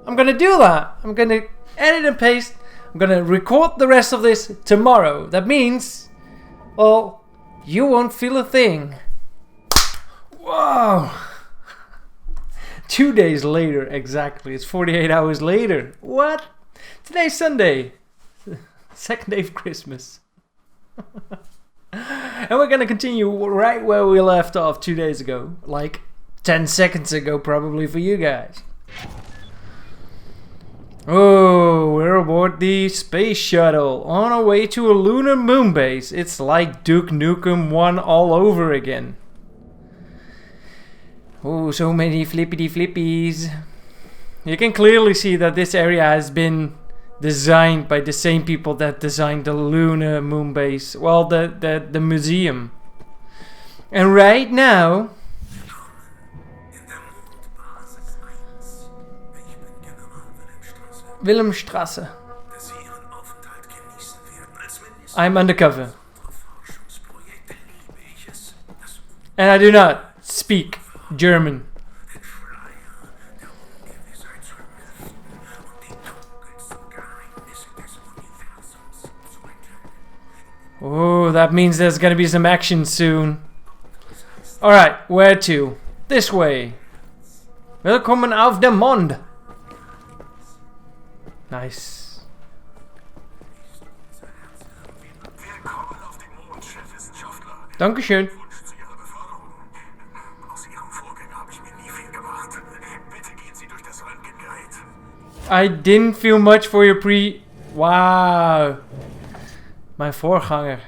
gonna do that. I'm gonna edit and paste. I'm gonna record the rest of this tomorrow. That means, well, you won't feel a thing. Whoa! 2 days later, exactly. It's 48 hours later. What? Today's Sunday. Second day of Christmas. And we're gonna continue right where we left off 2 days ago. Like 10 seconds ago, probably for you guys. Oh, we're aboard the space shuttle on our way to a lunar moon base. It's like Duke Nukem 1 all over again. Oh, so many flippity flippies. You can clearly see that this area has been designed by the same people that designed the lunar moon base. Well, the museum. And right now... Wilhelmstrasse. I'm undercover. And I do not speak German. Oh, that means there's gonna be some action soon. Alright, where to? This way. Willkommen auf dem Mond. Nice. Dankeschön. I didn't feel much for your Wow. My voorganger.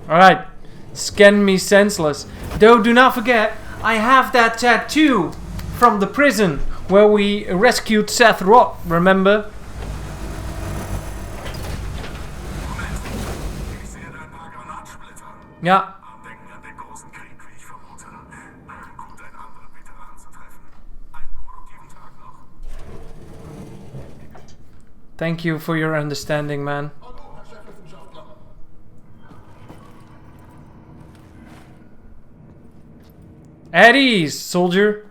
Alright. Scan me senseless. Though do not forget, I have that tattoo from the prison where we rescued Seth Roth, remember? Ja. Thank you for your understanding, man. At ease, soldier.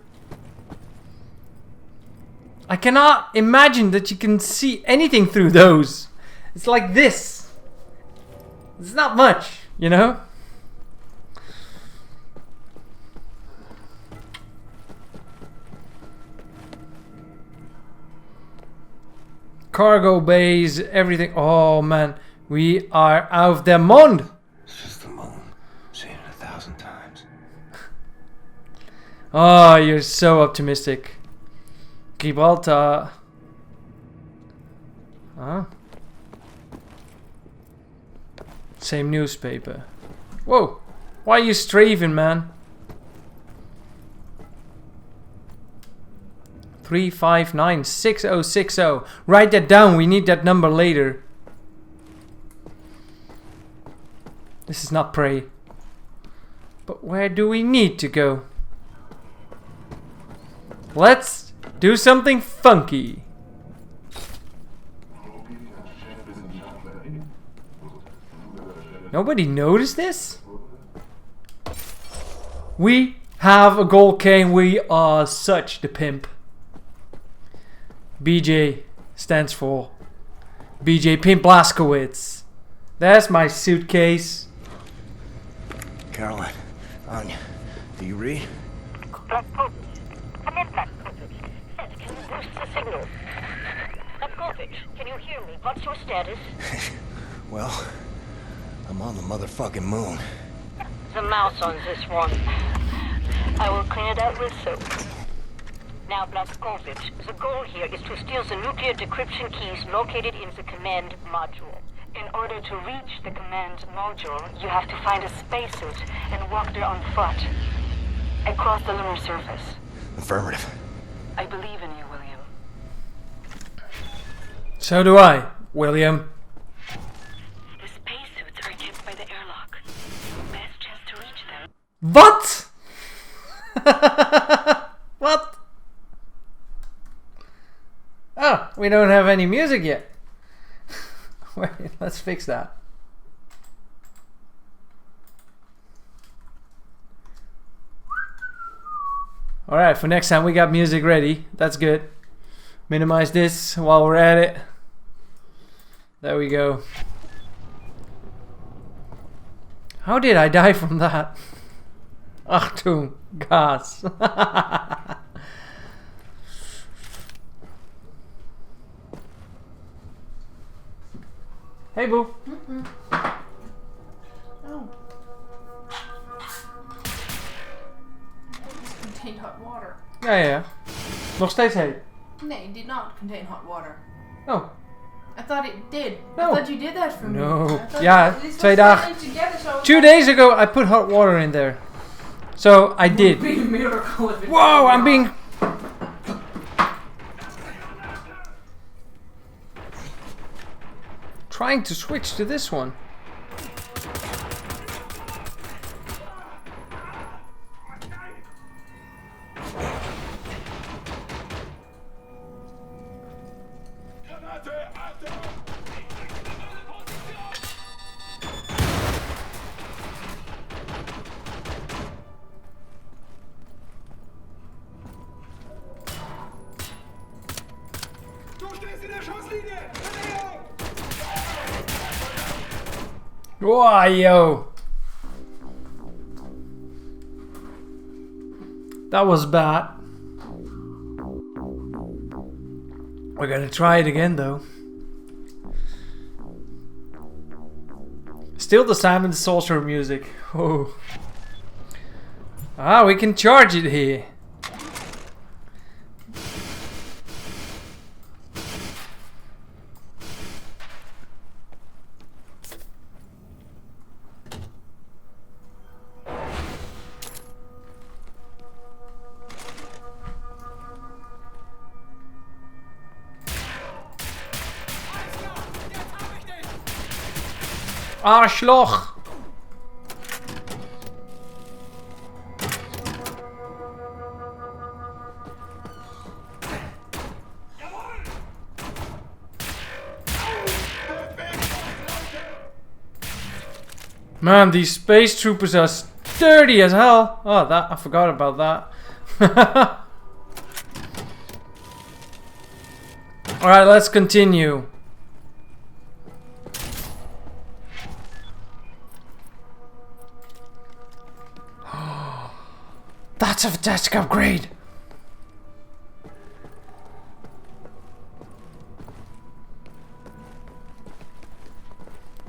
I cannot imagine that you can see anything through those. It's like this. It's not much, you know? Cargo bays, everything. Oh man, we are auf dem Mond. It's just the moon. Seen it 1,000 times. Oh, you're so optimistic. Gibraltar. Huh? Same newspaper. Whoa, why are you strafing, man? 3596060. Write that down. We need that number later. This is not prey. But where do we need to go? Let's do something funky. Nobody noticed this? We have a gold cane. We are such the pimp. BJ stands for BJ Pimp Blaskowitz. That's my suitcase. Caroline, Anya, do you read? Come in, Blaskowitz. Seth, can you boost the signal? Blaskowitz, can you hear me? What's your status? Well, I'm on the motherfucking moon. The mouse on this one. I will clean it out with soap. Now, Blaskowitz, the goal here is to steal the nuclear decryption keys located in the command module. In order to reach the command module, you have to find a spacesuit and walk there on foot. Across the lunar surface. Affirmative. I believe in you, William. So do I, William. The spacesuits are kept by the airlock. Best chance to reach them. What? What? Oh, we don't have any music yet. Wait, let's fix that. Alright, for next time we got music ready. That's good. Minimize this while we're at it. There we go. How did I die from that? Achtung, Gas. Hey, boo. Oh. This contained hot water. Ja. Nog steeds heet. Nee, it did not contain hot water. Oh. I thought it did. No. I thought you did that for me. No. I thought Ja, this was 2 dagen. together, so 2 days ago, I put hot water in there. So I did. It would be a miracle if it Whoa, I'm being... Trying to switch to this one. Wow, yo. That was bad. We're gonna try it again though. Still the Simon the Sorcerer music. Oh. Ah, we can charge it here. Arschloch! Man, these space troopers are sturdy as hell. Oh, that I forgot about that. Alright, let's continue. That's a fantastic upgrade.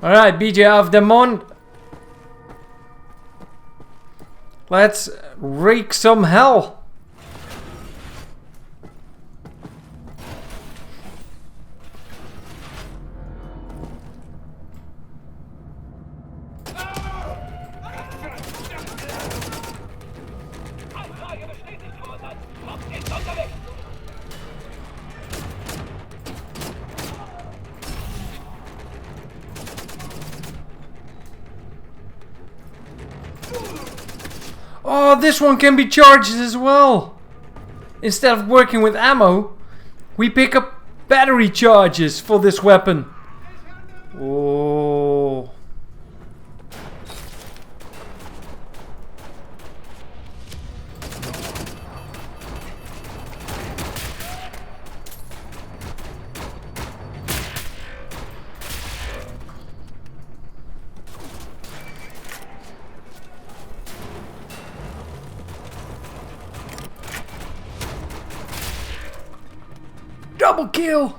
Alright, BJ of the Mon. Let's wreak some hell. Oh, this one can be charged as well. Instead of working with ammo, we pick up battery charges for this weapon. Oh. Double kill!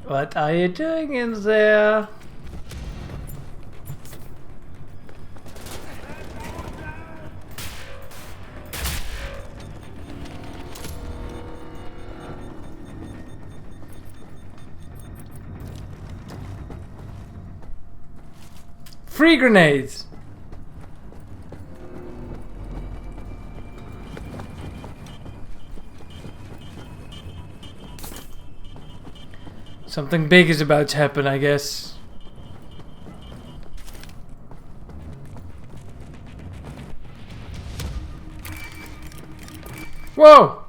What are you doing in there? Free grenades. Something big is about to happen, I guess. Whoa!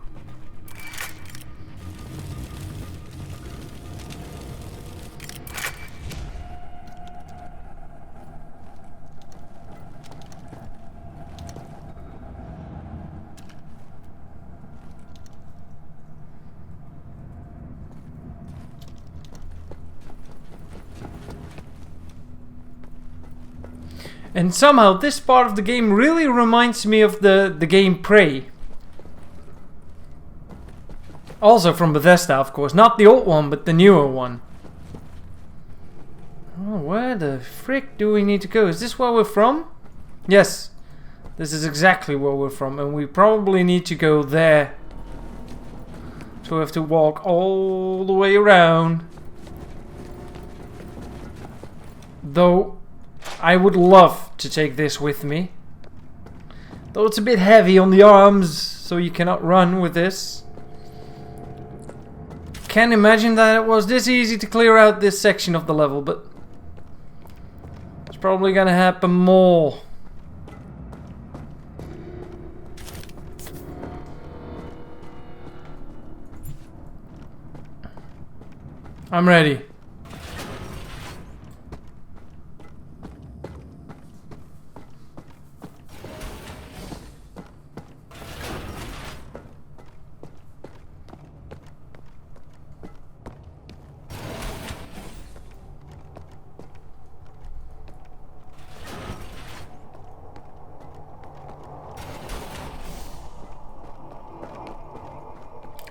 And somehow this part of the game really reminds me of the game Prey. Also from Bethesda, of course. Not the old one, but the newer one. Oh, where the frick do we need to go? Is this where we're from? Yes. This is exactly where we're from. And we probably need to go there. So we have to walk all the way around. Though, I would love to take this with me. Though it's a bit heavy on the arms, so you cannot run with this. Can't imagine that it was this easy to clear out this section of the level, but it's probably gonna happen more. I'm ready.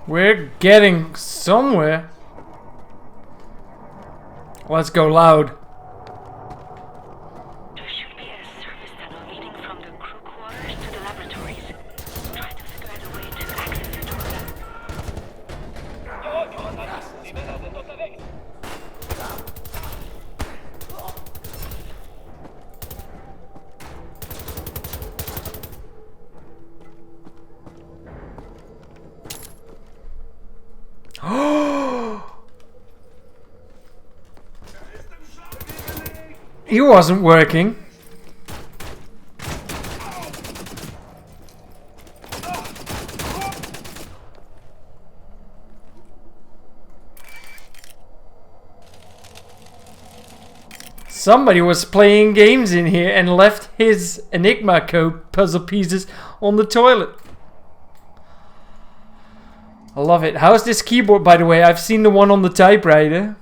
We're getting somewhere. Let's go loud. There should be a service tunnel leading from the crew quarters to the laboratories. Try to figure out a way to access the door. He wasn't working. Somebody was playing games in here and left his Enigma code puzzle pieces on the toilet. I love it. How's this keyboard, by the way? I've seen the one on the typewriter.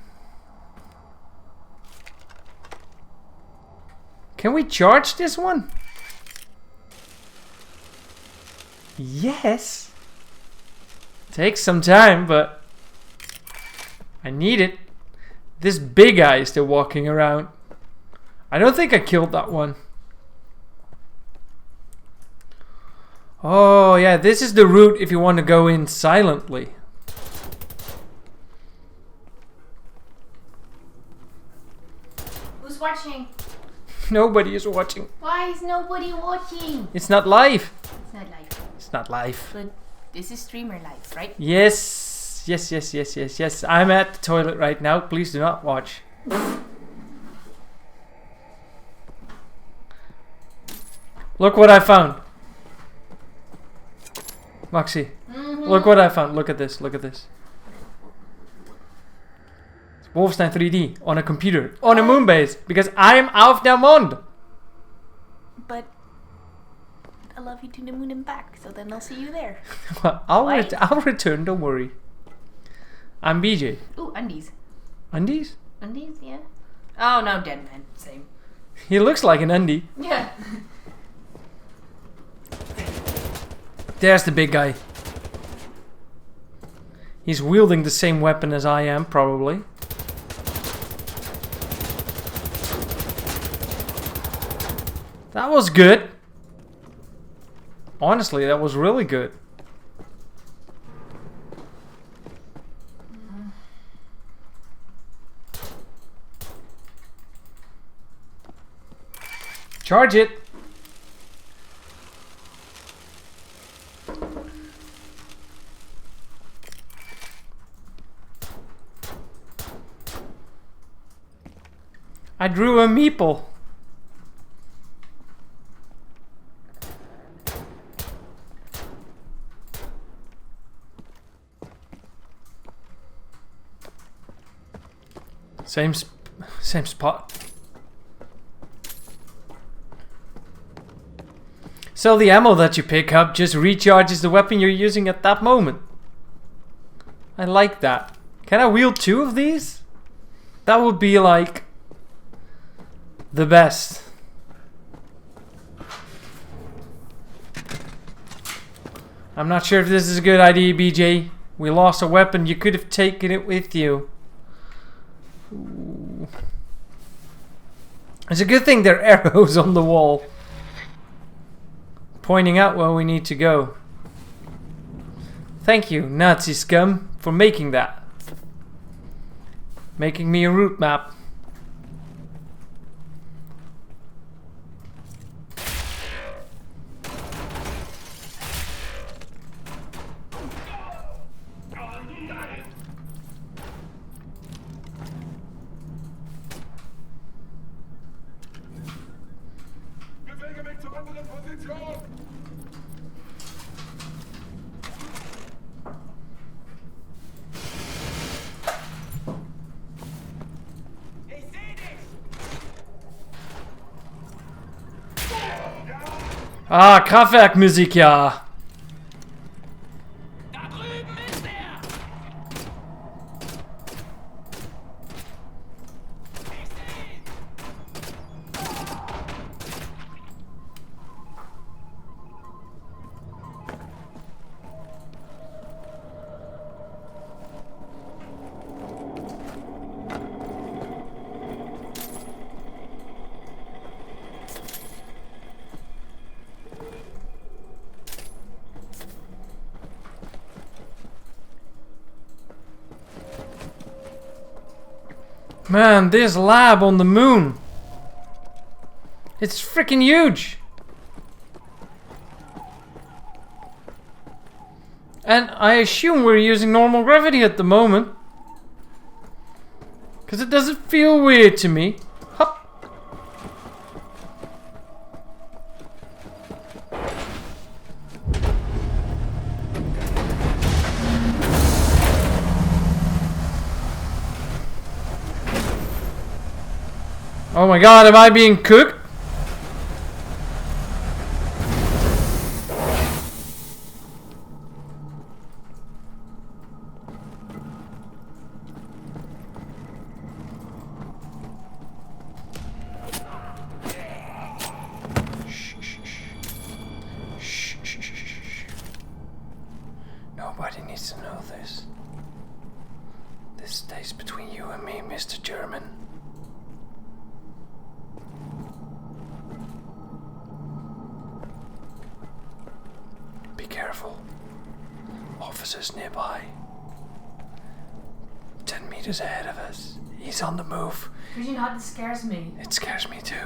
Can we charge this one? Yes. Takes some time, but I need it. This big guy is still walking around. I don't think I killed that one. Oh yeah, this is the route if you want to go in silently. Who's watching? Nobody is watching. Why is nobody watching? It's not live. It's not live. It's not live. But this is streamer live, right? Yes. Yes. I'm at the toilet right now. Please do not watch. Look what I found. Moxie. Look what I found. Look at this. Look at this. Wolfenstein 3D on a computer, on a moon base, because I'm auf der Mond. But I love you to the moon and back, so then I'll see you there. Well, I'll return, don't worry. I'm BJ. Ooh, undies. Undies? Undies, yeah. Oh no, dead man, same. He looks like an undie. Yeah. There's the big guy. He's wielding the same weapon as I am, probably. That was good. Honestly, that was really good. Charge it. I drew a meeple. Same spot. So the ammo that you pick up just recharges the weapon you're using at that moment. I like that. Can I wield 2 of these? That would be like the best. I'm not sure if this is a good idea, BJ. We lost a weapon. You could have taken it with you. Ooh. It's a good thing there are arrows on the wall, pointing out where we need to go. Thank you, Nazi scum, for making that. Making me a route map. Ah, Kraftwerkmusik, ja. Man, this lab on the moon. It's freaking huge. And I assume we're using normal gravity at the moment. Because it doesn't feel weird to me. Hup. Oh my god, am I being cooked? Nobody needs to know this. This stays between you and me, Mr. German. Be careful. Officers nearby. 10 meters ahead of us. He's on the move. Could you not? It scares me. It scares me too.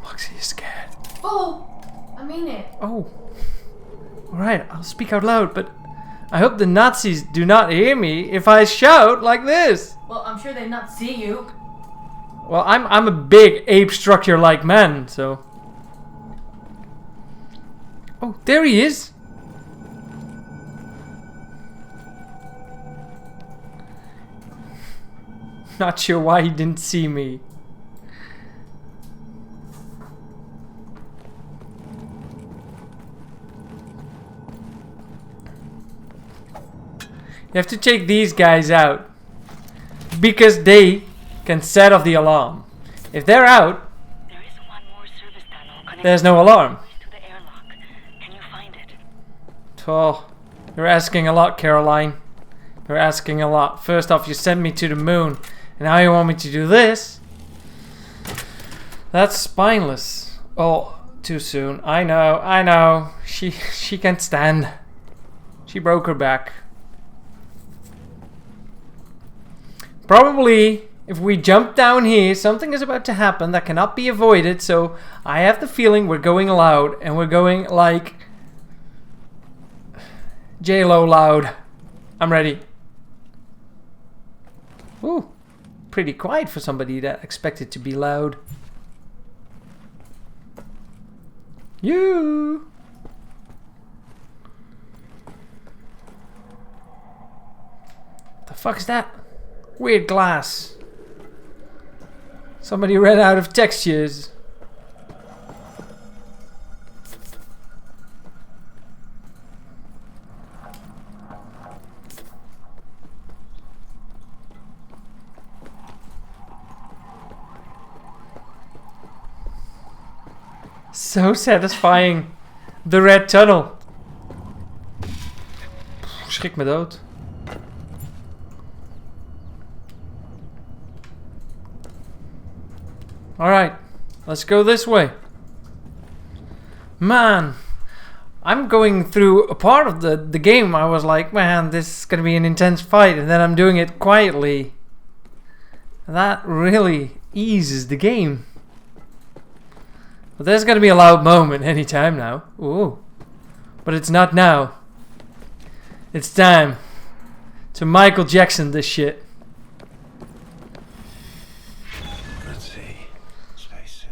Moxie is scared. Oh! I mean it. Oh. Alright, I'll speak out loud, but I hope the Nazis do not hear me if I shout like this. Well, I'm sure they not see you. Well, I'm a big ape structure-like man, so. Oh, there he is. Not sure why he didn't see me. You have to take these guys out because they can set off the alarm. If they're out, there's no alarm. Oh, you're asking a lot, Caroline. You're asking a lot. First off, you sent me to the moon, and now you want me to do this? That's spineless. Oh, too soon. I know. She can't stand. She broke her back. Probably, if we jump down here, something is about to happen that cannot be avoided, so I have the feeling we're going loud, and we're going like J-Lo loud. I'm ready. Ooh, pretty quiet for somebody that expected to be loud. You. The fuck is that? Weird glass. Somebody ran out of textures. So satisfying. The red tunnel. Schrik me dood. Alright, let's go this way. Man, I'm going through a part of the game. I was like, man, this is going to be an intense fight. And then I'm doing it quietly. That really eases the game. But there's going to be a loud moment anytime now. Ooh. But it's not now. It's time to Michael Jackson this shit. Let's see. Spacesuit.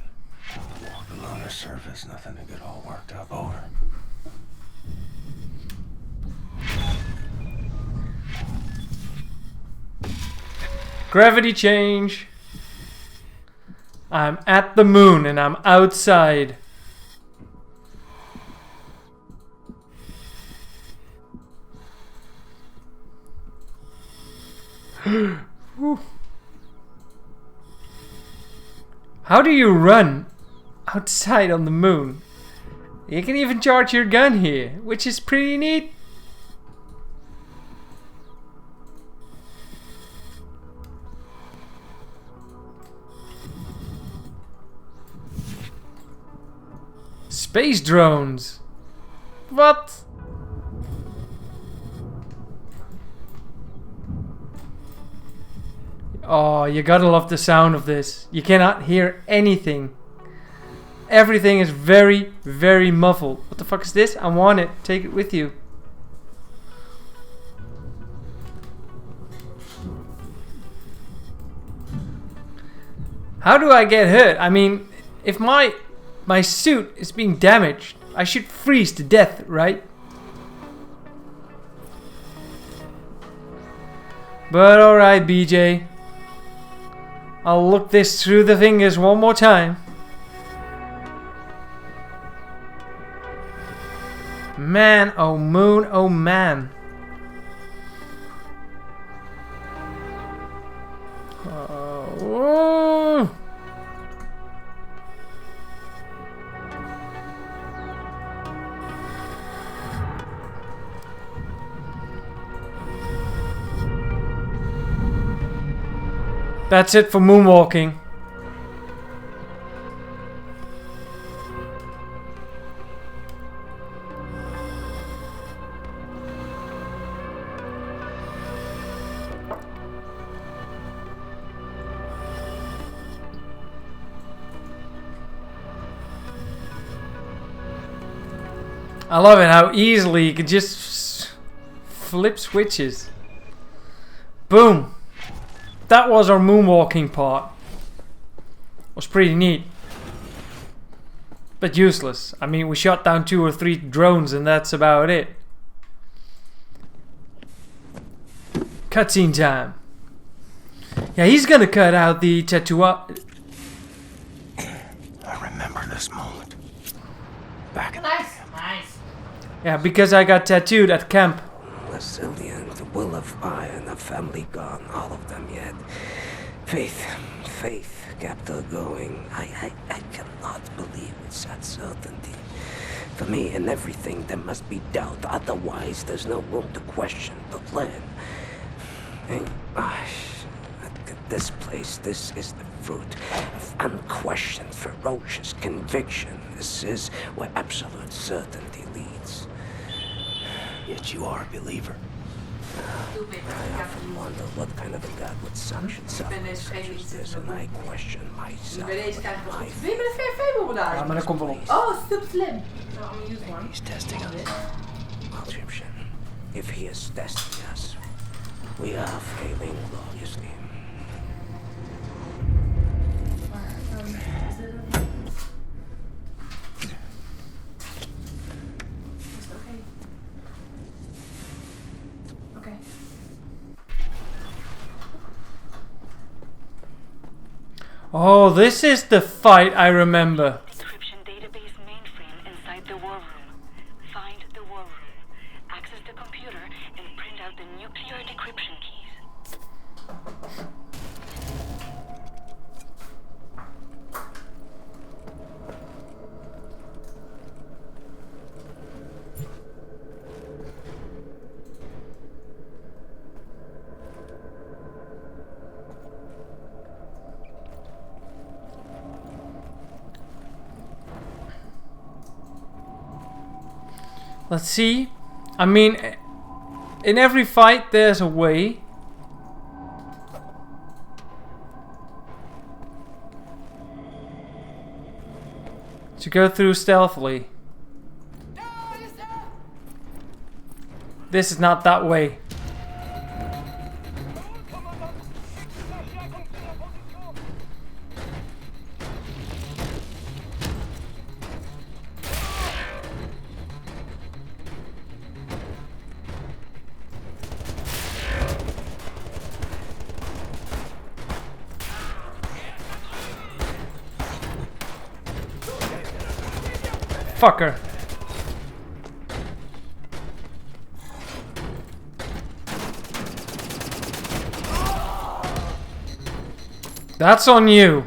Walk the lunar surface, nothing to get all worked up over. Gravity change. I'm at the moon and I'm outside. How do you run outside on the moon? You can even charge your gun here, which is pretty neat. Space drones. What? Oh, you gotta love the sound of this. You cannot hear anything. Everything is very, very muffled. What the fuck is this? I want it. Take it with you. How do I get hurt? I mean, if my suit is being damaged, I should freeze to death, right? But alright, BJ. I'll look this through the fingers one more time. Man, oh moon, oh man. Oh. That's it for moonwalking. I love it how easily you can just flip switches. Boom. That was our moonwalking part. Was pretty neat. But useless. I mean, we shot down 2 or 3 drones and that's about it. Cutscene time. Yeah, he's gonna cut out the tattoo. I remember this moment. Back in Nice. Yeah, because I got tattooed at camp. Resilient, will of iron, a family gone, all of them yet. Faith kept her going. I cannot believe with such certainty. For me, in everything there must be doubt, otherwise there's no room to question the plan. this place. This is the fruit of unquestioned, ferocious conviction. This is where absolute certainty leads. Yet you are a believer. I often wonder what kind of a God would sanction something such as this, and I question myself. Ja, maar dat komt wel op. Oh, super slim. So I'm gonna use one. He's testing us. Egyptian, if he is testing us, we are failing gloriously. Oh, this is the fight I remember. Encryption database mainframe inside the war room. Find the war room. Access the computer and print out the nuclear decryption keys. Let's see. I mean, in every fight there's a way. To go through stealthily. This is not that way. Fucker. That's on you.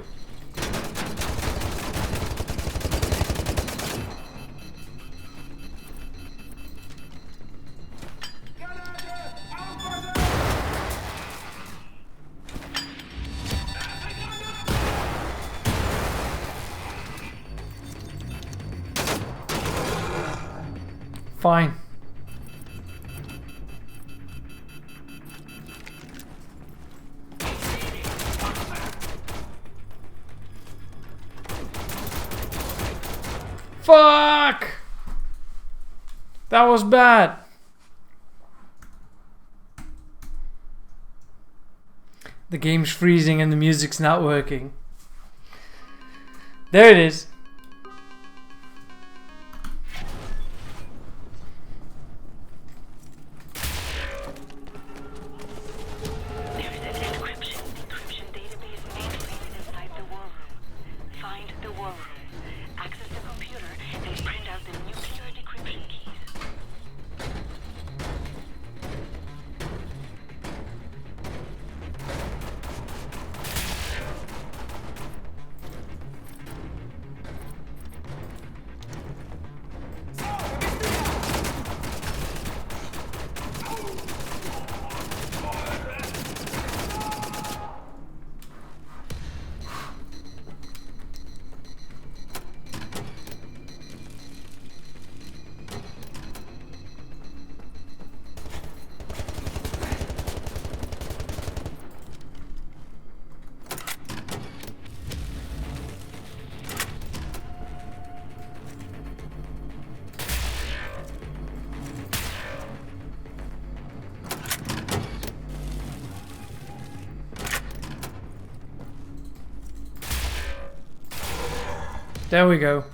Fine. Fuck! That was bad. The game's freezing and the music's not working. There it is. There we go.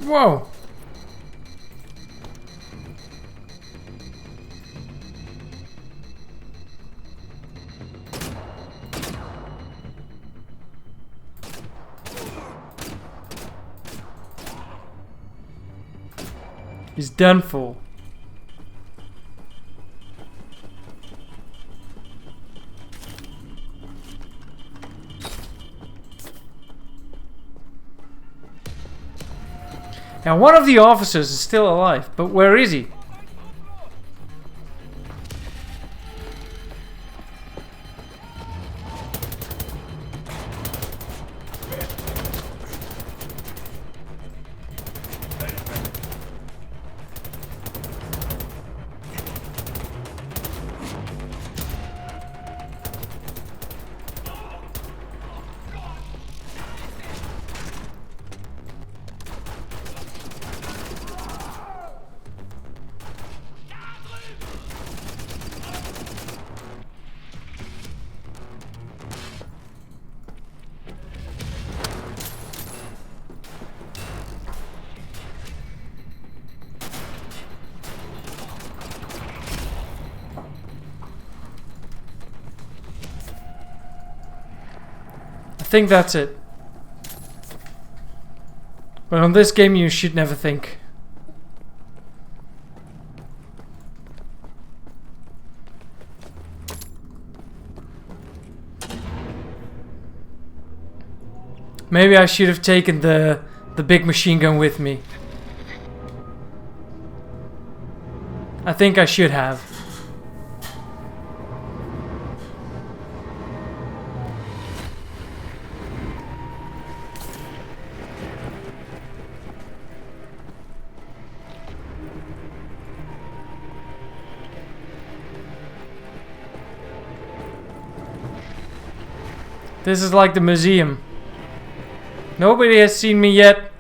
Whoa! is done for. Now one of the officers is still alive, but where is he? I think that's it. But on this game you should never think. Maybe I should have taken the big machine gun with me. I think I should have. This is like the museum. Nobody has seen me yet.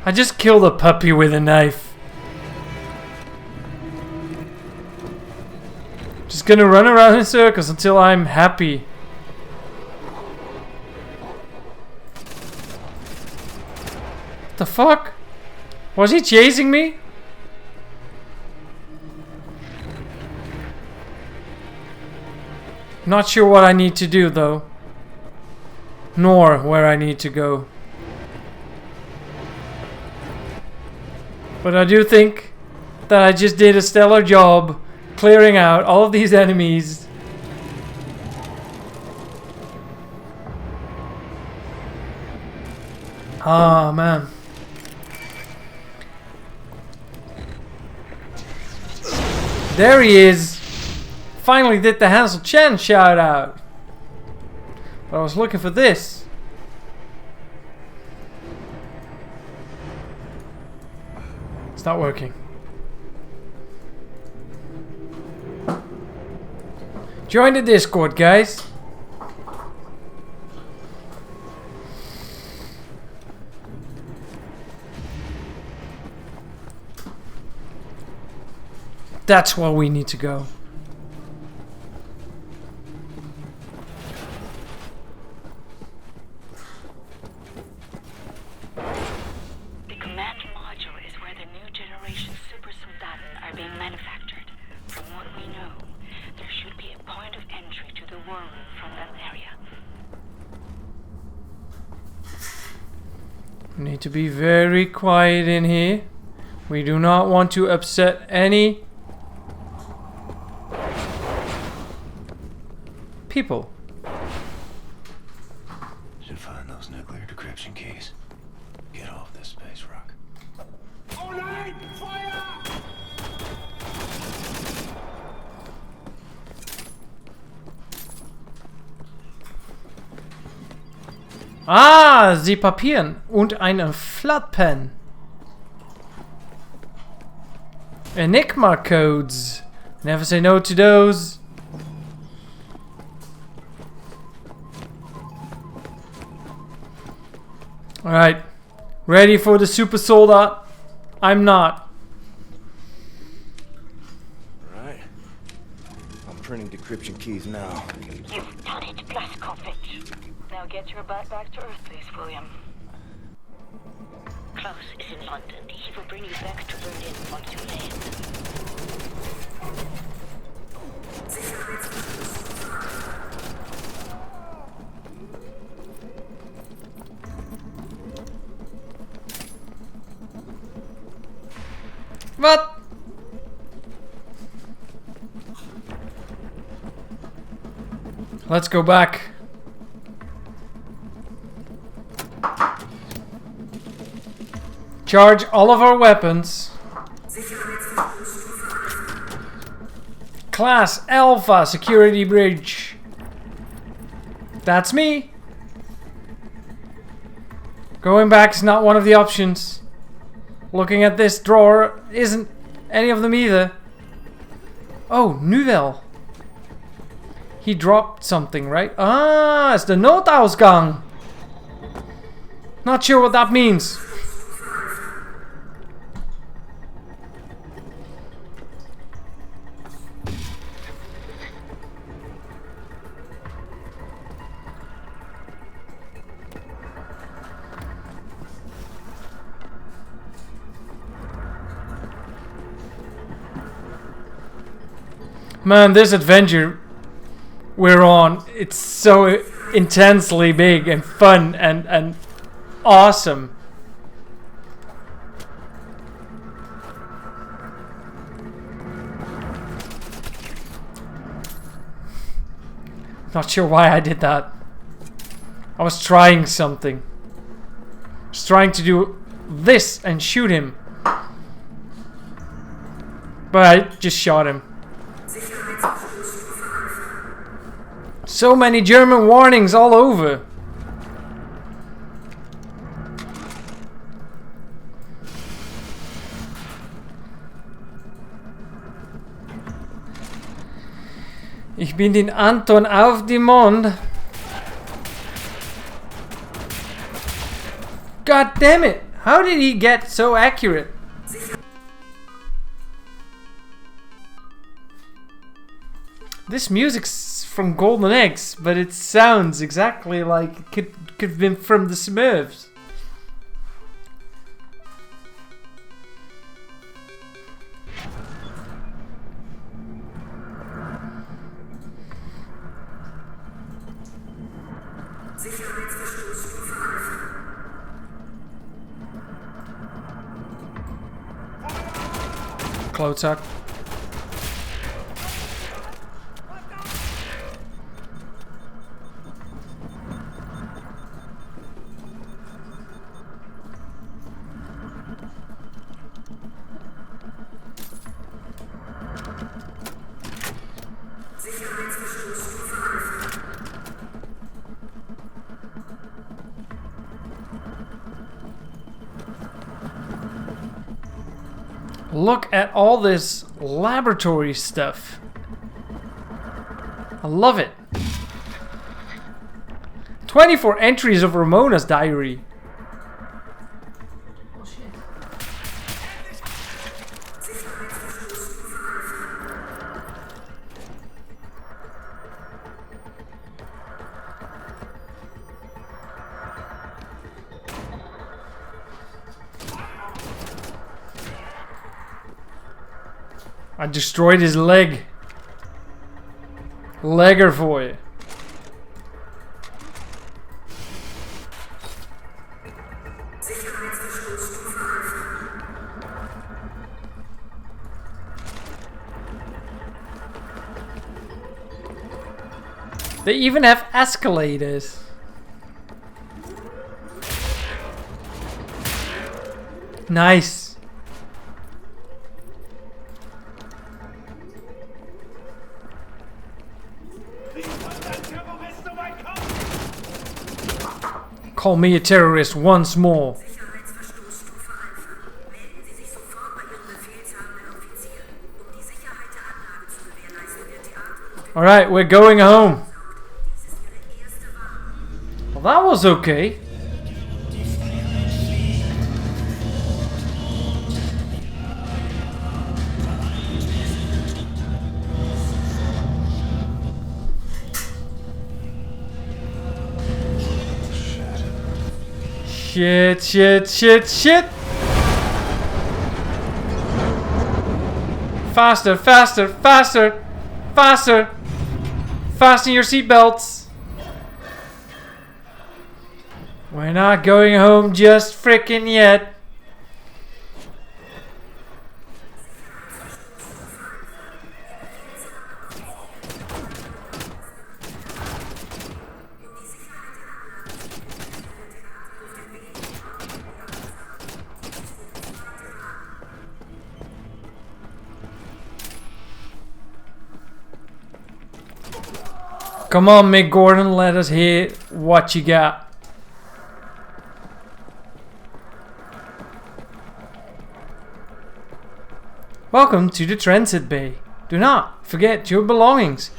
I just killed a puppy with a knife. Just gonna run around in circles until I'm happy. What the fuck? Was he chasing me? Not sure what I need to do though. Nor where I need to go. But I do think that I just did a stellar job clearing out all of these enemies. Ah, man. There he is. Finally did the Hansel Chan shout out. But I was looking for this. It's not working. Join the Discord, guys. That's where we need to go. We need to be very quiet in here. We do not want to upset any people. Should find those nuclear decryption keys. Get off this space rock. Alright, fire! Ah, die Papieren und eine Flatpen. Enigma codes. Never say no to those. Alright. Ready for the super soldier? I'm not. printing decryption keys now. You've done it, Blazkowicz. Now get your butt back to Earth, please, William. Klaus is in London. He will bring you back to Berlin once you land. What? Let's go back. Charge all of our weapons. Class Alpha security bridge. That's me. Going back is not one of the options. Looking at this drawer isn't any of them either. Oh, nu wel. He dropped something, right? Ah, it's the nooduitgang. Not sure what that means. Man, this adventure we're on, it's so intensely big and fun and awesome. Not sure why I did that. I was trying something. I was trying to do this and shoot him. But I just shot him. So many German warnings all over. Ich bin den Anton auf dem Mond. God damn it! How did he get so accurate? This music's from Golden Eggs, but it sounds exactly like it could have been from the Smurfs. Klootzak. Look at all this laboratory stuff. I love it. 24 entries of Ramona's diary. Oh shit. I destroyed his leg. Legger for you. They even have escalators. Nice. Call me a terrorist once more. Alright, we're going home. Well, that was okay. Shit, shit, shit, shit! Faster, faster, faster, faster! Fasten your seatbelts! We're not going home just frickin' yet. Come on, Mick Gordon, let us hear what you got. Welcome to the transit bay. Do not forget your belongings.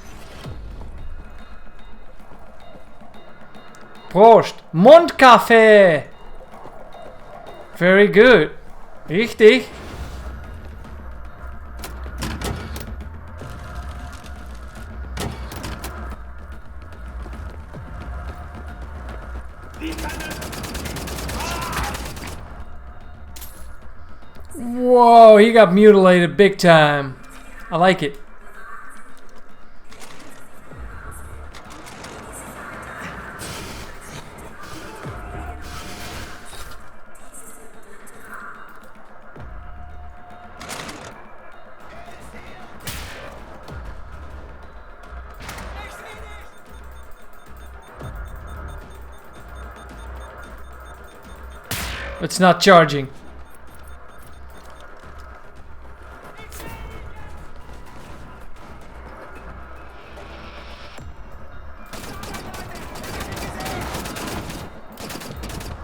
Prost. Mondkaffee. Very good. Richtig. Whoa, he got mutilated big time. I like it. It's not charging.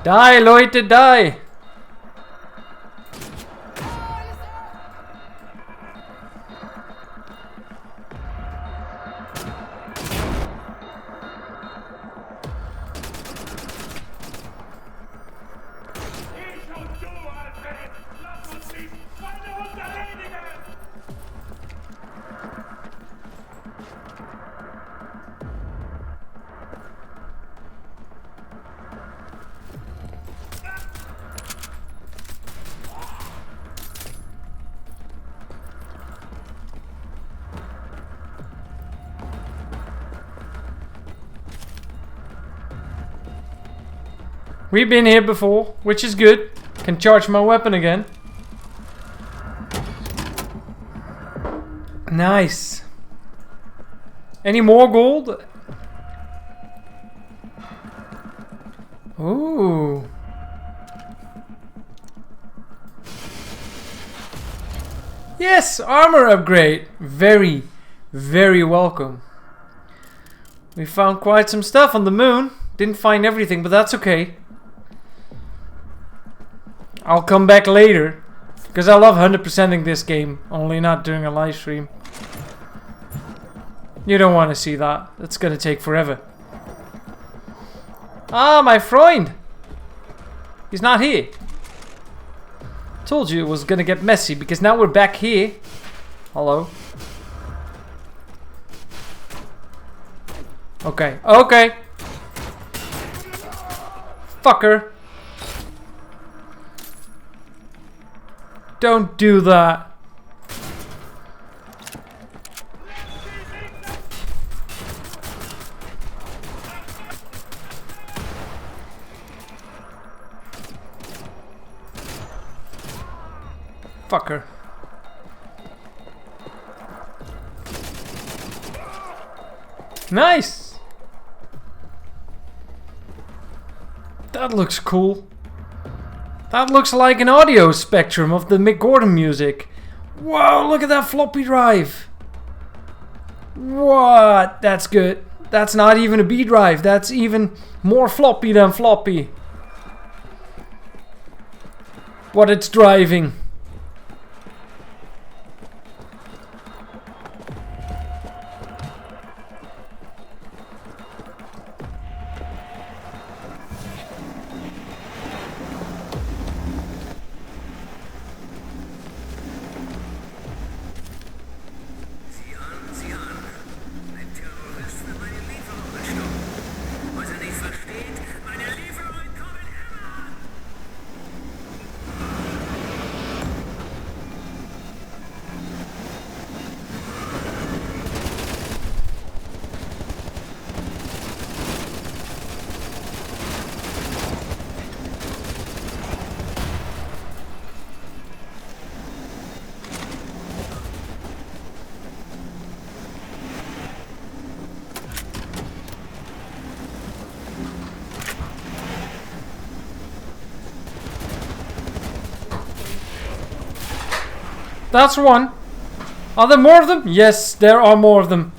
Die, Leute, die! We've been here before, which is good. Can charge my weapon again. Nice. Any more gold? Ooh. Yes, armor upgrade. Very, very welcome. We found quite some stuff on the moon. Didn't find everything, but that's okay. I'll come back later, because I love 100%ing this game, only not doing a live stream. You don't want to see that. That's gonna take forever. Ah, my friend! He's not here. Told you it was gonna get messy, because now we're back here. Hello. Okay, okay. Fucker. Don't do that. Fucker. Nice. That looks cool. That looks like an audio spectrum of the Mick Gordon music. Whoa, look at that floppy drive. What? That's good. That's not even a B drive. That's even more floppy than floppy. What it's driving. that's one. Are there more of them? Yes, there are more of them.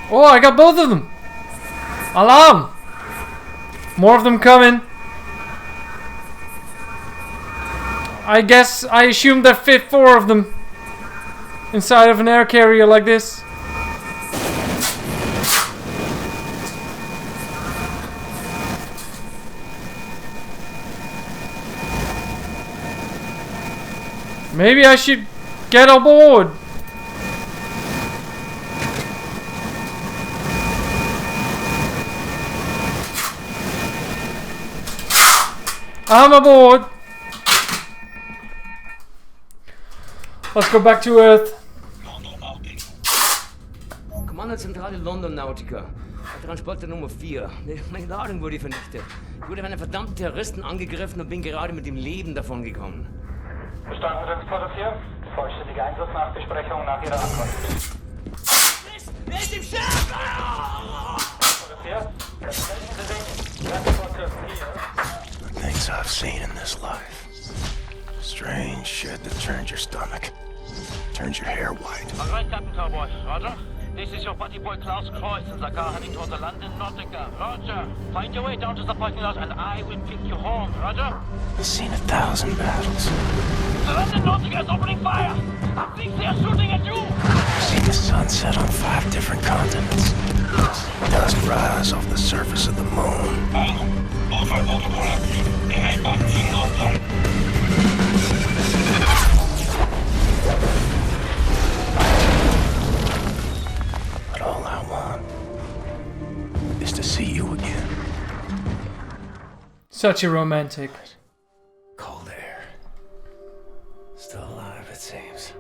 Oh, I got both of them. Alarm! More of them coming. I assume there fit 4 of them inside of an air carrier like this. Maybe I should get aboard. I'm aboard. Let's go back to Earth. Kommandozentrale London Nautica. Transporter Nummer 4. Meine Ladung wurde vernichtet. Ich wurde von einem verdammten Terroristen angegriffen und bin gerade mit dem Leben davon gekommen. Verstanden, Transporter 4. Vollständige Einsatznachbesprechung nach Ihrer Ankunft. Wer ist im Schiff? Transporter 4. Transporter 4. Things I've seen in this life. Strange shit that turns your stomach. Turns your hair white. All right, Captain Cowboy. Roger. This is your buddy boy Klaus Kreuz in the car heading towards the London Nautica. Roger. Find your way down to the parking lot and I will pick you home. Roger. I've seen 1,000 battles. The London Nautica is opening fire. I think they are shooting at you. I've seen the sun set on 5 different continents. Dust rise off the surface of the moon. But all I want is to see you again. Such a romantic. Cold air. Still alive, it seems.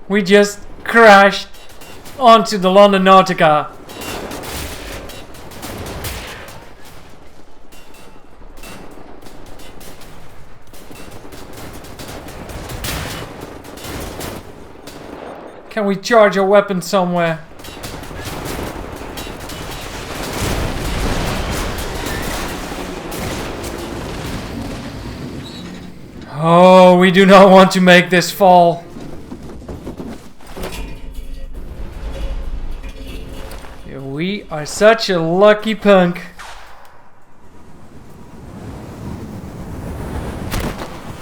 We just crashed onto the London Nautica. Can we charge a weapon somewhere? Oh, we do not want to make this fall. We are such a lucky punk.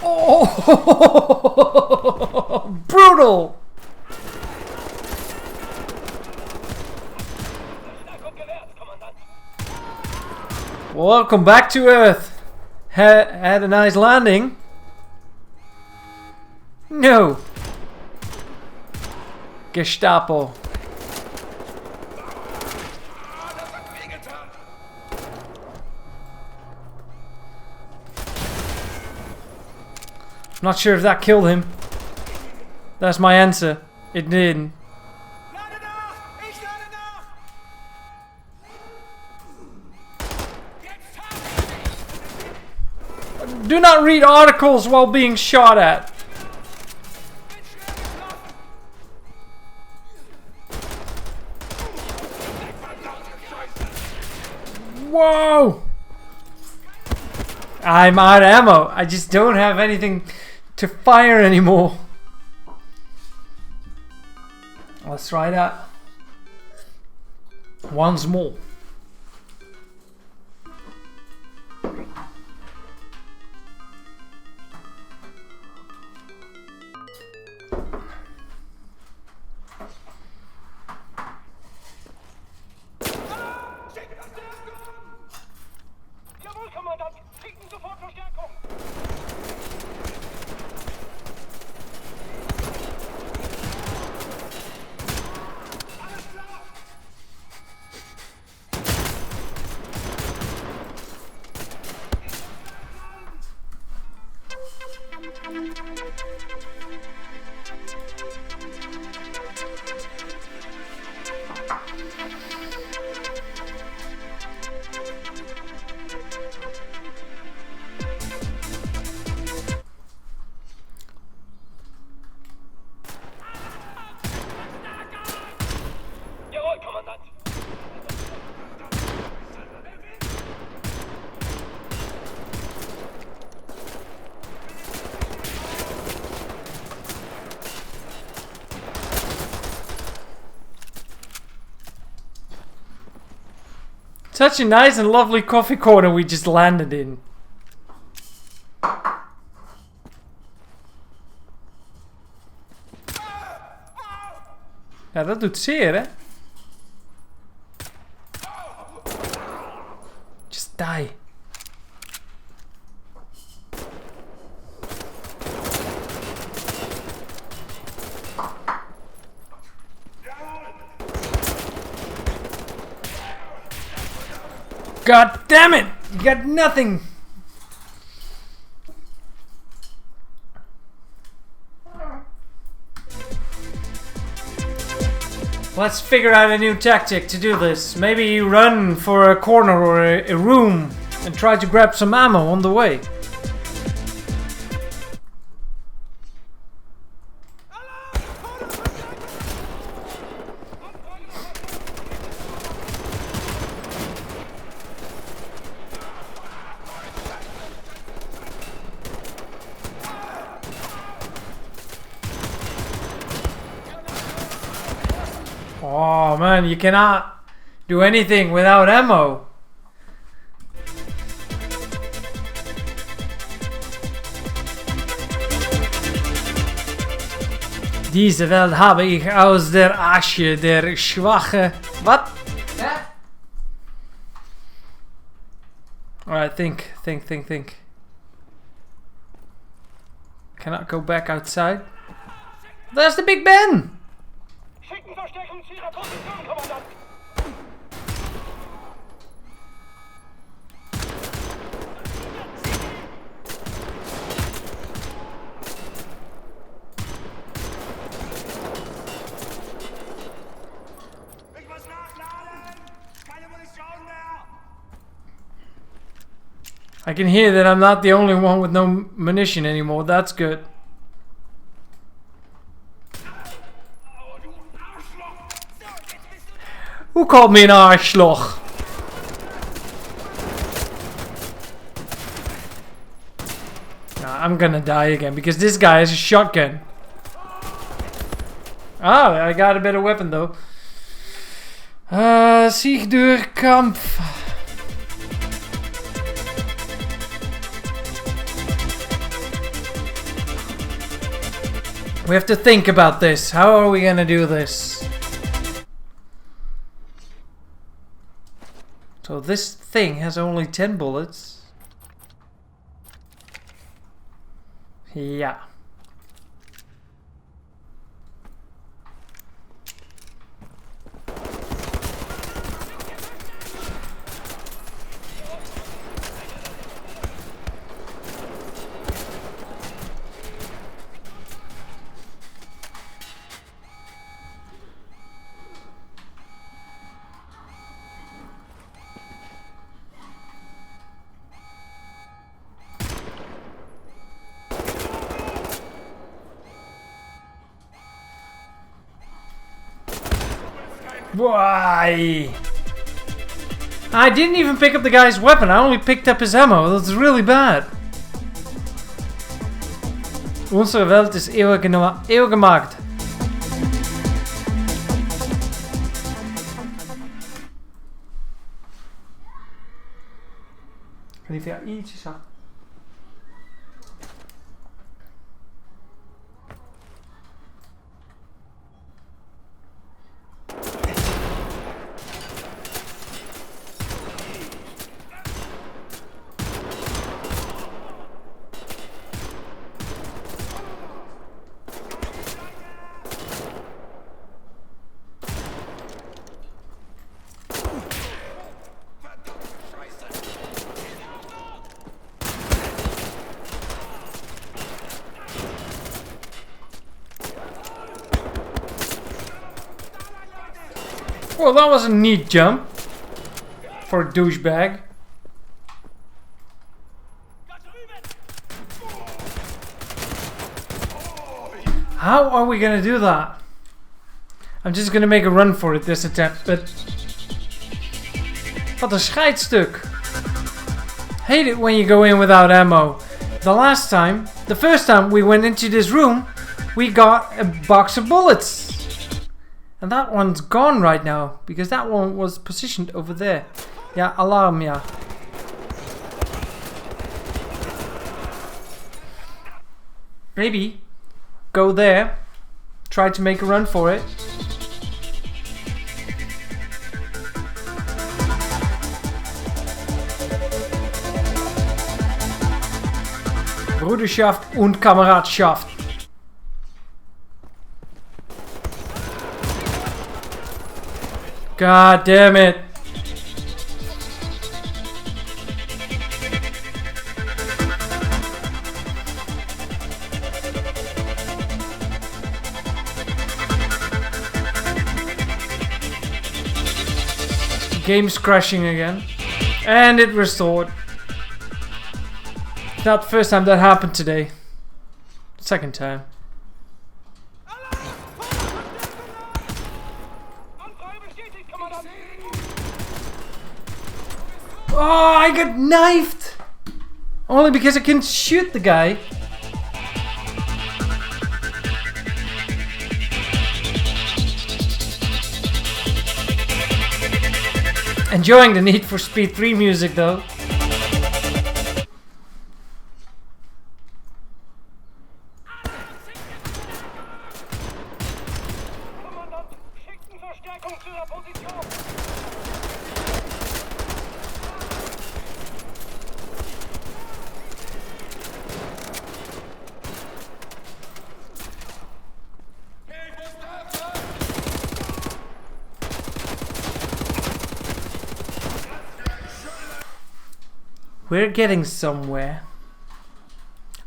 Oh, brutal. Welcome back to Earth. Had a nice landing. No. Gestapo. I'm not sure if that killed him. That's my answer. It didn't. Do not read articles while being shot at. Whoa! I'm out of ammo. I just don't have anything to fire anymore. Let's try that once more. Such a nice and lovely coffee corner we just landed in. Ja, dat doet zeer, hè? Just die. God damn it! You got nothing! Let's figure out a new tactic to do this. Maybe you run for a corner or a room and try to grab some ammo on the way. Oh man, you cannot do anything without ammo. Diese Welt habe ich aus der Asche der Schwache. What? Alright, think. Cannot go back outside. There's the Big Ben! Schicken Verstärkung zu Ihrer Position, Kommandant! Ich muss nachladen! Keine Munition mehr! I can hear that I'm not the only one with no munition anymore. That's good. Who called me an Arschloch? Nah, I'm gonna die again because this guy has a shotgun. Ah, I got a better weapon though. Sieg durch Kampf. We have to think about this. How are we gonna do this? So this thing has only 10 bullets. Yeah. Why? I didn't even pick up the guy's weapon. I only picked up his ammo. That's really bad. Unsere Welt ist eeuwig gemaakt. Kan die via ietsje zacht? Well, that was a neat jump for a douchebag. How are we gonna do that? I'm just gonna make a run for it this attempt, but... Wat een scheidstuk. Hate it when you go in without ammo. The first time we went into this room, we got a box of bullets. And that one's gone right now, because that one was positioned over there. Ja, alarm, ja. Maybe go there, try to make a run for it. Bruderschaft und Kameradschaft. God damn it. Game's crashing again. And it restored. Not the first time that happened today. Second time. Oh, I got knifed! Only because I couldn't shoot the guy. Enjoying the Need for Speed 3 music though. We're getting somewhere.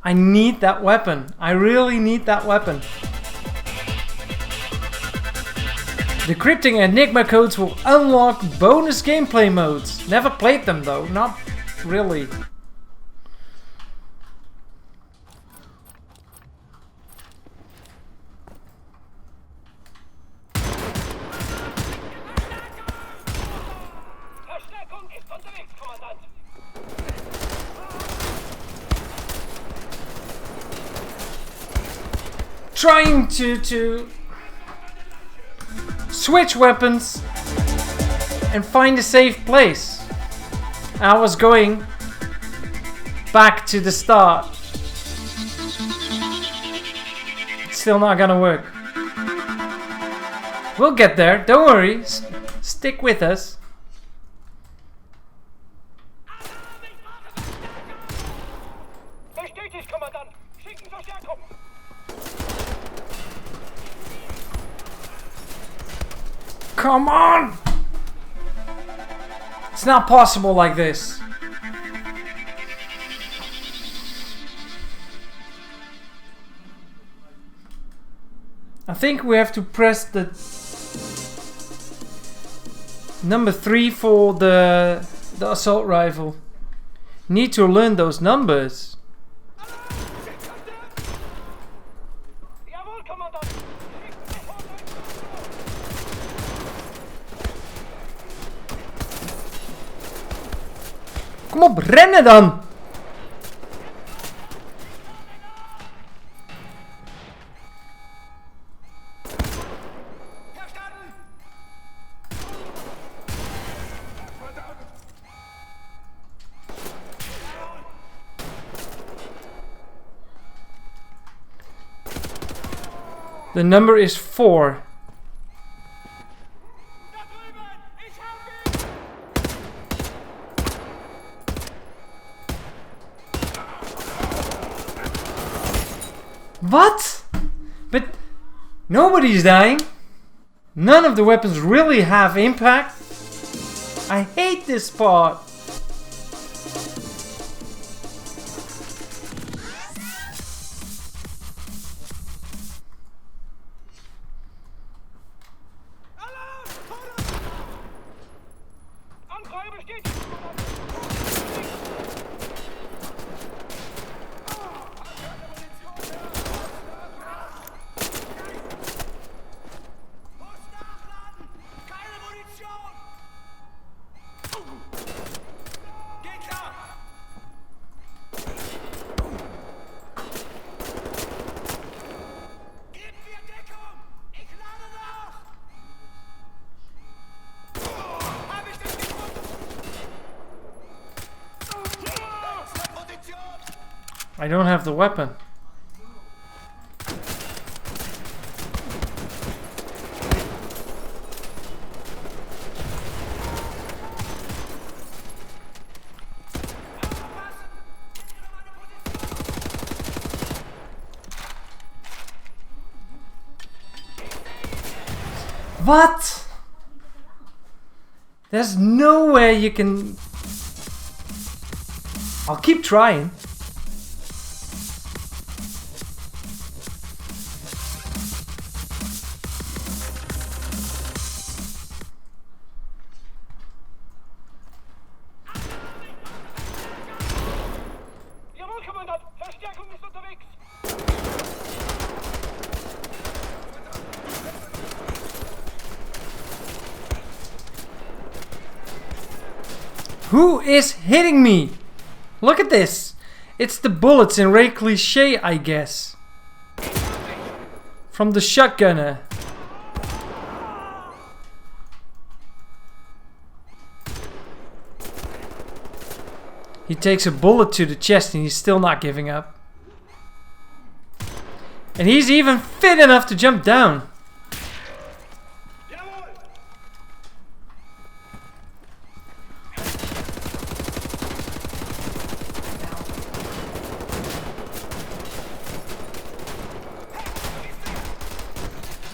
I need that weapon. I really need that weapon. Decrypting Enigma codes will unlock bonus gameplay modes. Never played them though, not really. Trying to switch weapons and find a safe place. I was going back to the start. It's still not gonna work. We'll get there, don't worry. Stick with us. Come on! It's not possible like this. I think we have to press the number 3 for the assault rifle. Need to learn those numbers. Kom op, rennen dan! The number is 4. What? But nobody's dying. None of the weapons really have impact. I hate this part. I don't have the weapon. What? There's no way you can... I'll keep trying. Jawohl, Kommandant! Verstärkung ist unterwegs! Who is hitting me? Look at this. It's the bullets in Ray Cliché, I guess. From the shotgunner. He takes a bullet to the chest and he's still not giving up. And he's even fit enough to jump down.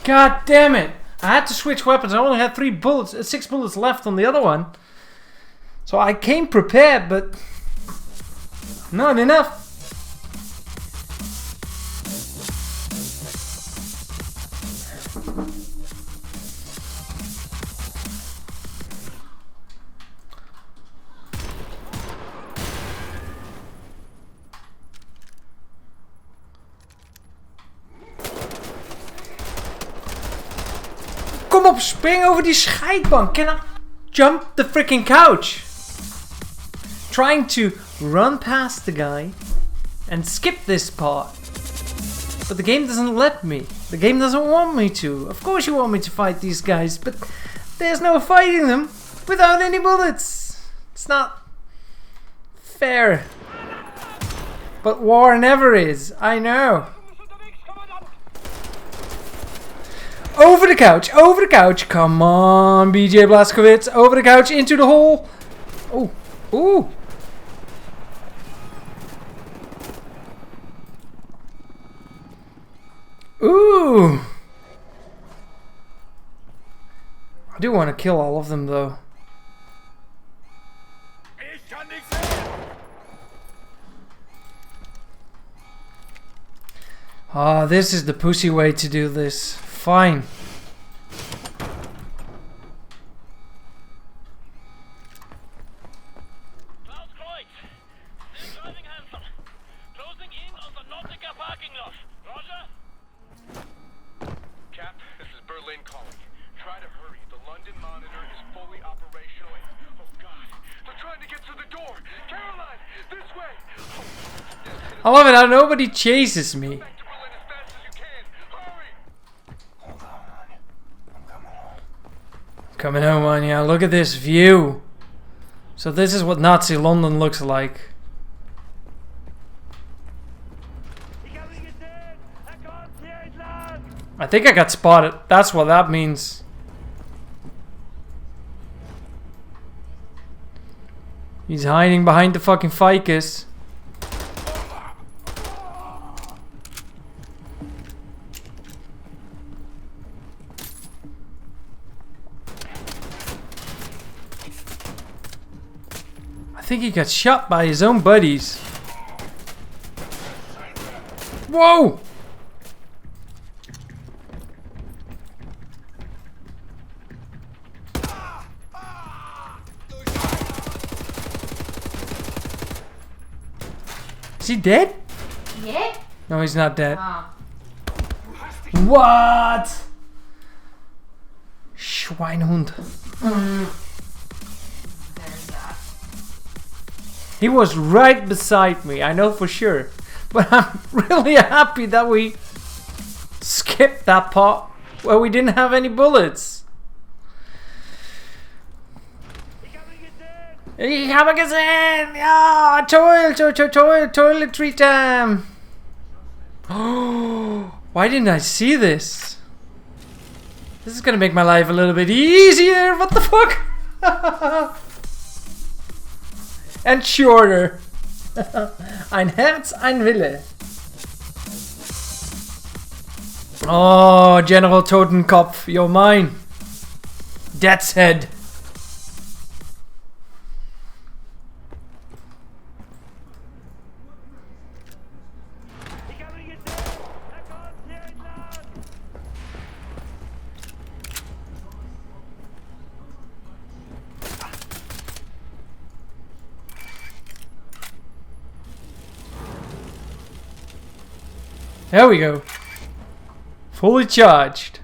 God damn it! I had to switch weapons. I only had 6 bullets left on the other one. So I came prepared, but not enough. Kom op, spring over die scheidbank. Can I jump the freaking couch? Trying to run past the guy and skip this part. But the game doesn't let me. The game doesn't want me to. Of course you want me to fight these guys, but there's no fighting them without any bullets. It's not fair. But war never is. I know. Over the couch, over the couch. Come on, BJ Blazkowicz. Over the couch, into the hole. Oh, ooh. Ooh. I do want to kill all of them though. Ah, this is the pussy way to do this. Fine. I love it how nobody chases me. Coming home on ya. Look at this view. So this is what Nazi London looks like. I think I got spotted. That's what that means. He's hiding behind the fucking ficus. I think he got shot by his own buddies. Whoa! Is he dead? Yeah? No, he's not dead. Ah. What? Schweinhund. There's that. He was right beside me, I know for sure. But I'm really happy that we skipped that part where we didn't have any bullets. Ich habe gesehen! Ja, toiletry time! Oh, why didn't I see this? This is gonna make my life a little bit easier. What the fuck? And shorter. Ein Herz, ein Wille. Oh, General Totenkopf, you're mine. Death's head. There we go. Fully charged.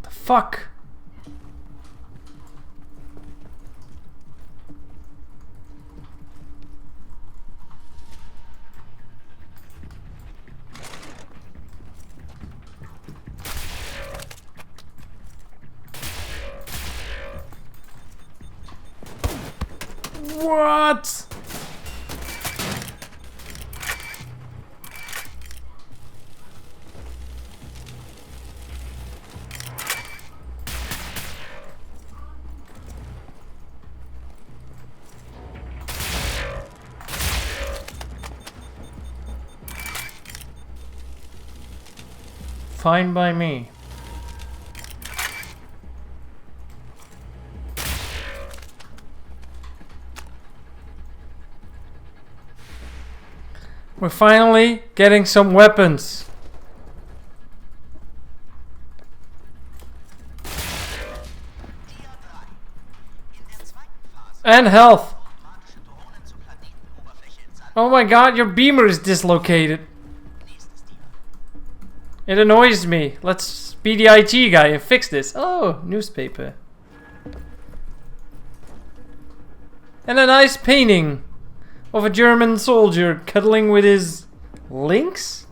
The fuck? What? Fine by me. We're finally getting some weapons. And health. Oh my god, your beamer is dislocated. It annoys me. Let's be the IT guy and fix this. Oh, newspaper. And a nice painting of a German soldier cuddling with his lynx?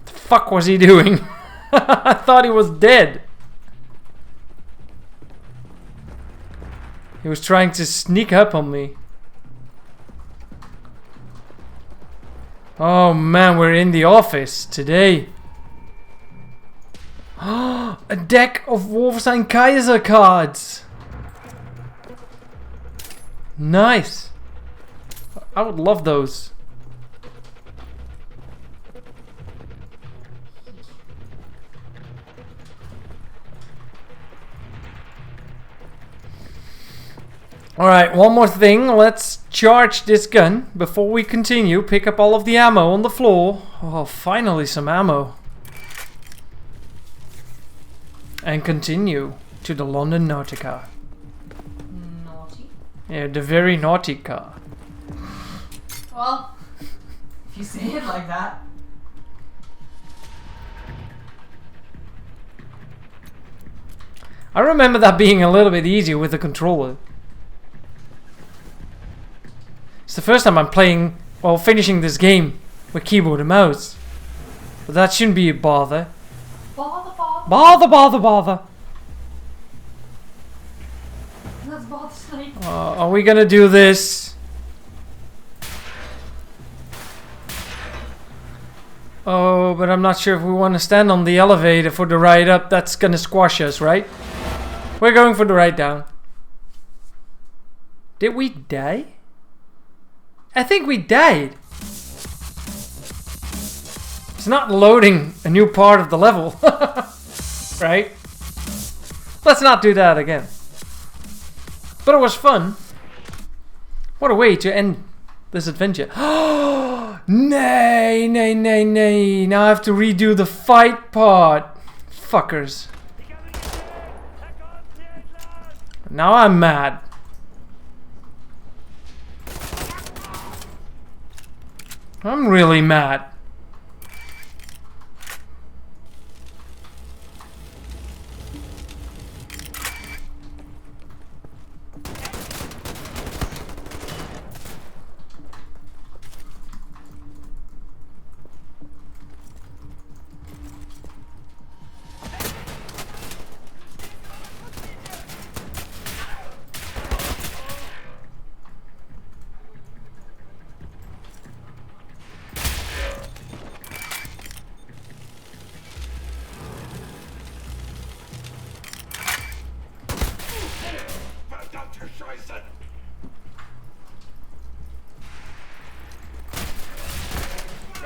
The fuck was he doing? I thought he was dead. He was trying to sneak up on me. Oh man, we're in the office today. A deck of Wolfenstein Kaiser cards. Nice. I would love those. Alright, one more thing. Let's charge this gun before we continue. Pick up all of the ammo on the floor. Oh, finally some ammo. And continue to the London Naughty car. Naughty? Yeah, the very naughty car. Well, if you say it like that. I remember that being a little bit easier with the controller. It's the first time I'm playing, well, finishing this game with keyboard and mouse. But that shouldn't be a bother. Bother. Let's bother sleep. Are we gonna do this? Oh, but I'm not sure if we want to stand on the elevator for the ride up. That's gonna squash us, right? We're going for the ride down. Did we die? I think we died. It's not loading a new part of the level. Right? Let's not do that again. But it was fun. What a way to end this adventure. Nay. Now I have to redo the fight part. Fuckers. Now I'm mad. I'm really mad.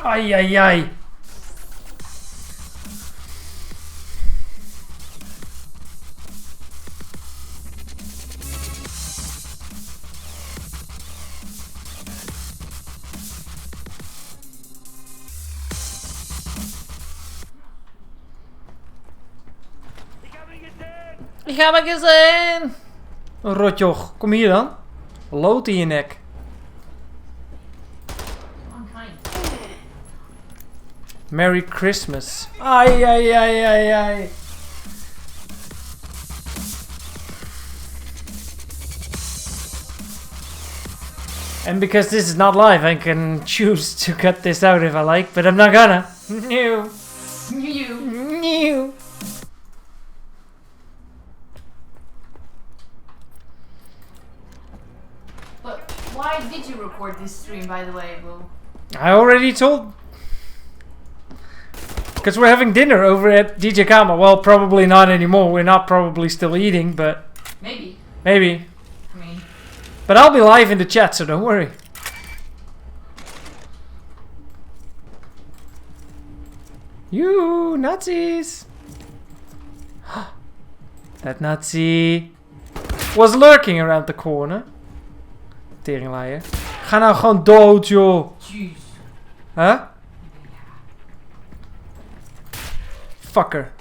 Ai, ai, ai. Ik ga maar gezien. Rotjoch, kom hier dan. Lood in je nek. Merry Christmas. Ai, ai, ai, ai, ai. And because this is not live, I can choose to cut this out if I like, but I'm not gonna. No. No. But why did you record this stream, by the way, Will? I already told. Because we're having dinner over at DJ Kama. Well, probably not anymore. We're not probably still eating, but... Maybe. Maybe. I mean... But I'll be live in the chat, so don't worry. You Nazis! That Nazi was lurking around the corner. Teringleier. Ga nou gewoon dood, joh. Jeez. Huh? Fucker.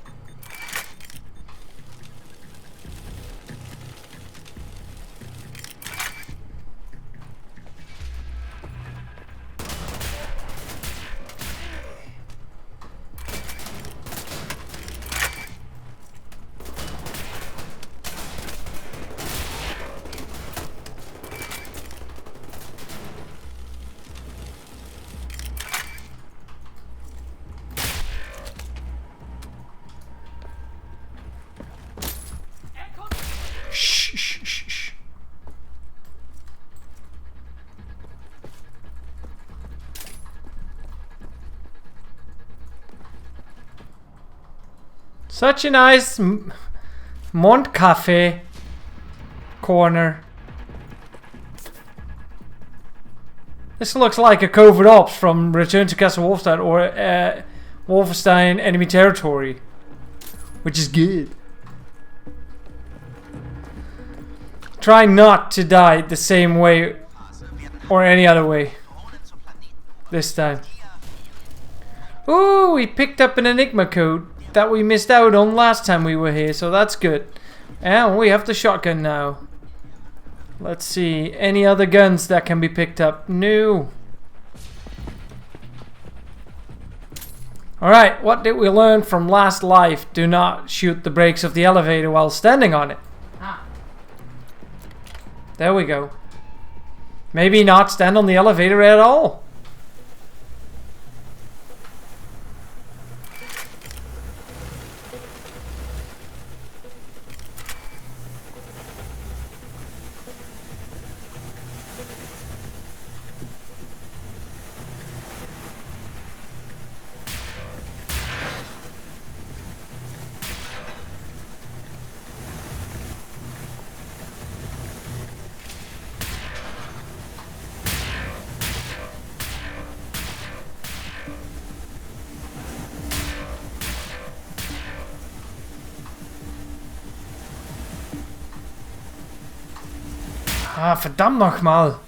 Such a nice Mont Cafe corner. This looks like a covert ops from Return to Castle Wolfenstein or Wolfenstein Enemy Territory, which is good. Try not to die the same way or any other way this time. Ooh, we picked up an Enigma code that we missed out on last time we were here, so that's good. And we have the shotgun now. Let's see, any other guns that can be picked up? No. Alright, what did we learn from last life? Do not shoot the brakes of the elevator while standing on it. Ah. There we go. Maybe not stand on the elevator at all. Ah, verdammt nochmal.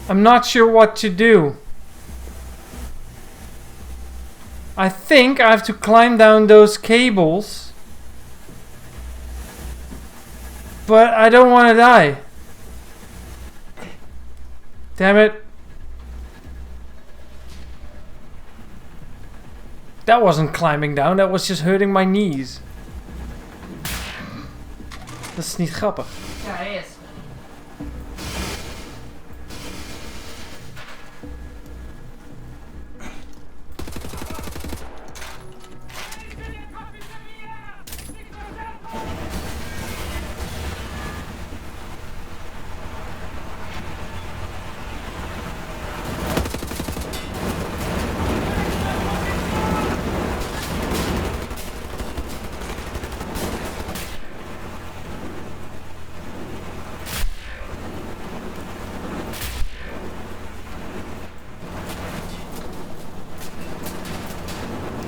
I'm not sure what to do. I think I have to climb down those cables. But I don't want to die. Damn it. That wasn't climbing down, that was just hurting my knees. Dat is niet grappig. Ja, hij is.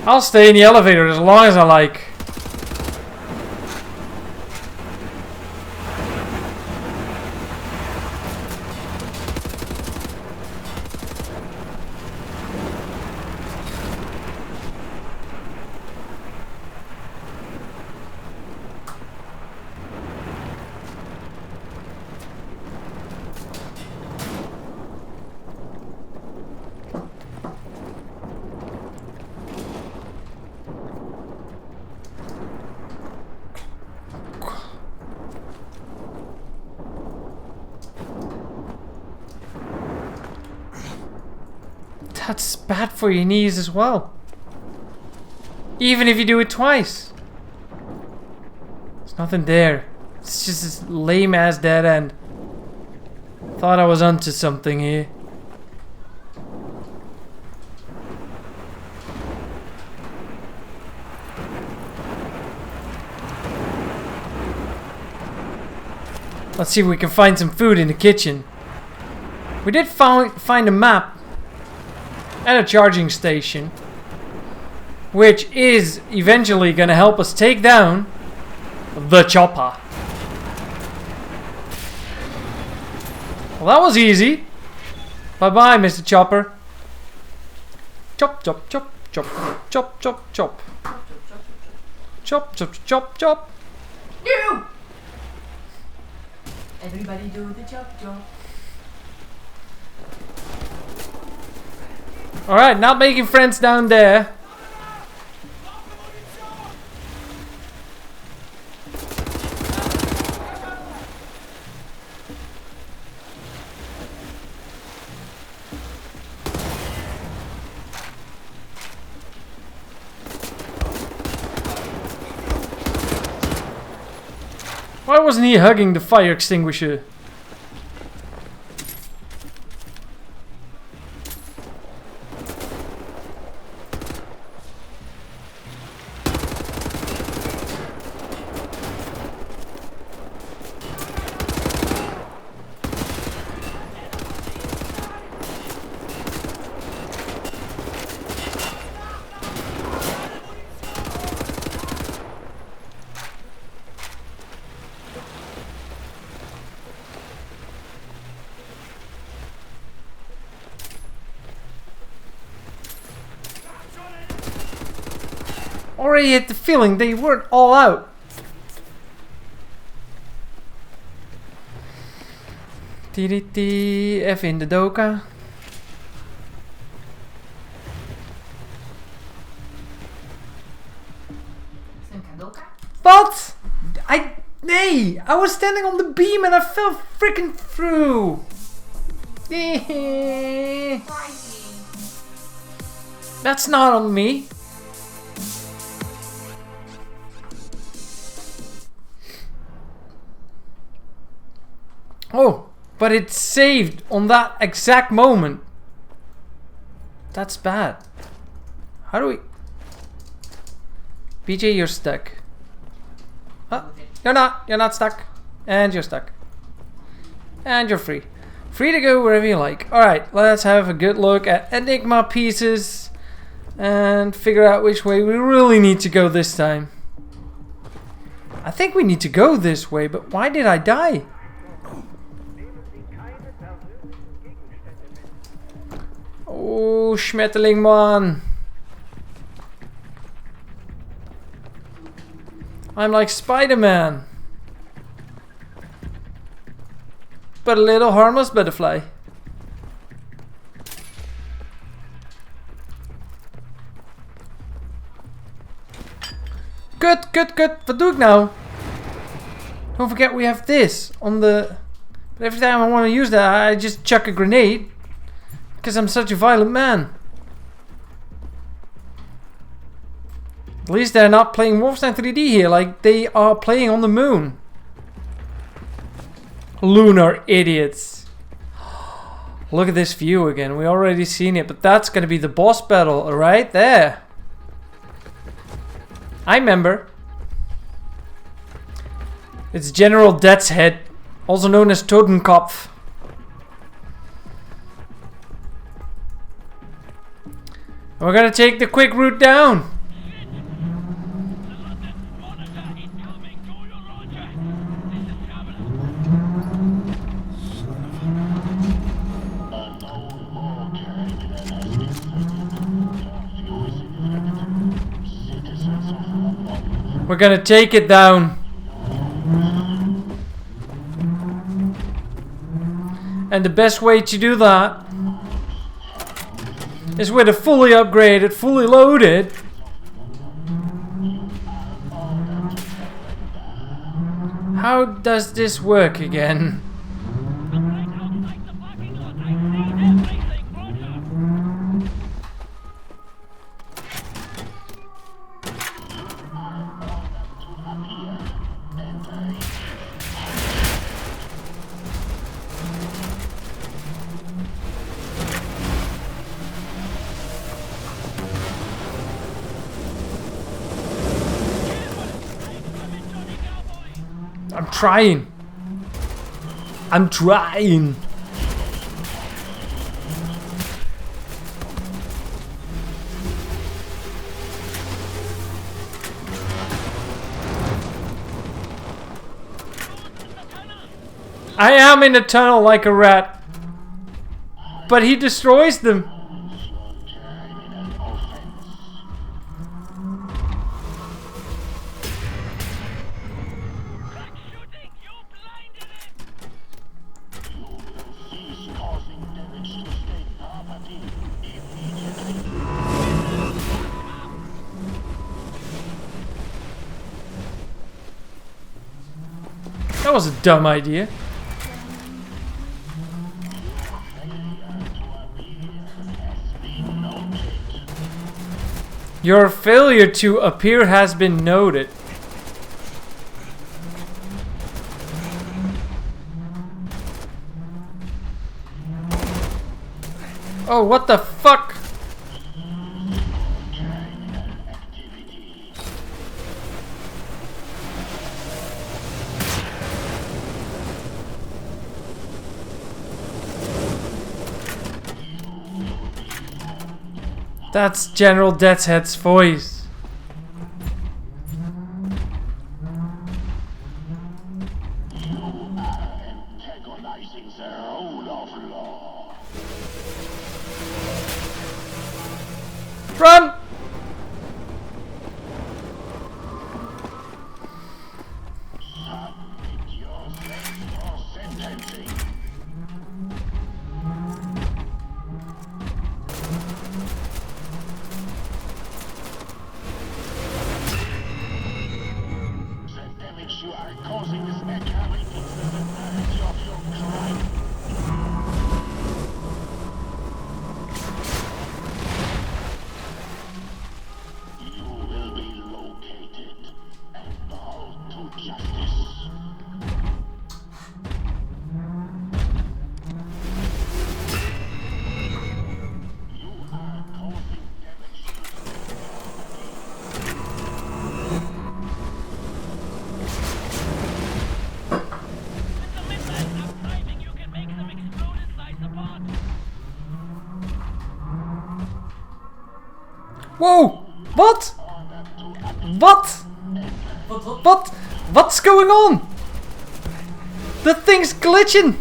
I'll stay in the elevator as long as I like. That's bad for your knees as well. Even if you do it twice. There's nothing there. It's just this lame ass dead end. Thought I was onto something here. Let's see if we can find some food in the kitchen. We did find a map at a charging station, which is eventually gonna help us take down the chopper. Well, that was easy. Bye bye, Mr. Chopper. Chop, chop, chop, chop, chop, chop, chop. Chop, chop, chop, chop. You! Everybody do the chop chop. Alright, not making friends down there. Why wasn't he hugging the fire extinguisher? Already had the feeling they weren't all out. Even in de doka. What? Nee! I was standing on the beam and I fell freaking through. That's not on me. Oh, but it saved on that exact moment. That's bad. How do we... BJ, you're stuck. Oh, you're not stuck. And you're stuck. And you're free. Free to go wherever you like. Alright, let's have a good look at Enigma pieces. And figure out which way we really need to go this time. I think we need to go this way, but why did I die? Oh, Schmetterling man. I'm like Spider-Man. But a little harmless butterfly. Good, good, good. Wat doe ik nou? Don't forget we have this on the... But every time I want to use that, I just chuck a grenade. Because I'm such a violent man. At least they're not playing Wolfenstein 3D here, like they are playing on the moon. Lunar idiots. Look at this view again. We already seen it, but that's gonna be the boss battle right there. I remember. It's General Death's Head, also known as We're gonna take the quick route down. We're gonna take it down. And the best way to do that is with a fully upgraded, fully loaded how does this work again? I'm trying. I'm trying. I am in a tunnel like a rat. But he destroys them. That was a dumb idea. Your failure to appear has been noted. Oh, what the fuck? That's General Deathhead's voice. Run! Whoa! What? What? What? What's going on? The thing's glitching!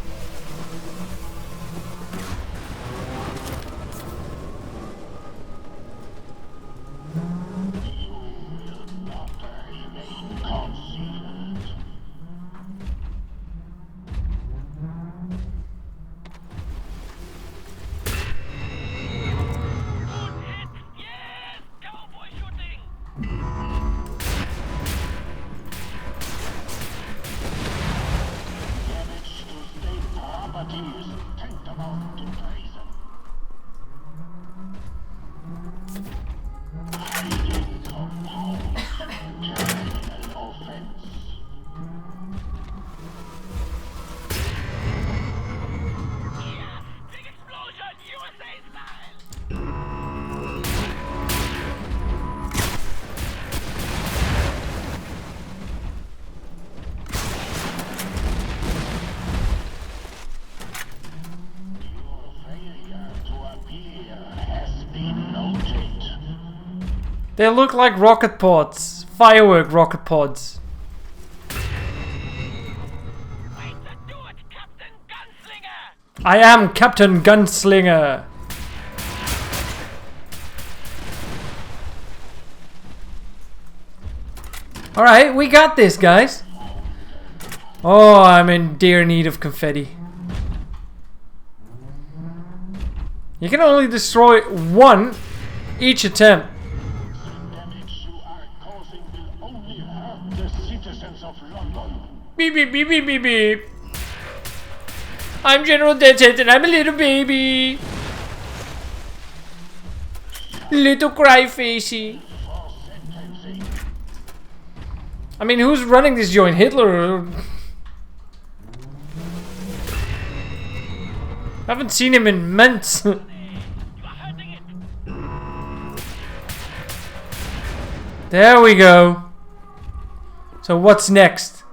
They look like rocket pods. Firework rocket pods. I am Captain Gunslinger. Alright, we got this, guys. Oh, I'm in dear need of confetti. You can only destroy one each attempt. Beep beep beep beep beep beep. I'm General Deadhead and I'm a little baby. Little cryfacey. I mean, who's running this joint? Hitler? I haven't seen him in months. There we go. So what's next?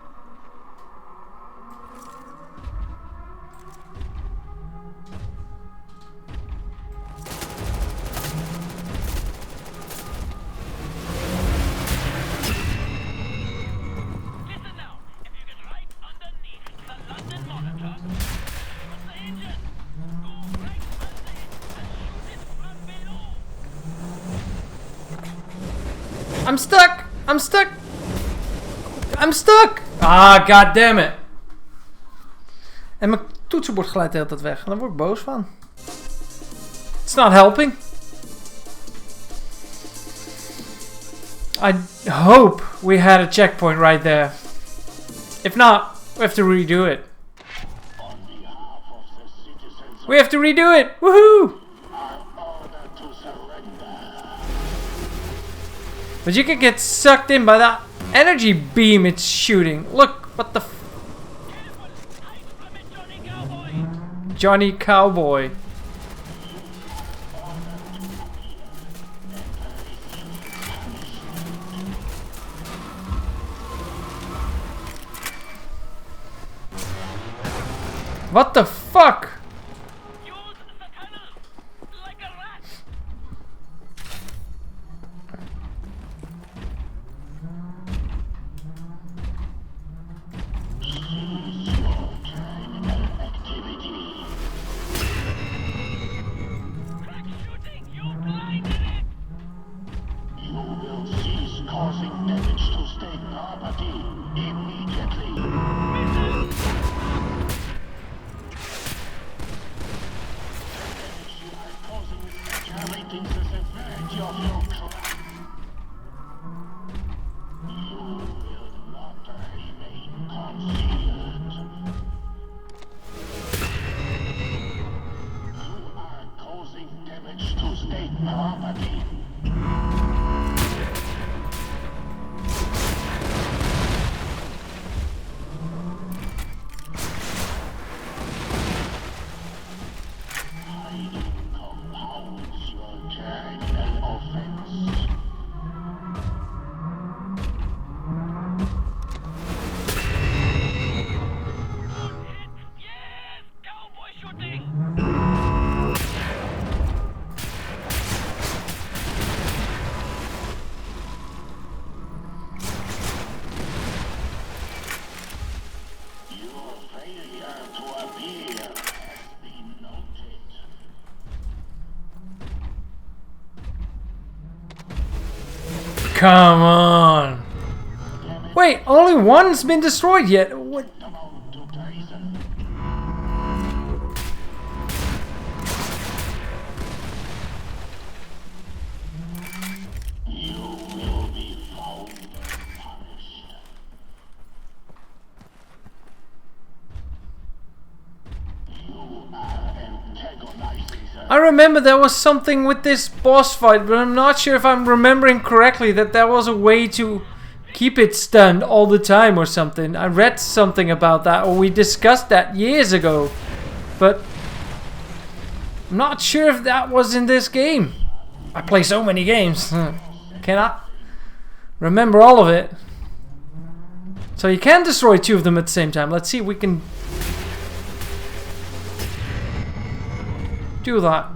I'm stuck! I'm stuck! I'm stuck! Ah, god damn it. En mijn toetsenbord glijdt de hele tijd weg. En daar word ik boos van. It's not helping. I hope we had a checkpoint right there. If not, we have to redo it. We have to redo it! Woohoo! But you can get sucked in by that energy beam it's shooting. Look, what the f... Johnny Cowboy. What the fuck? Come on. Wait, only one's been destroyed yet. What? I remember there was something with this boss fight, but I'm not sure if I'm remembering correctly that there was a way to keep it stunned all the time or something. I read something about that, or we discussed that years ago, but I'm not sure if that was in this game. I play so many games, cannot remember all of it. So you can destroy two of them at the same time. Let's see if we can do that.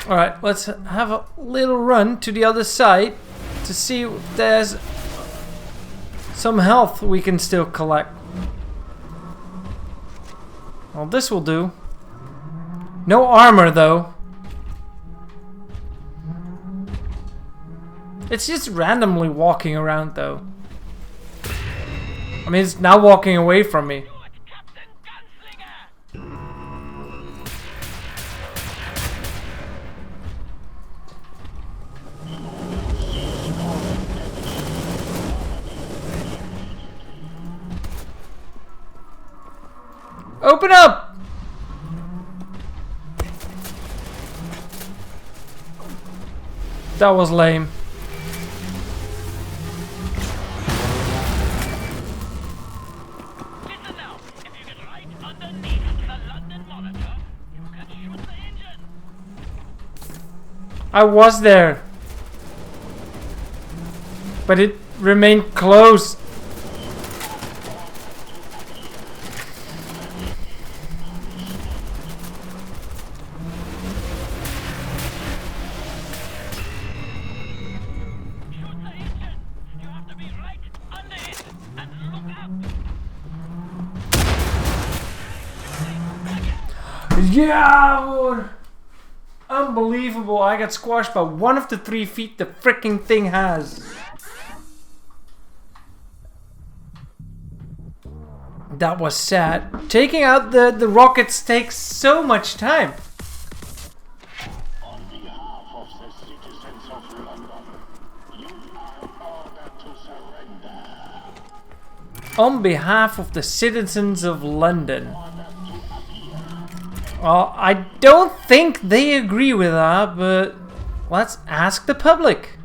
Alright, let's have a little run to the other side to see if there's some health we can still collect. Well, this will do. No armor though. It's just randomly walking around though. I mean, it's now walking away from me. Open up! That was lame. Listen now. If you get right underneath the London monitor, you can shoot the engine. I was there. But it remained closed. Yeah, boy. Unbelievable. I got squashed by one of the 3 feet the freaking thing has. That was sad. Taking out the rockets takes so much time. On behalf of the citizens of London, you are ordered to surrender. On behalf of the citizens of London. Well, I don't think they agree with that, but let's ask the public.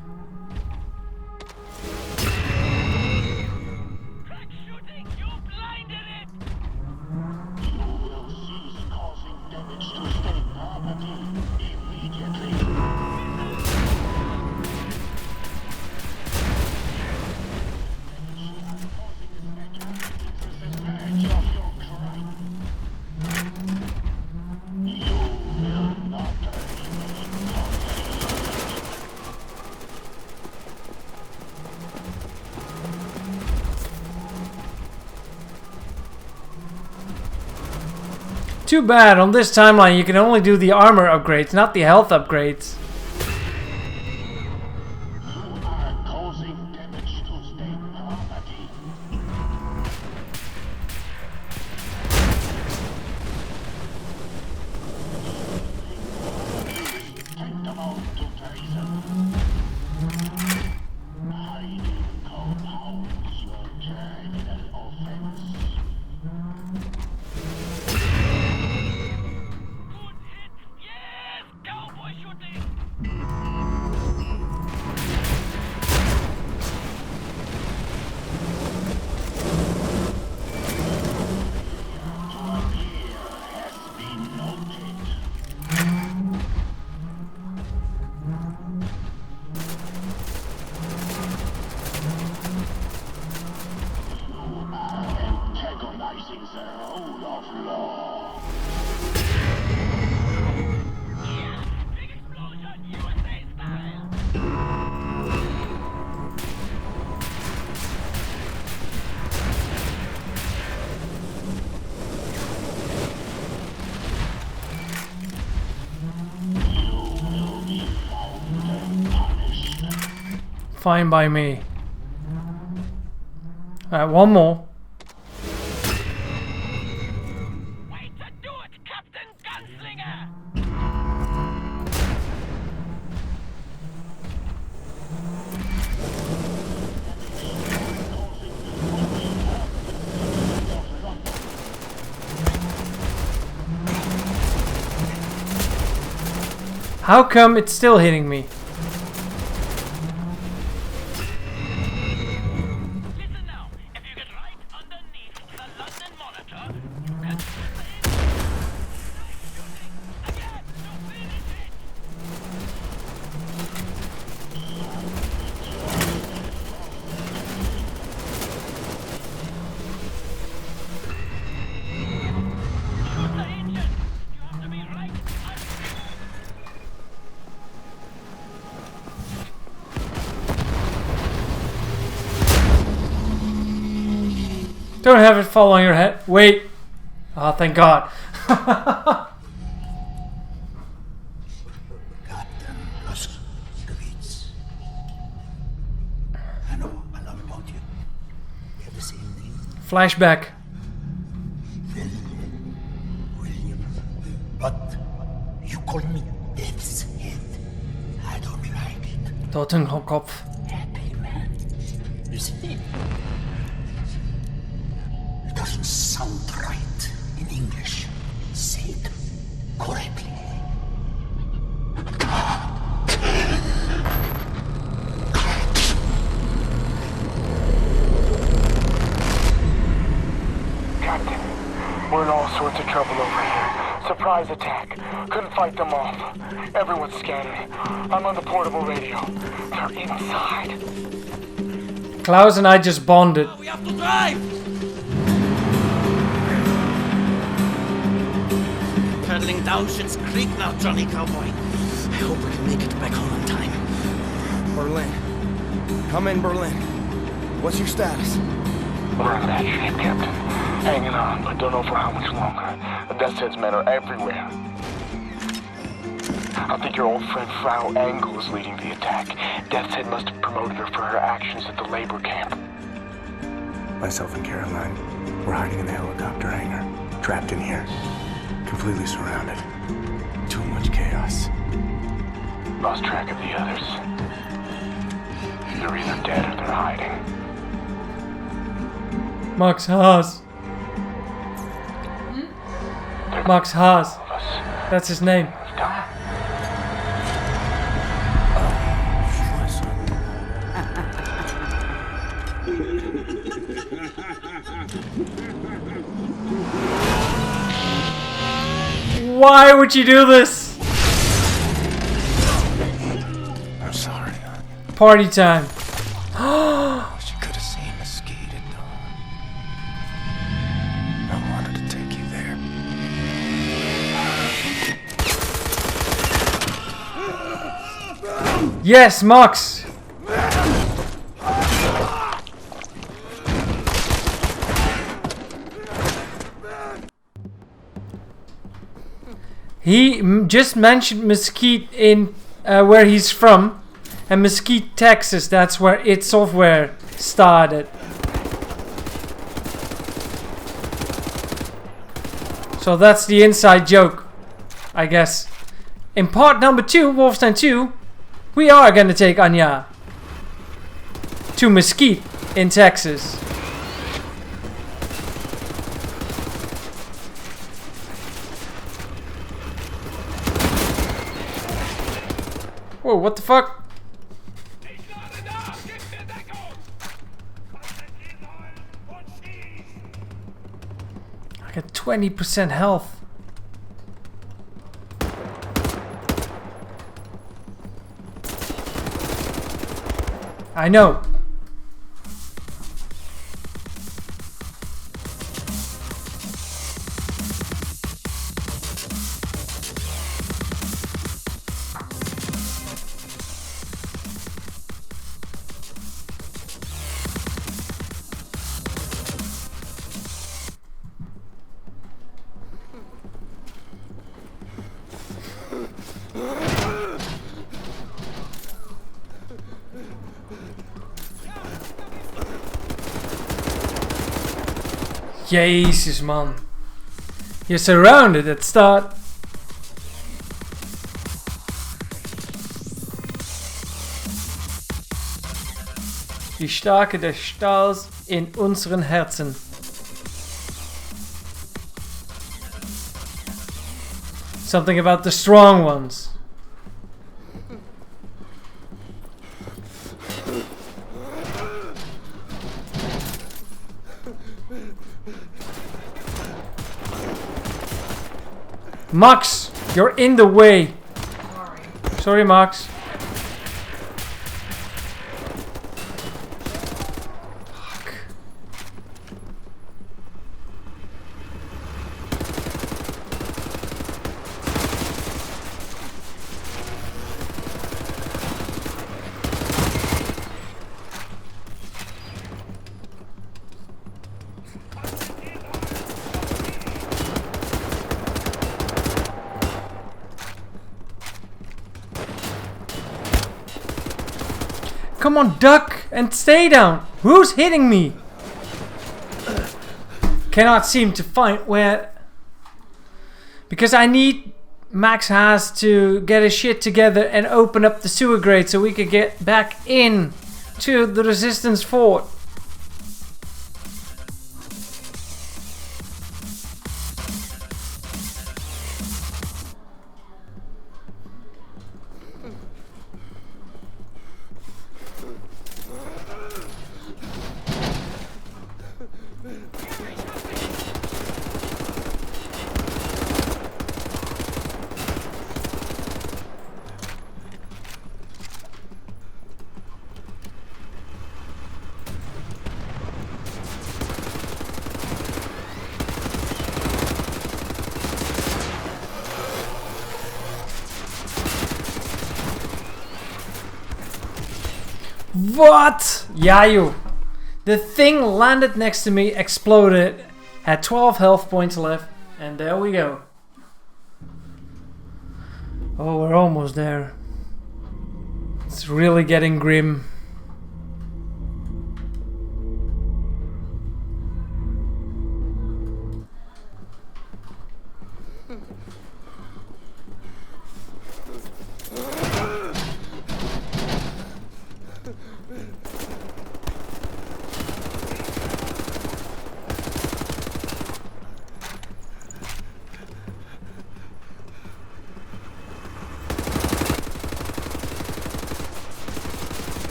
Too bad, on this timeline you can only do the armor upgrades, not the health upgrades. You are causing damage to state property. Tantamount to treason. Hiding compounds your criminal offense. Fine by me. Alright, one more. Way to do it, Captain Gunslinger! How come it's still hitting me? Don't have it fall on your head. Wait. Oh, thank God. Captain Dosgamert. I know a lot about you. We have the same name. Flashback. William. But you call me Death's Head. I don't like it. Totenkopf. Happy man. You see? It doesn't sound right in English. Say it correctly. Captain, we're in all sorts of trouble over here. Surprise attack. Couldn't fight them off. Everyone's scattered. I'm on the portable radio. They're inside. Klaus and I just bonded. We have to drive! Paddling down Shit's Creek now, Johnny Cowboy. I hope we can make it back home in time. Berlin. Come in, Berlin. What's your status? We're in bad shape, Captain. Hanging on, but don't know for how much longer. The Death's Head's men are everywhere. I think your old friend Frau Engel is leading the attack. Death's Head must have promoted her for her actions at the labor camp. Myself and Caroline, we're hiding in the helicopter hangar. Trapped in here. Completely surrounded. Too much chaos. Lost track of the others. They're either dead or they're hiding. Max Haas. Max Haas. That's his name. Why would you do this? I'm sorry. Party time. Wish you could have seen Mesquite at dawn. I wanted to take you there. Yes, Max. He just mentioned Mesquite in where he's from, and Mesquite, Texas. That's where id Software started. So that's the inside joke, I guess. In part number 2, Wolfenstein 2, we are gonna take Anya to Mesquite in Texas. Whoa, what the fuck? I got 20% health. I know. Jezus, man. You're surrounded at start. Die Stärke des Stahls in unseren Herzen. Something about the strong ones. Max, you're in the way. Sorry, Max. Fuck. come on, duck and stay down. Who's hitting me? Cannot seem to find where... Because I need Max Haas to get his shit together and open up the sewer grate so we can get back in to the resistance fort. What? Yeah, you. The thing landed next to me, exploded, had 12 health points left, and there we go. Oh, we're almost there. It's really getting grim.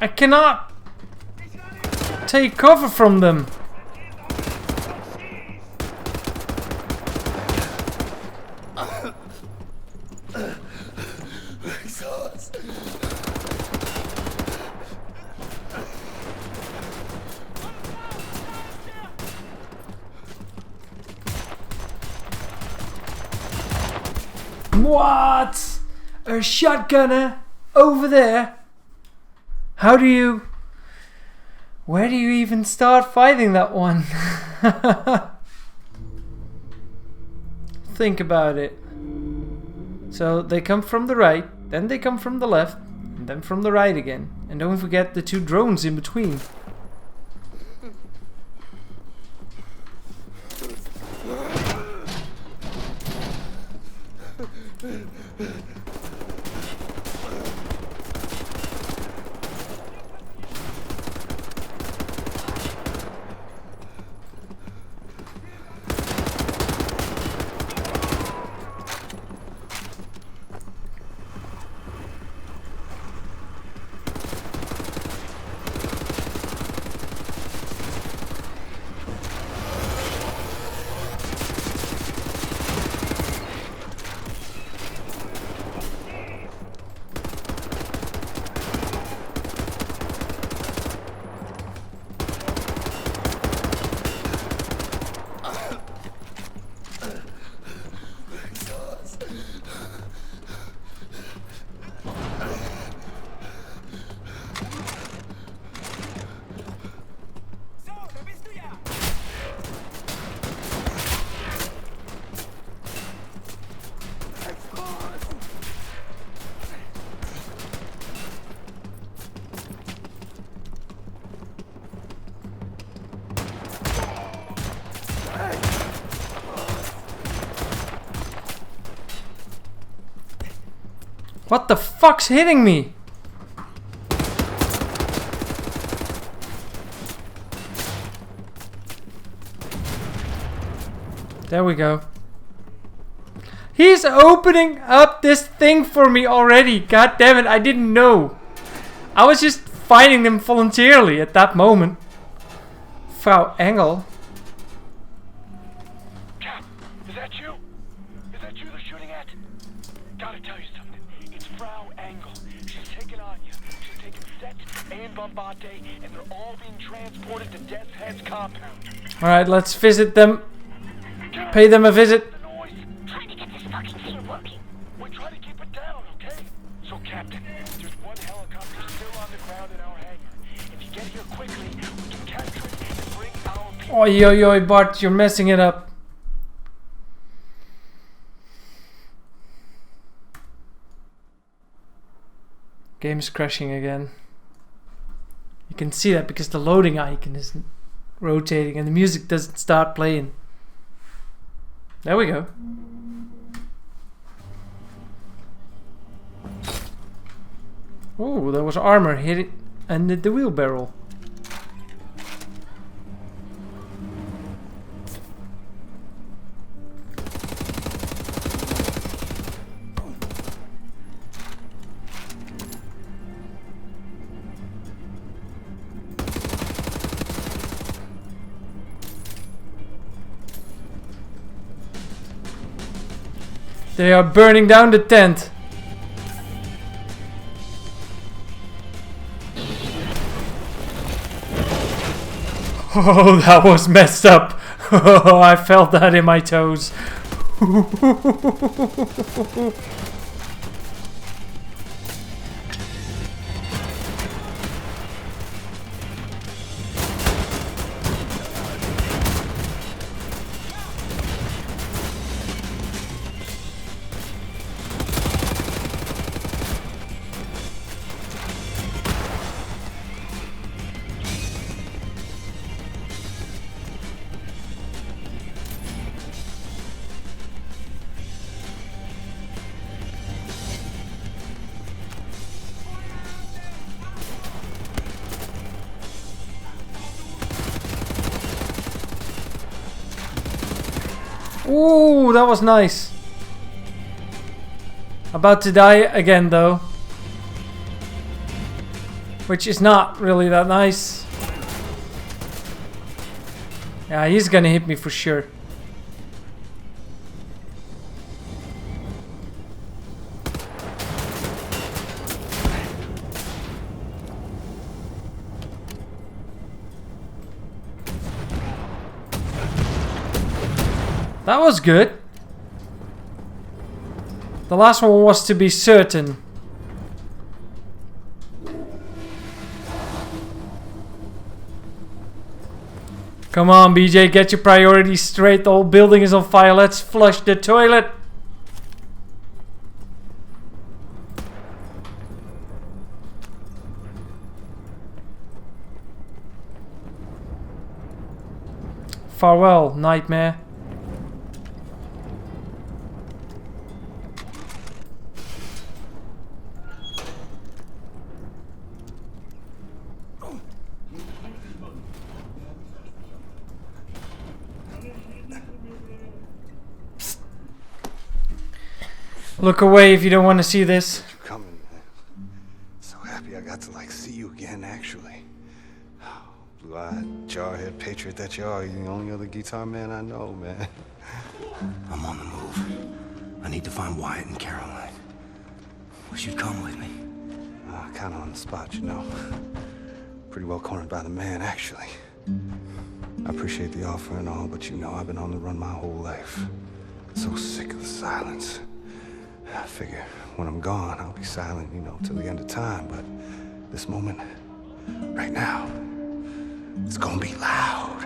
I cannot take cover from them. What? A shotgunner over there? How do you... Where do you even start fighting that one? Think about it. So they come from the right, then they come from the left, and then from the right again. And don't forget the 2 drones in between. What the fuck's hitting me? There we go. He's opening up this thing for me already. God damn it, I didn't know. I was just fighting them voluntarily at that moment. Frau Engel. Cap, is that you? Is that you they're shooting at? Gotta tell you something. It's Frau Engel. She's taken Anya. She's taken Set and Bombate, and they're all being transported to Death's Head's compound. Alright, let's visit them. Pay them a visit. Trying to get So, Captain, there's one helicopter still on the ground in our hangar. If you get here quickly, we can capture it and bring our people. Oi, oi, oi, Bart, you're messing it up. Game is crashing again. You can see that because the loading icon is rotating and the music doesn't start playing. There we go. Oh, there was armor hit and the wheelbarrow. They are burning down the tent. Oh, that was messed up. Oh, I felt that in my toes. Ooh, that was nice. About to die again though. Which is not really that nice. Yeah, he's gonna hit me for sure. That was good. The last one was to be certain. Come on, BJ, get your priorities straight. The whole building is on fire. Let's flush the toilet. Farewell, nightmare. Look away if you don't want to see this. You're coming, man. So happy I got to see you again, actually. Blue-eyed, jarhead patriot that you are. You're the only other guitar man I know, man. I'm on the move. I need to find Wyatt and Caroline. Wish you'd come with me. Kind of on the spot, you know. Pretty well cornered by the man, actually. I appreciate the offer and all, but you know I've been on the run my whole life. So sick of the silence. I figure when I'm gone, I'll be silent, you know, till the end of time. But this moment, right now, it's gonna be loud.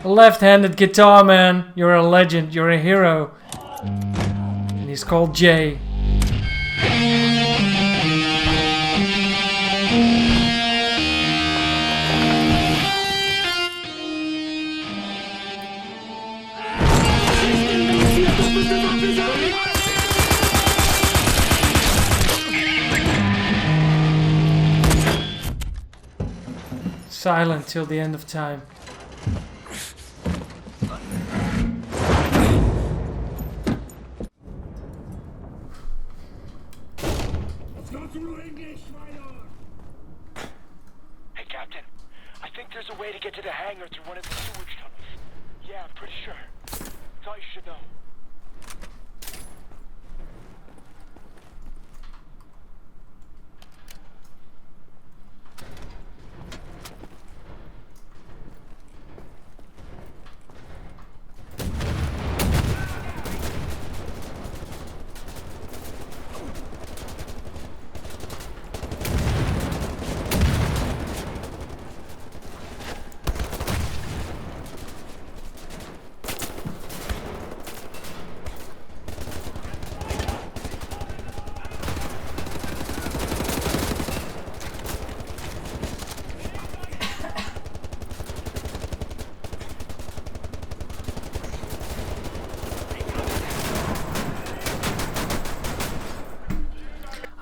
Left-handed guitar man, you're a legend, you're a hero. And he's called Jay. Silent till the end of time. Hey, Captain. I think there's a way to get to the hangar through one of the sewage tunnels. Yeah, I'm pretty sure. Thought you should know.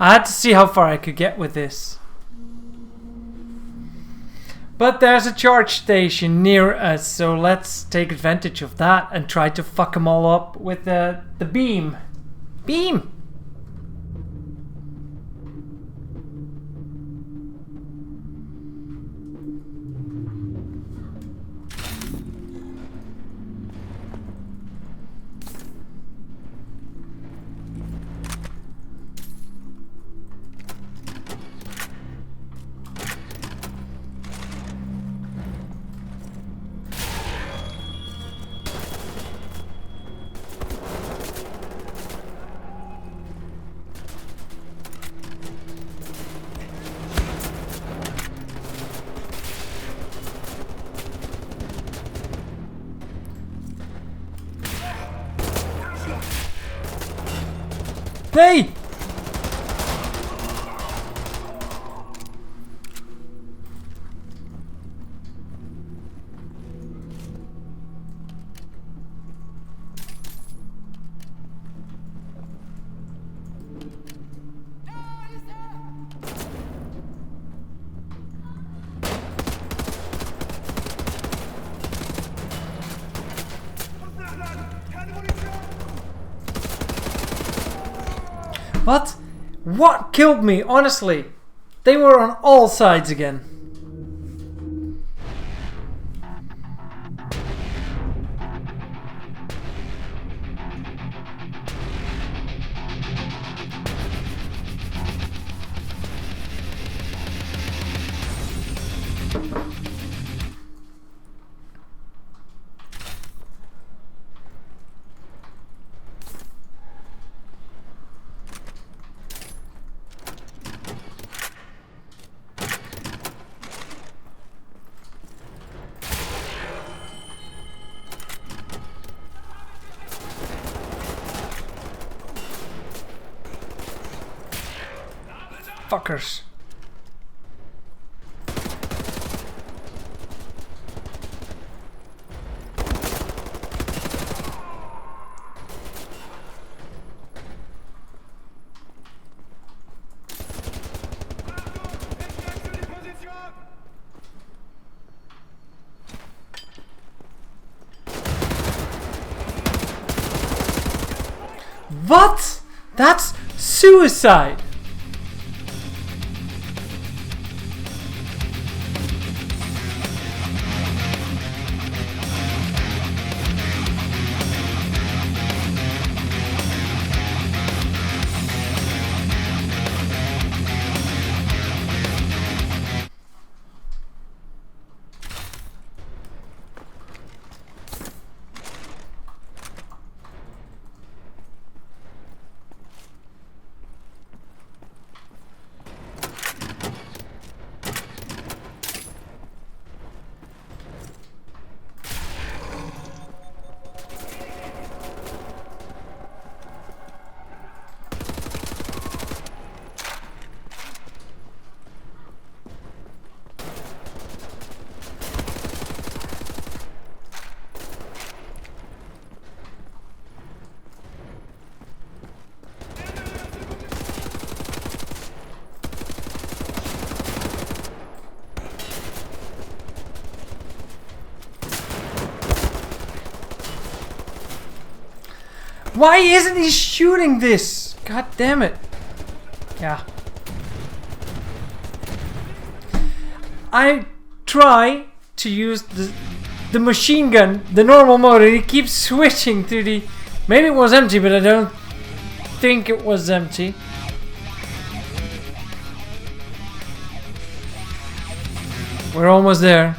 I had to see how far I could get with this. But there's a charge station near us, so let's take advantage of that and try to fuck them all up with the beam. Beam! Hey! What? What killed me, honestly? They were on all sides again. Fuckers. What? That's suicide. Why isn't he shooting this? God damn it. Yeah. I try to use the machine gun, the normal mode, and he keeps switching to the... Maybe it was empty, but I don't think it was empty. We're almost there.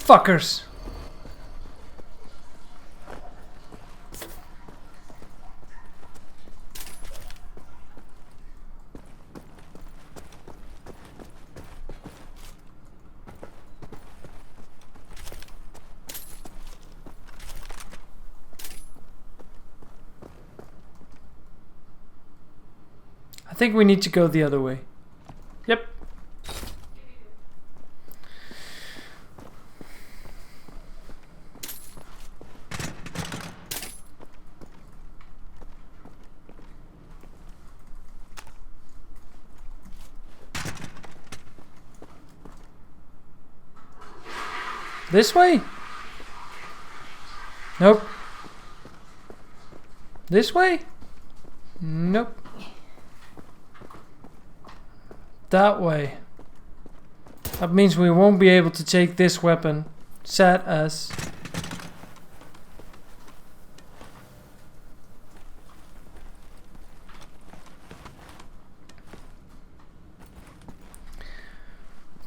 fuckers. I think we need to go the other way. Yep. This way? Nope. This way? Nope. That way. That means we won't be able to take this weapon. Sad as.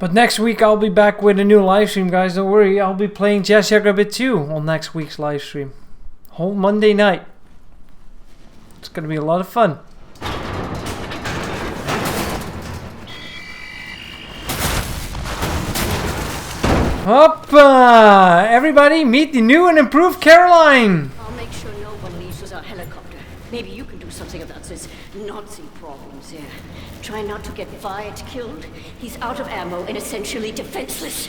But next week I'll be back with a new live stream, guys. Don't worry, I'll be playing Jazz Rabbit 2 on next week's live stream. Whole Monday night. It's gonna be a lot of fun. Hoppa! Everybody, meet the new and improved Caroline! I'll make sure no one leaves with our helicopter. Maybe you can do something about this Nazi problems here. Try not to get Wyatt killed. He's out of ammo and essentially defenseless.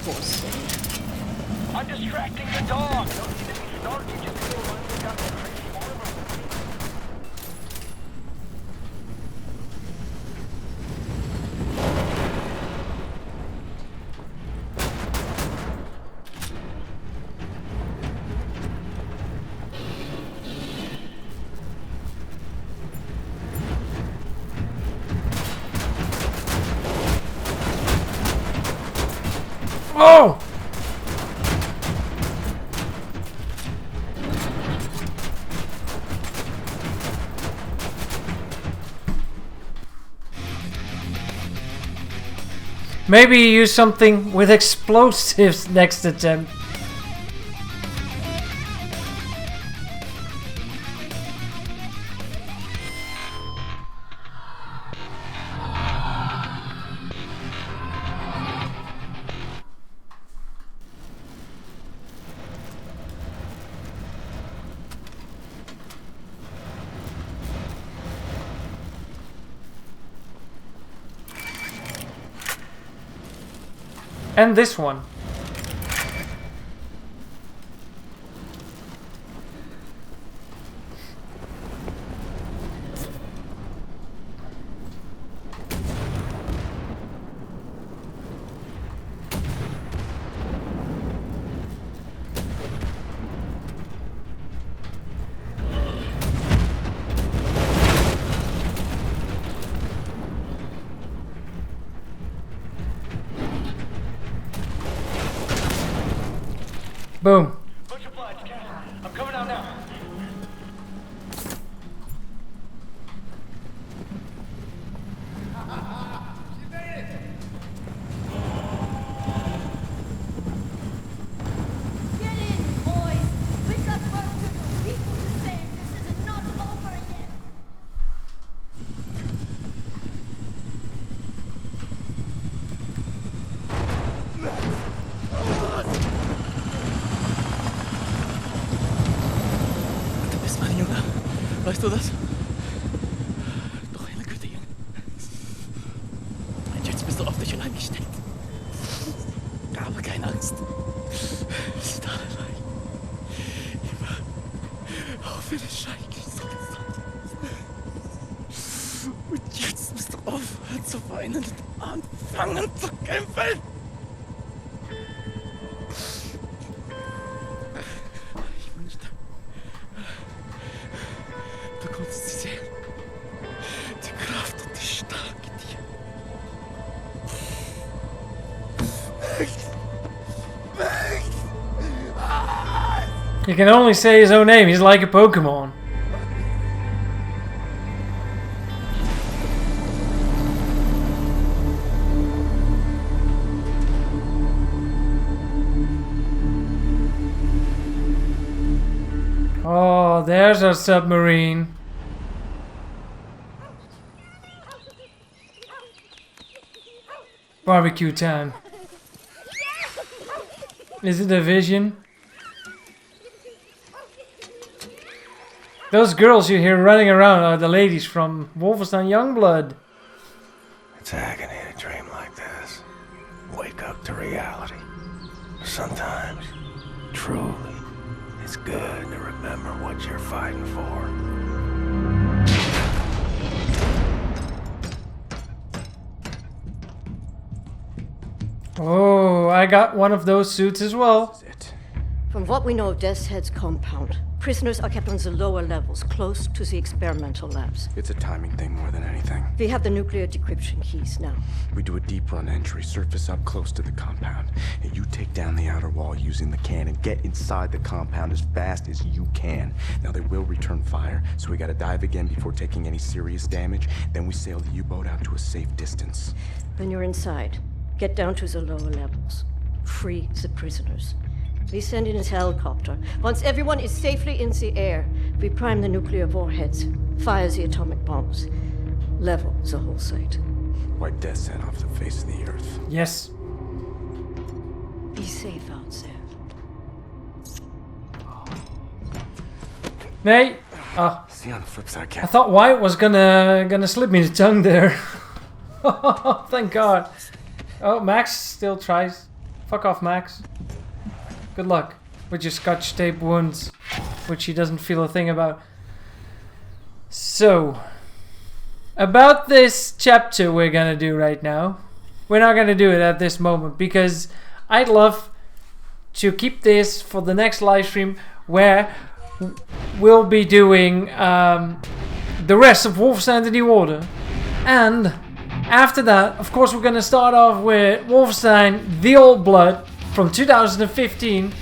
Poor thing. I'm distracting the dog. Don't need to be snarky, just go run down the crazy armor. Oh! Maybe use something with explosives next attempt. And this one. Boom. Push obliged, Cat. I'm coming out now. Get in, boys. We've got work to do. People to save. This is not over yet. Du bist mein Junge. Weißt du das? Doch eine Güte, Junge. Und jetzt bist du auf dich allein gestellt. Aber keine Angst. Ist allein. Immer. Auch wenn es schrecklich so ist. Und jetzt musst du aufhören zu weinen und anfangen zu kämpfen. Ich wünschte, du konntest sie sehen. Die Kraft und die Stärke in dir. He can only say his own name. He's like a Pokemon. Oh, there's our submarine. Barbecue time. Is it a vision? Those girls you hear running around are the ladies from Wolfenstein Youngblood. It's agony to dream like this. Wake up to reality. Sometimes, truly, it's good to remember what you're fighting for. Oh, I got one of those suits as well. From what we know of Death's Head's compound, prisoners are kept on the lower levels, close to the experimental labs. It's a timing thing more than anything. We have the nuclear decryption keys now. We do a deep run entry, surface up close to the compound, and you take down the outer wall using the cannon. Get inside the compound as fast as you can. Now they will return fire, so we gotta dive again before taking any serious damage. Then we sail the U-boat out to a safe distance. When you're inside, get down to the lower levels. Free the prisoners. We send in his helicopter. Once everyone is safely in the air, we prime the nuclear warheads, fire the atomic bombs, level the whole site. Wipe Death's Head off the face of the earth. Yes. Be safe out there. Nee. Ah. See on the flip side, I Cap. thought White was gonna slip me the tongue there. Thank God. Oh, Max still tries. Fuck off, Max. Good luck with your scotch tape wounds, which he doesn't feel a thing about. So, about this chapter we're gonna do right now. We're not gonna do it at this moment because I'd love to keep this for the next live stream where we'll be doing the rest of Wolfenstein: The New Order. And after that, of course, we're gonna start off with Wolfenstein: The Old Blood from 2015.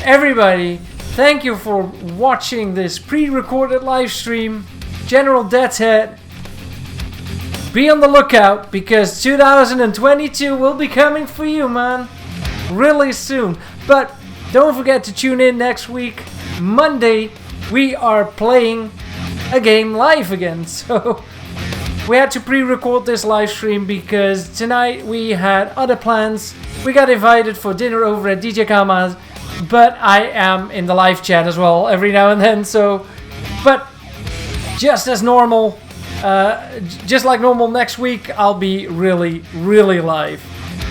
Everybody, thank you for watching this pre-recorded live stream. General Death's Head, be on the lookout because 2022 will be coming for you, man. Really soon. But don't forget to tune in next week. Monday, we are playing a game live again. So we had to pre-record this live stream because tonight we had other plans. We got invited for dinner over at DJ Kama's, but I am in the live chat as well every now and then. So, but just as normal, just like normal next week, I'll be really live.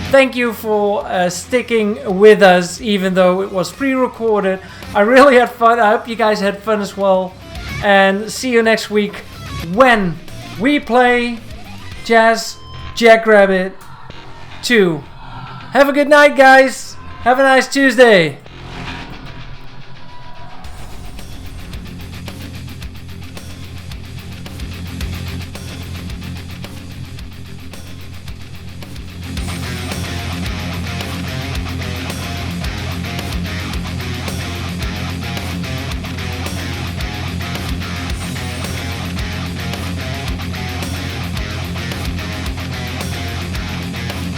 Thank you for sticking with us, even though it was pre-recorded. I really had fun. I hope you guys had fun as well. And see you next week when we play Jazz Jackrabbit 2. Have a good night, guys. Have a nice Tuesday.